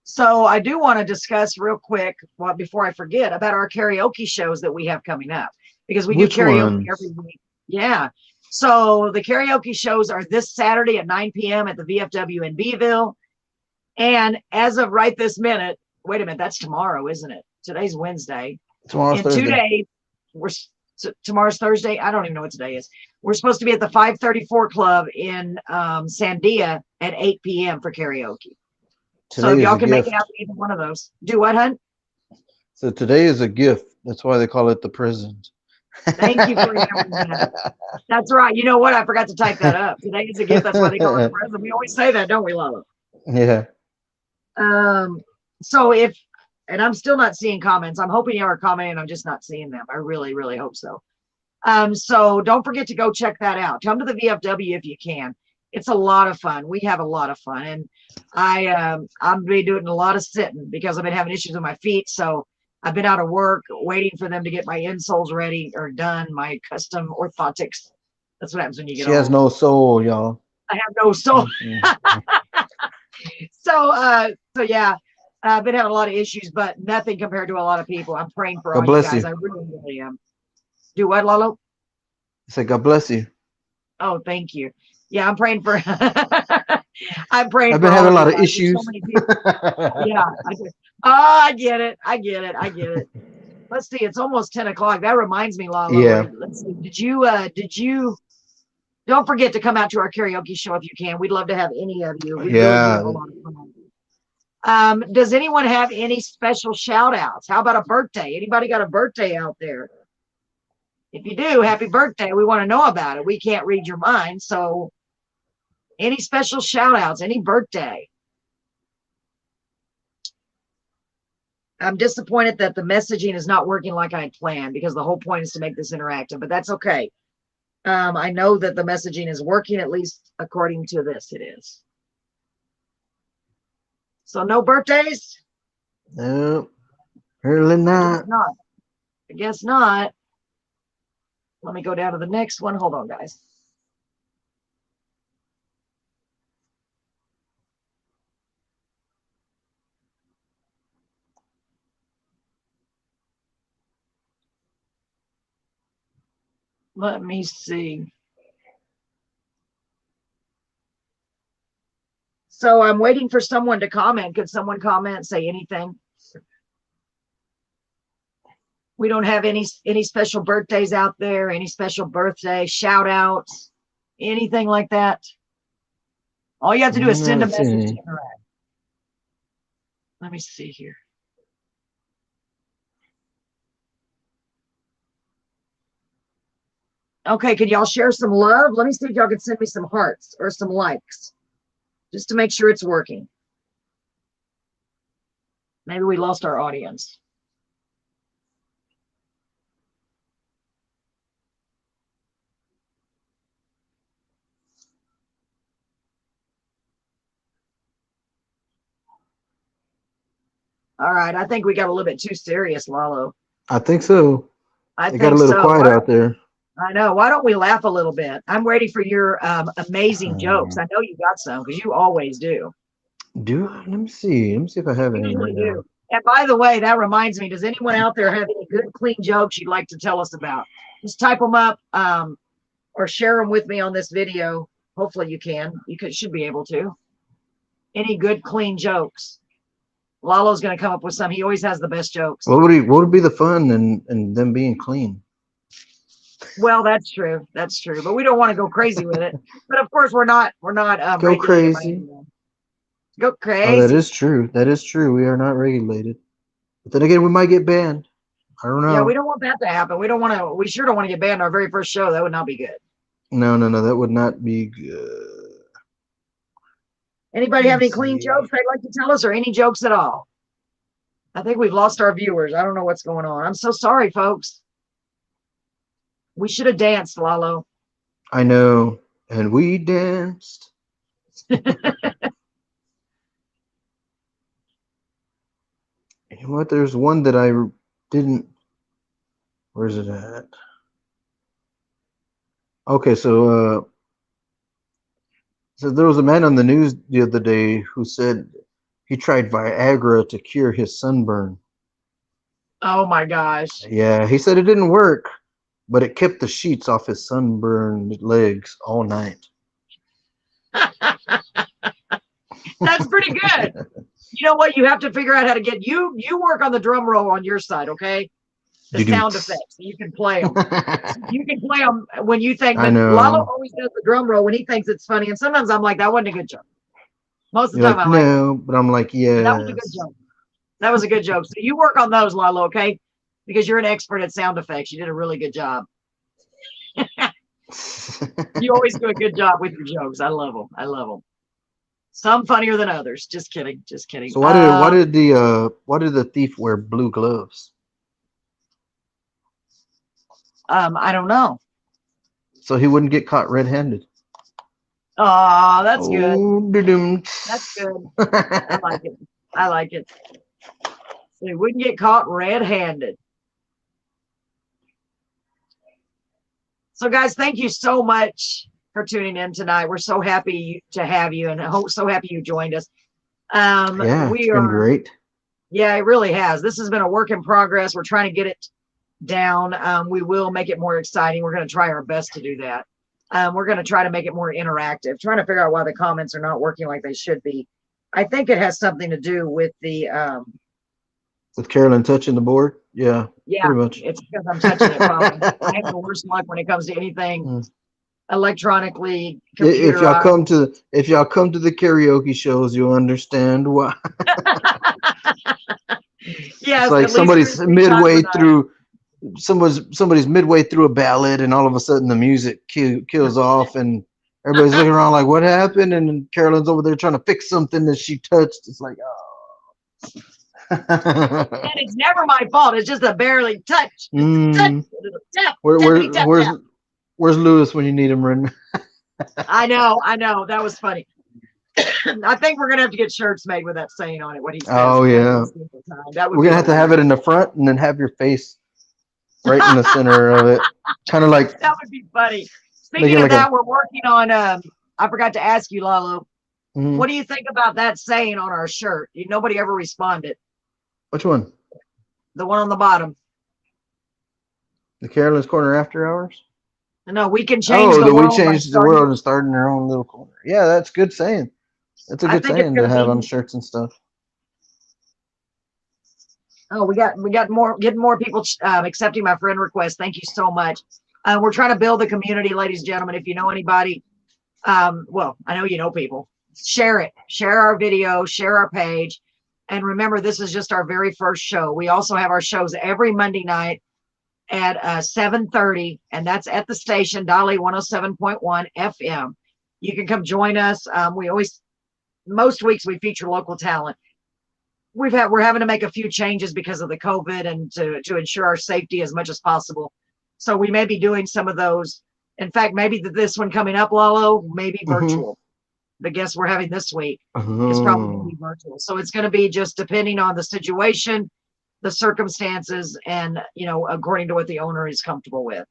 So I do want to discuss real quick, well, before I forget, about our karaoke shows that we have coming up, because we do Which karaoke ones? every week. Yeah. So the karaoke shows are this Saturday at 9 p.m. at the VFW in Beeville. And as of right this minute, wait a minute, that's tomorrow, isn't it? Today's Wednesday. Tomorrow's In Thursday. 2 days, tomorrow's Thursday. I don't even know what today is. We're supposed to be at the 534 Club in Sandia at 8 p.m. for karaoke. So if Today is y'all a can make gift. it out to either one of those, do what, hun? So today is a gift. That's why they call it the prison. Thank you for remembering that. That's right. You know what? I forgot to type that up. Today is a gift. That's why they call it a present. We always say that, don't we, Lalo? Yeah. So if, and I'm still not seeing comments. I'm hoping you are commenting. I'm just not seeing them. I really, really hope so. So don't forget to go check that out. Come to the VFW if you can. It's a lot of fun. We have a lot of fun, and I'm be doing a lot of sitting because I've been having issues with my feet. So I've been out of work waiting for them to get my insoles ready or done, my custom orthotics. That's what happens when you get She has old. no soul, y'all. I have no soul. So yeah, I've been having a lot of issues, but nothing compared to a lot of people. I'm praying for God all you bless guys. you. I really, really am. Do what, Lalo? I said, God bless you. Oh, thank you. Yeah, I'm praying for. I'm praying I've for been all having a of lot you of guys. There's so issues. many people. Yeah, I do. Oh, I get it. I get it. I get it. Let's see. It's almost 10 o'clock. That reminds me, Lalo. Yeah. Let's see. Did you? Don't forget to come out to our karaoke show if you can. We'd love to have any of you. We really do have a Yeah. lot of fun. Does anyone have any special shout outs? How about a birthday? Anybody got a birthday out there? If you do, happy birthday. We want to know about it. We can't read your mind. So any special shout outs, any birthday? I'm disappointed that the messaging is not working like I had planned, because the whole point is to make this interactive, but that's okay. I know that the messaging is working, at least according to this, it is. So no birthdays? No. Apparently I guess not. not. I guess not. Let me go down to the next one. Hold on, guys. Let me see. So I'm waiting for someone to comment. Could someone comment, say anything? We don't have any special birthdays out there, any special birthday shout outs, anything like that. All you have to do is send a Not message to seeing. interact. Let me see here. Okay, can y'all share some love? Let me see if y'all can send me some hearts or some likes, just to make sure it's working. Maybe we lost our audience. All right, I think we got a little bit too serious, Lalo. I think so. I It got a think little so. quiet out there. I know. Why don't we laugh a little bit? I'm ready for your amazing jokes. I know you got some because you always do. Let me see. Let me see if I have any Usually right now. do. And by the way, that reminds me, does anyone out there have any good, clean jokes you'd like to tell us about? Just type them up or share them with me on this video. Hopefully you can. Should be able to. Any good, clean jokes? Lalo's going to come up with some. He always has the best jokes. What would be the fun in them being clean? Well, that's true. That's true. But we don't want to go crazy with it. But of course, we're not. Go regulated by crazy. anyone. Go Oh, crazy. that is true. That is true. We are not regulated. But then again, we might get banned. I don't know. Yeah, we don't want that to happen. We don't want to. We sure don't want to get banned our very first show. That would not be good. No. That would not be good. Anybody have any Let's clean see. jokes they'd like to tell us, or any jokes at all? I think we've lost our viewers. I don't know what's going on. I'm so sorry, folks. We should have danced, Lalo. I know. And we danced. You know what? There's one that I didn't. Where's it at? Okay, so there was a man on the news the other day who said he tried Viagra to cure his sunburn. Oh my gosh. Yeah, he said it didn't work, but it kept the sheets off his sunburned legs all night. That's pretty good. You know what? You have to figure out how to get you work on the drum roll on your side, okay? The sound effects. You can play them. You can play them when you think. I But know. Lalo always does the drum roll when he thinks it's funny, and sometimes I'm like, that wasn't a good joke. Most of the You're time, like, I'm like, no, but I'm like, yeah. that was a good joke. That was a good joke. So you work on those, Lalo, okay? Because you're an expert at sound effects. You did a really good job. You always do a good job with your jokes. I love them. I love them. Some funnier than others. Just kidding. Just kidding. So why did the thief wear blue gloves? I don't know. So he wouldn't get caught red-handed. Oh, that's good. Doo-doo. That's good. I like it. I like it. So he wouldn't get caught red-handed. So, guys, thank you so much for tuning in tonight. We're so happy to have you, and so happy you joined us. Yeah, it's been great. Yeah, it really has. This has been a work in progress. We're trying to get it down. We will make it more exciting. We're going to try our best to do that. We're going to try to make it more interactive, trying to figure out why the comments are not working like they should be. I think it has something to do with the With Carolyn touching the board? Yeah, pretty much. it's because I'm touching it. Probably. I have the worst luck when it comes to anything electronically If y'all computerized. if y'all come to the karaoke shows, you'll understand why. Yes, It's like at least 3 times a night. somebody's midway through a ballad, and all of a sudden the music kills off, and everybody's looking around like, what happened? And then Carolyn's over there trying to fix something that she touched. It's like, oh. And it's never my fault. It's just a barely touch. Mm. Tap, Where's Lewis when you need him, Ren? I know. That was funny. I think we're gonna have to get shirts made with that saying on it. What he says. Oh yeah. That would We're gonna have to have it in the front and then have your face right in the center of it. Kind of like that would be funny. Speaking of that, we're working on I forgot to ask you, Lalo. Mhm. What do you think about that saying on our shirt? Nobody ever responded. Which one? The one on the bottom. The Carolyn's Corner After Hours? No, we can change the that world. we changed the world and starting our own little corner. Yeah, that's good saying. That's a good saying to have on shirts and stuff. Oh, we got getting more people accepting my friend request. Thank you so much. We're trying to build the community, ladies and gentlemen. If you know anybody, well, I know you know people. Share it. Share our video. Share our page. And remember, this is just our very first show. We also have our shows every Monday night at 7:30, and that's at the station Dolly 107.1 FM. You can come join us. Most weeks we feature local talent. We're having to make a few changes because of the COVID and to ensure our safety as much as possible. So we may be doing some of those. In fact, maybe this one coming up, Lalo, maybe virtual. The guest we're having this week is probably going to be virtual. So it's going to be just depending on the situation the circumstances and, according to what the owner is comfortable with.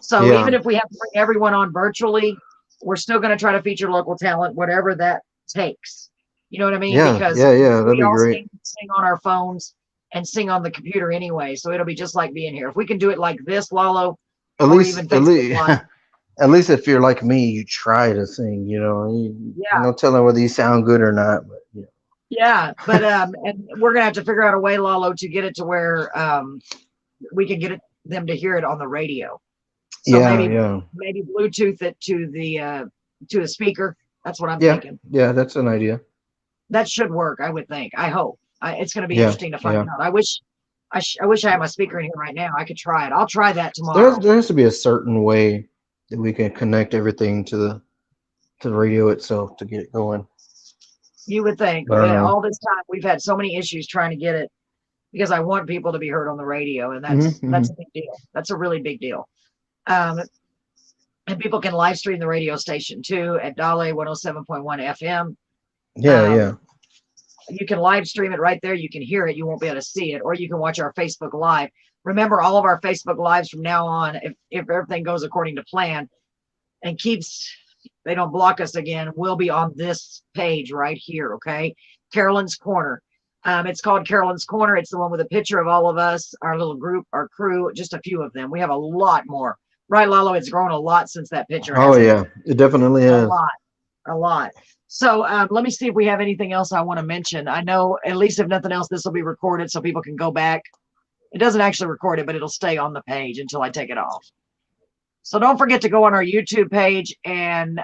So Yeah. even if we have to bring everyone on virtually, we're still going to try to feature local talent, whatever that takes. You know what I mean? Yeah, Because yeah, that'd we be all great. sing on our phones and sing on the computer anyway. So it'll be just like being here. If we can do it like this, Lalo, At or least, even at Facebook least, Live. at least if you're like me, you try to sing. Yeah. No telling whether you sound good or not. But yeah. Yeah. But, and we're going to have to figure out a way, Lalo, to get it to where, we can get them to hear it on the radio. So Yeah. maybe Bluetooth it to the speaker. That's what I'm Yeah. thinking. Yeah, that's an idea. That should work, I would think. I hope. It's going to be Yeah, interesting to find yeah. out. I wish I had my speaker in here right now. I could try it. I'll try that There tomorrow. has to be a certain way that we can connect everything to the radio itself to get it going. You would think. I don't know. All this time we've had so many issues trying to get it because I want people to be heard on the radio, and that's a big deal. That's a really big deal. And people can live stream the radio station too at Dale 107.1 FM. Yeah. You can live stream it right there. You can hear it. You won't be able to see it, or you can watch our Facebook Live. Remember, all of our Facebook Lives from now on, if everything goes according to plan and they don't block us again, will be on this page right here. Okay. Carolyn's Corner. It's called Carolyn's Corner. It's the one with a picture of all of us, our little group, our crew, just a few of them. We have a lot more. Right, Lalo? It's grown a lot since that picture. Oh yeah, it definitely A is. lot. So let me see if we have anything else I want to mention. I know, at least if nothing else, this will be recorded so people can go back. It doesn't actually record it, but it'll stay on the page until I take it off. So don't forget to go on our YouTube page and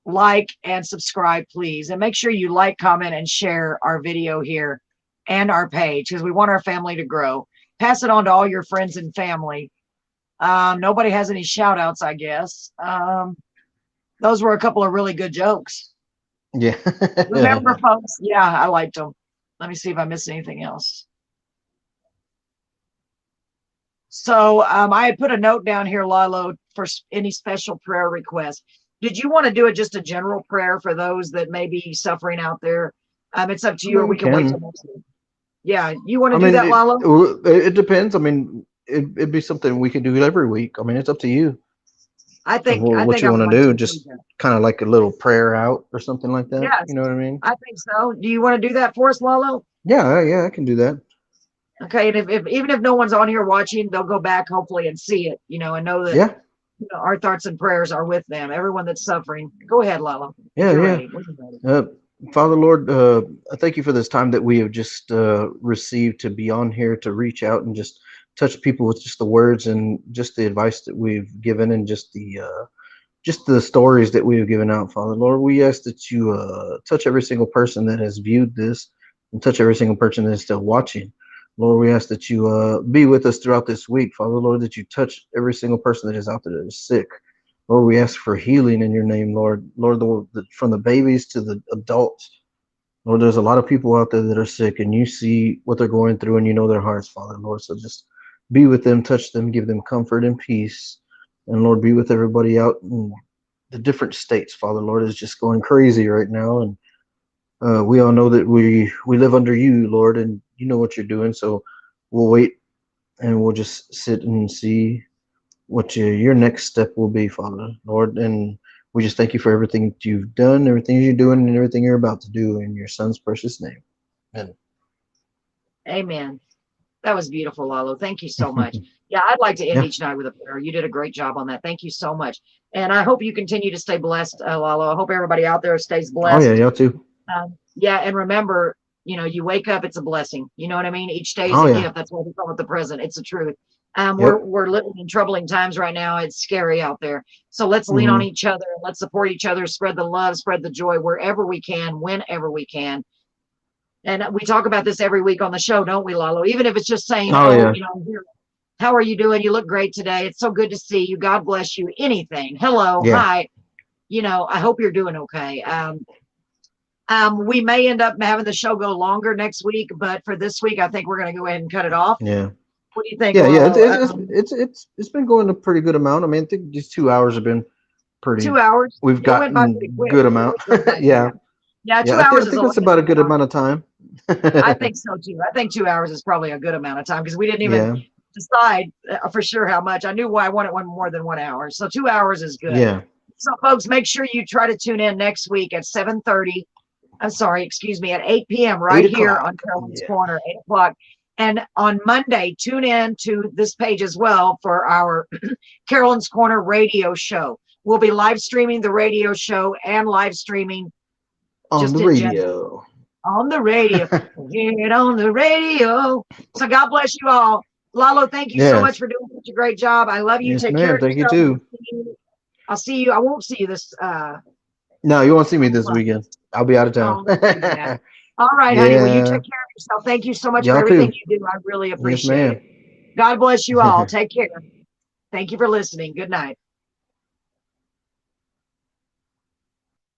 like and subscribe, please. And make sure you like, comment, and share our video here and our page because we want our family to grow. Pass it on to all your friends and family. Nobody has any shout outs, I guess. Those were a couple of really good jokes. Yeah. Remember, folks? Yeah, I liked them. Let me see if I missed anything else. So I had put a note down here, Lalo, for any special prayer requests. Did you want to do it just a general prayer for those that may be suffering out there? It's up to you, or we can wait till next week. Yeah, you want to do that, Lalo? It depends. I mean, it'd be something we can do every week. I mean, it's up to you. I think what you want to do, just kind of like a little prayer out or something like that. Yes. You know what I mean? I think so. Do you want to do that for us, Lalo? Yeah, I can do that. Okay, and if even if no one's on here watching, they'll go back hopefully and see it, and know that our thoughts and prayers are with them. Everyone that's suffering. Go ahead, Lalo. Yeah. Father, Lord, I thank you for this time that we have just received to be on here to reach out and just touch people with just the words and just the advice that we've given and just the stories that we have given out, Father. Lord, we ask that you touch every single person that has viewed this and touch every single person that is still watching. Lord, we ask that you be with us throughout this week, Father. Lord, that you touch every single person that is out there that is sick. Lord, we ask for healing in your name, Lord. Lord, from the babies to the adults. Lord, there's a lot of people out there that are sick, and you see what they're going through, and you know their hearts, Father, Lord. So just be with them, touch them, give them comfort and peace. And Lord, be with everybody out in the different states, Father. Lord, is just going crazy right now. And we all know that we live under you, Lord, and you know what you're doing. So we'll wait and we'll just sit and see what your next step will be, Father, Lord. And we just thank you for everything that you've done, everything you're doing, and everything you're about to do in your son's precious name. Amen. Amen. That was beautiful, Lalo. Thank you so much. Yeah, I'd like to end each night with a prayer. You did a great job on that. Thank you so much. And I hope you continue to stay blessed, Lalo. I hope everybody out there stays blessed. Oh, yeah, y'all too. Yeah, and remember, you wake up, it's a blessing. You know what I mean? Each day is a gift. That's why we call it the present. It's the truth. We're living in troubling times right now. It's scary out there. So let's lean on each other and let's support each other, spread the love, spread the joy wherever we can, whenever we can. And we talk about this every week on the show, don't we, Lalo? Even if it's just saying, how are you doing? You look great today. It's so good to see you. God bless you. Anything. Hello. Hi. I hope you're doing okay. We may end up having the show go longer next week, but for this week, I think we're going to go ahead and cut it off. Yeah. What do you think? Yeah. It's been going a pretty good amount. I mean, I think these 2 hours have been pretty. 2 hours. We've gotten a good amount. Yeah. Yeah. 2 hours. I think that's about a good amount of time. I think so too. I think 2 hours is probably a good amount of time because we didn't even Yeah. decide for sure how much. I knew why I wanted one more than 1 hour. So 2 hours is good. Yeah. So folks, make sure you try to tune in next week at 7:30. I'm sorry, excuse me, at 8 p.m. right 8 here o'clock. on Carolyn's Yeah. Corner, 8 o'clock. And on Monday, tune in to this page as well for our Carolyn's Corner radio show. We'll be live streaming the radio show and live streaming On just the in general. radio. On the radio. Hear it on the radio. So God bless you all. Lalo, thank you so Yes. much for doing such a great job. I love you. Yes, Take ma'am. care of Thank you yourself. too. I'll see you. I won't see you this No, you won't see me this weekend. I'll be out of town. Oh, let's do that. All right, honey. Well, you take Yeah. care of yourself. Thank you so much for Y'all everything too. you do. I really Yes, appreciate ma'am. it. God bless you all. Take care. Thank you for listening. Good night.